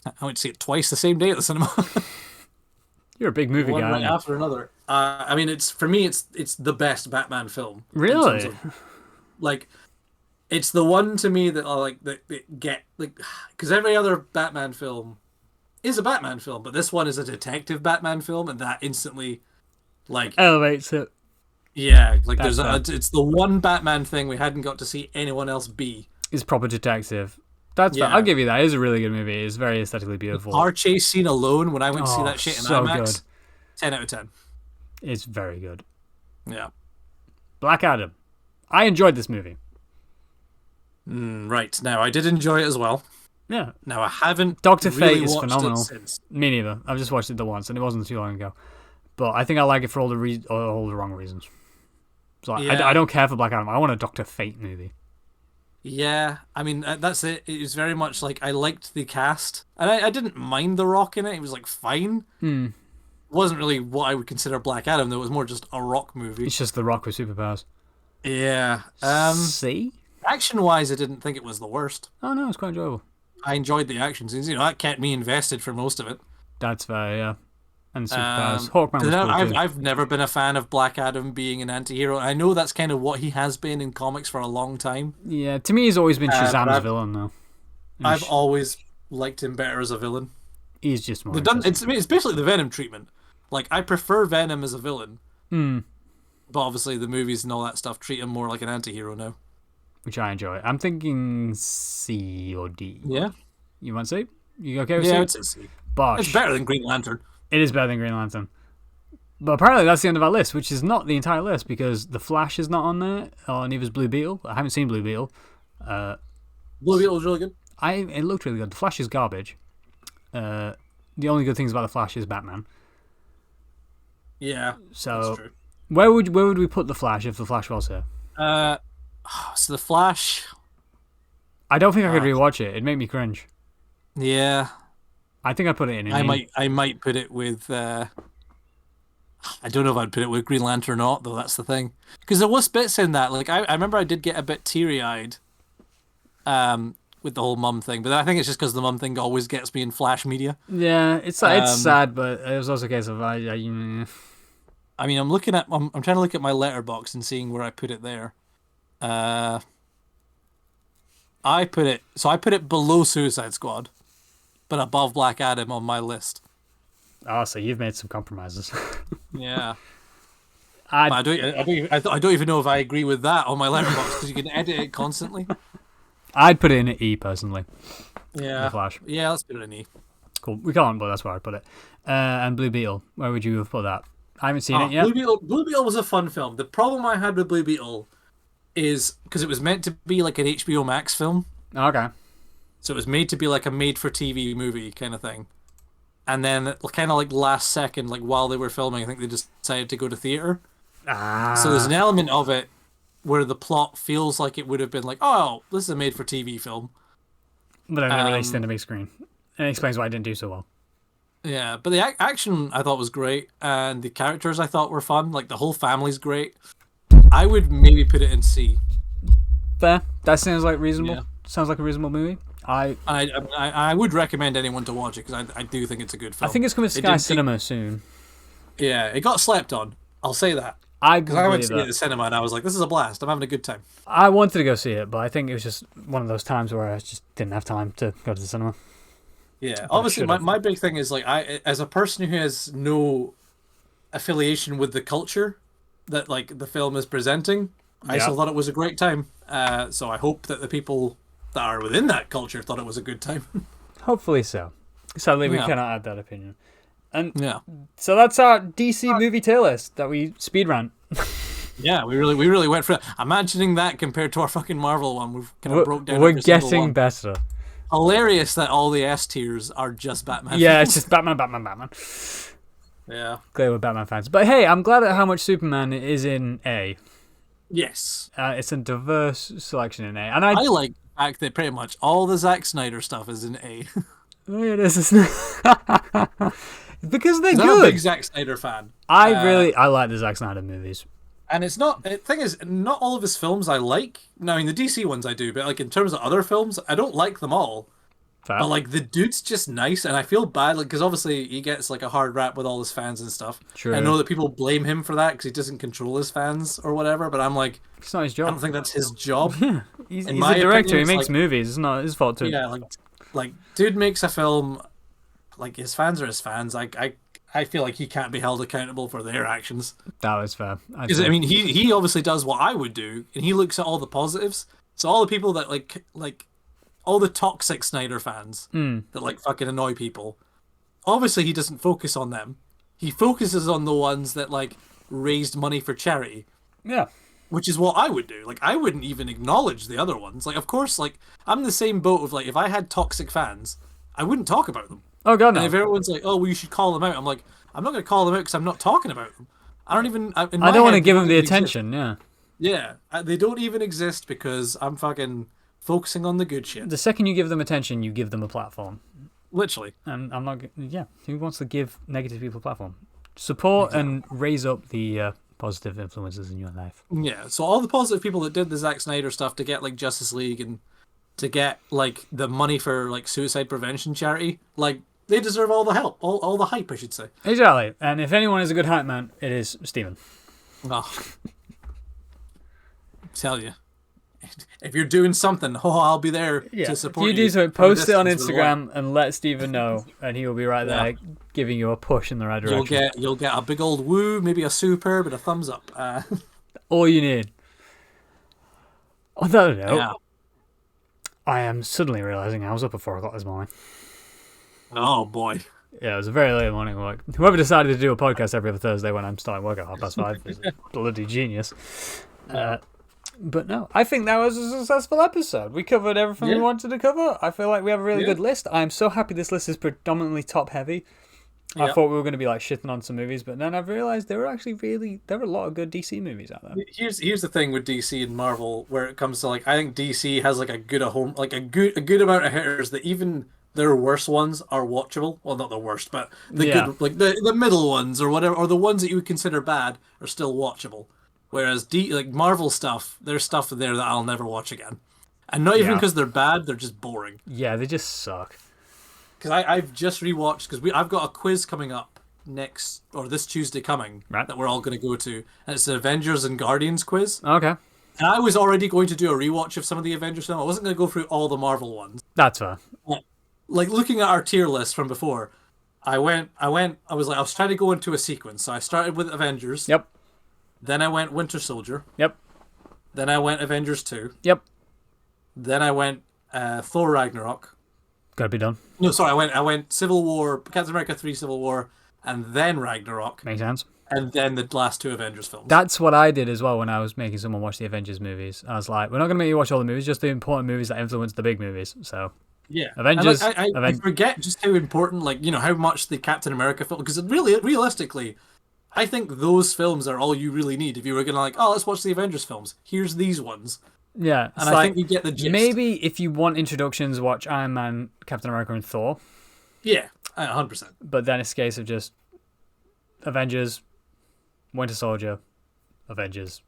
B: I went to see it twice the same day at the cinema.
A: You're a big movie guy.
B: One right after another. I mean, for me, it's the best Batman film.
A: Really?
B: It's the one to me that I like that get because every other Batman film is a Batman film, but this one is a detective Batman film, and that instantly
A: elevates it.
B: Yeah, it's the one Batman thing we hadn't got to see anyone else be.
A: It's proper detective. That's fair. I'll give you that. It is a really good movie. It's very aesthetically beautiful.
B: The car chase scene alone, when I went to see that shit in IMAX,
A: good.
B: 10 out of 10.
A: It's very good.
B: Yeah.
A: Black Adam. I enjoyed this movie.
B: Right. Now, I did enjoy it as well.
A: Yeah.
B: Now, I haven't
A: Dr.
B: really
A: Fate is
B: watched
A: phenomenal.
B: it since.
A: Me neither. I've just watched it the once, and it wasn't too long ago. But I think I like it for all the wrong reasons. So I don't care for Black Adam. I want a Dr. Fate movie.
B: Yeah, I mean, that's it. It was very much like I liked the cast. And I didn't mind The Rock in it. It was fine. It wasn't really what I would consider Black Adam, though. It was more just a Rock movie.
A: It's just The Rock with superpowers.
B: Yeah.
A: See?
B: Action-wise, I didn't think it was the worst.
A: Oh, no, it's quite enjoyable.
B: I enjoyed the action scenes. That kept me invested for most of it.
A: That's fair, yeah. And superpowers. Hawkman was cool too.
B: I've never been a fan of Black Adam being an anti-hero. I know that's kind of what he has been in comics for a long time.
A: Yeah, to me he's always been Shazam's villain, though.
B: I've always liked him better as a villain.
A: He's just more
B: it's basically the Venom treatment. I prefer Venom as a villain. But obviously the movies and all that stuff treat him more like an anti-hero now.
A: Which I enjoy. I'm thinking C or D.
B: Yeah?
A: You want C? You okay with
B: C?
A: C?
B: Yeah, it's a C.
A: Bosh.
B: It's better than Green Lantern.
A: It is better than Green Lantern. But apparently that's the end of our list, which is not the entire list because The Flash is not on there, or neither is Blue Beetle. I haven't seen Blue Beetle.
B: Blue Beetle was really good.
A: It looked really good. The Flash is garbage. The only good things about The Flash is Batman.
B: Yeah,
A: so
B: that's true.
A: Where would we put The Flash if The Flash was here?
B: So The Flash...
A: I don't think I could rewatch it. It'd make me cringe.
B: Yeah.
A: I think I'd put it in.
B: I might put it with... I don't know if I'd put it with Green Lantern or not, though. That's the thing. Because there was bits in that. I remember I did get a bit teary-eyed with the whole mum thing, but I think it's just because the mum thing always gets me in Flash media.
A: Yeah, it's sad, but it was also a case of
B: I mean, I'm trying to look at my letterbox and seeing where I put it there. I put it below Suicide Squad, but above Black Adam on my list.
A: Oh, so you've made some compromises.
B: Yeah. I don't even know if I agree with that on my letterbox because you can edit it constantly.
A: I'd put it in an E personally.
B: Yeah.
A: The Flash.
B: Yeah, let's put it in E.
A: Cool. We can't, but that's where I'd put it. And Blue Beetle, where would you have put that? I haven't seen it yet.
B: Blue Beetle was a fun film. The problem I had with Blue Beetle is because it was meant to be like an HBO Max film.
A: Okay.
B: So it was made to be like a made-for-TV movie kind of thing. And then kind of like last second, like while they were filming, I think they just decided to go to theater. So there's an element of it where the plot feels like it would have been like, oh, this is a made-for-TV film.
A: But then they released it on the big screen. And it explains why I didn't do so well.
B: Yeah, but the action I thought was great, and the characters I thought were fun. Like, the whole family's great. I would maybe put it in C.
A: Fair. That sounds like reasonable.
B: Yeah.
A: Sounds like a reasonable movie.
B: I would recommend anyone to watch it, because I do think it's a good film.
A: I think it's coming to Sky Cinema soon.
B: Yeah, it got slept on. I'll say that.
A: Because
B: I went to see it at the cinema and I was like, this is a blast. I'm having a good time.
A: I wanted to go see it, but I think it was just one of those times where I just didn't have time to go to the cinema.
B: Yeah, obviously my big thing is like as a person who has no affiliation with the culture that like the film is presenting, I still thought it was a great time. So I hope that the people that are within that culture thought it was a good time.
A: Hopefully so. Sadly, we cannot add that opinion. And so that's our DC movie tier list that we speed ran.
B: Yeah, we really went for it. Imagining that compared to our fucking Marvel one, we've kind of broke down.
A: We're getting better.
B: Hilarious that all the S tiers are just Batman.
A: Yeah,
B: films.
A: it's just Batman.
B: Yeah.
A: Clear we're Batman fans. But hey, I'm glad at how much Superman is in A.
B: Yes.
A: It's a diverse selection in A. And I
B: like the fact that pretty much all the Zack Snyder stuff is in A.
A: It is, isn't it? Because they're good.
B: I'm a big Zack Snyder fan.
A: I like the Zack Snyder movies.
B: And it's not, the thing is, not all of his films I like. No, I mean, the DC ones I do, but like in terms of other films, I don't like them all.
A: Fair.
B: But like the dude's just nice, and I feel bad, like, because obviously he gets like a hard rap with all his fans and stuff.
A: True.
B: I know that people blame him for that because he doesn't control his fans or whatever, but I'm like,
A: it's not his job.
B: I don't think that's his job.
A: Yeah, he's a director. He makes movies. It's not his fault too.
B: Yeah, like dude makes a film. Like his fans are his fans. I feel like he can't be held accountable for their actions.
A: That was fair.
B: I mean, he obviously does what I would do, and he looks at all the positives. So all the people that like all the toxic Snyder fans that like fucking annoy people, obviously he doesn't focus on them. He focuses on the ones that like raised money for charity.
A: Yeah.
B: Which is what I would do. Like, I wouldn't even acknowledge the other ones. Like, of course, like, I'm the same boat of, like, if I had toxic fans, I wouldn't talk about them.
A: Oh, God, no.
B: And if everyone's like, oh, well, you should call them out, I'm like, I'm not going to call them out because I'm not talking about them. I don't even... I don't
A: want to give them the attention, yeah.
B: Yeah, they don't even exist because I'm fucking focusing on the good shit.
A: The second you give them attention, you give them a platform.
B: Literally.
A: And I'm not... Yeah, who wants to give negative people a platform? Support and raise up the... positive influences in your life.
B: Yeah, so all the positive people that did the Zack Snyder stuff to get like Justice League and to get like the money for like suicide prevention charity, like they deserve all the help, all the hype, I should say.
A: Exactly. And if anyone is a good hype man, it is Steven.
B: Oh. Tell you. If you're doing something, I'll be there to support you.
A: If you do something, post it on Instagram and let Steven know, and he will be right there giving you a push in the right direction.
B: You'll get a big old woo, maybe a superb, and a thumbs up.
A: All you need. On that note, I am suddenly realising I was up at 4 o'clock this morning.
B: Oh, boy.
A: Yeah, it was a very late morning work. Whoever decided to do a podcast every other Thursday when I'm starting work at 5:30 is a bloody genius. But no, I think that was a successful episode. We covered everything we wanted to cover. I feel like we have a really good list. I'm so happy this list is predominantly top heavy. I thought we were going to be like shitting on some movies, but then I've realised there were a lot of good DC movies out there.
B: Here's the thing with DC and Marvel, where it comes to like, I think DC has like a good amount of hitters that even their worst ones are watchable. Well, not the worst, but the good, like the middle ones or whatever, or the ones that you would consider bad are still watchable. Whereas like Marvel stuff, there's stuff there that I'll never watch again. And not even
A: Yeah.
B: because they're bad, they're just boring.
A: Yeah, they just suck.
B: Because I've just rewatched, because I've got a quiz coming up this Tuesday coming,
A: Right.
B: that we're all going to go to. And it's the Avengers and Guardians quiz.
A: Okay.
B: And I was already going to do a rewatch of some of the Avengers films. I wasn't going to go through all the Marvel ones.
A: That's fair.
B: Like, looking at our tier list from before, I was trying to go into a sequence. So I started with Avengers.
A: Yep.
B: Then I went Winter Soldier.
A: Yep.
B: Then I went Avengers 2.
A: Yep.
B: Then I went Thor Ragnarok.
A: Gotta be done.
B: No, sorry, I went Civil War, Captain America 3 Civil War, and then Ragnarok.
A: Makes sense.
B: And then the last two Avengers films.
A: That's what I did as well when I was making someone watch the Avengers movies. I was like, we're not going to make you watch all the movies, just the important movies that influence the big movies. So,
B: yeah.
A: Avengers.
B: And I forget just how important, how much the Captain America film. Because realistically, I think those films are all you really need. If you were going to, let's watch the Avengers films. Here's these ones.
A: Yeah.
B: And I think you get the gist.
A: Maybe if you want introductions, watch Iron Man, Captain America, and Thor.
B: Yeah, 100%.
A: But then it's a case of just Avengers, Winter Soldier, Avengers,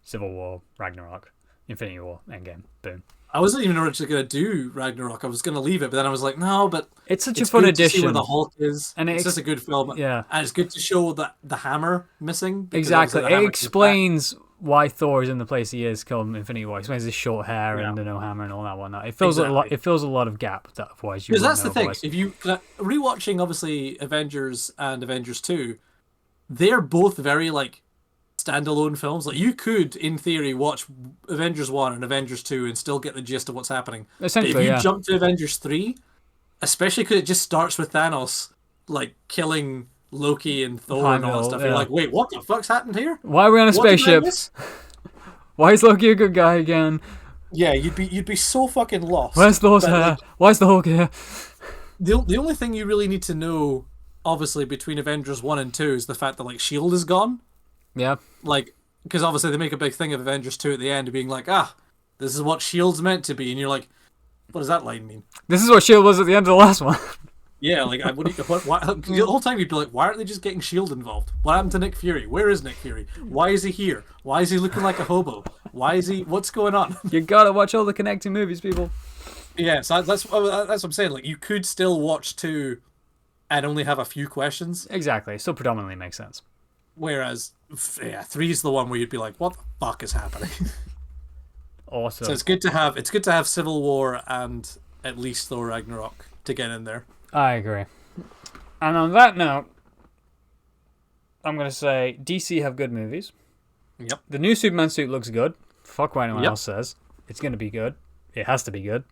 A: Civil War, Ragnarok, Infinity War, Endgame. Boom.
B: I wasn't even originally going to do Ragnarok. I was going to leave it, but then I was like, no, but
A: it's such a fun addition.
B: To see where the Hulk is,
A: and
B: it's just a good film.
A: Yeah,
B: and it's good to show that the hammer missing.
A: Exactly, it explains why Thor is in the place he is. Come Infinity War, it explains his short hair and the no hammer and all that whatnot. It fills a lot. It fills a lot of gap that otherwise you.
B: Because that's the thing.
A: Otherwise.
B: If you rewatching, obviously Avengers and Avengers 2, they're both very standalone films. Like, you could, in theory, watch Avengers 1 and Avengers 2 and still get the gist of what's happening.
A: Essentially,
B: but if you jump to Avengers 3, especially because it just starts with Thanos killing Loki and Thor and all that stuff, you're like, wait, what the fuck's happened here?
A: Why are we on a spaceship? Why is Loki a good guy again?
B: Yeah, you'd be so fucking lost.
A: Where's Thor's hair? Why is the Hulk here?
B: The only thing you really need to know, obviously, between Avengers 1 and 2 is the fact that S.H.I.E.L.D. is gone.
A: Yeah.
B: Because obviously they make a big thing of Avengers 2 at the end, of being like, this is what S.H.I.E.L.D's meant to be. And you're like, what does that line mean?
A: This is what S.H.I.E.L.D. was at the end of the last one.
B: Yeah, the whole time you'd be like, why aren't they just getting S.H.I.E.L.D. involved? What happened to Nick Fury? Where is Nick Fury? Why is he here? Why is he looking like a hobo? What's going on?
A: You gotta watch all the connecting movies, people.
B: Yeah, so that's what I'm saying. You could still watch 2 and only have a few questions.
A: Exactly. Still predominantly makes sense.
B: Whereas, 3 is the one where you'd be like, what the fuck is happening?
A: Awesome.
B: So it's good to have Civil War and at least Thor Ragnarok to get in there.
A: I agree. And on that note, I'm going to say DC have good movies.
B: Yep.
A: The new Superman suit looks good. Fuck what anyone else says. It's going to be good. It has to be good.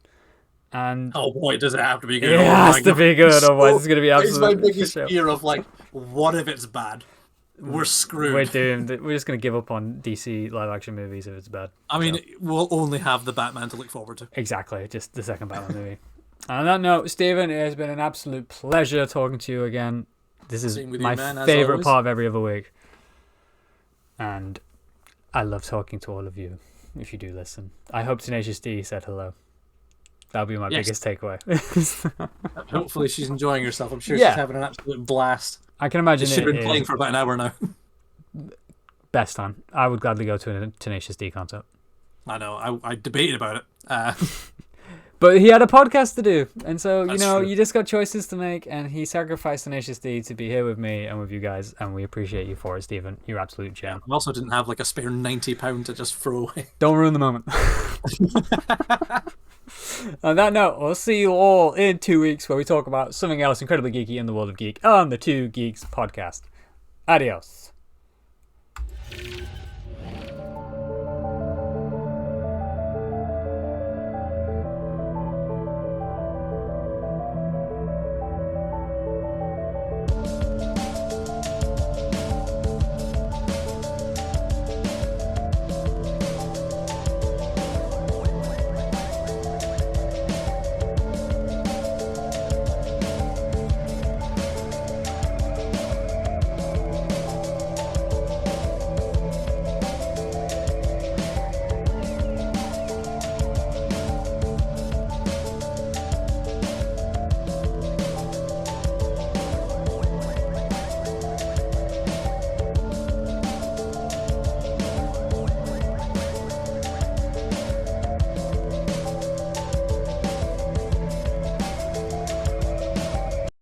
A: And
B: oh boy, does it have to be good.
A: It has to be good, otherwise it's going to be absolutely...
B: It's my biggest fear of what if it's bad? We're screwed.
A: We're doomed. We're just going to give up on DC live-action movies if it's bad.
B: I mean, we'll only have the Batman to look forward to.
A: Exactly, just the second Batman movie. On that note, Stephen, it has been an absolute pleasure talking to you again. This is my favourite part of every other week. And I love talking to all of you, if you do listen. I hope Tenacious D said hello. That'll be my biggest takeaway.
B: Hopefully she's enjoying herself. I'm sure she's having an absolute blast.
A: I can imagine
B: she's been playing for about an hour now.
A: Best time. I would gladly go to a Tenacious D concert.
B: I know. I debated about it.
A: But he had a podcast to do. And so,
B: That's
A: true.
B: You
A: just got choices to make. And he sacrificed Tenacious D to be here with me and with you guys. And we appreciate you for it, Stephen. You're absolute gem.
B: I also didn't have a spare £90 to just throw away.
A: Don't ruin the moment. On that note, we'll see you all in 2 weeks where we talk about something else incredibly geeky in the world of geek on the Two Geeks podcast. Adios.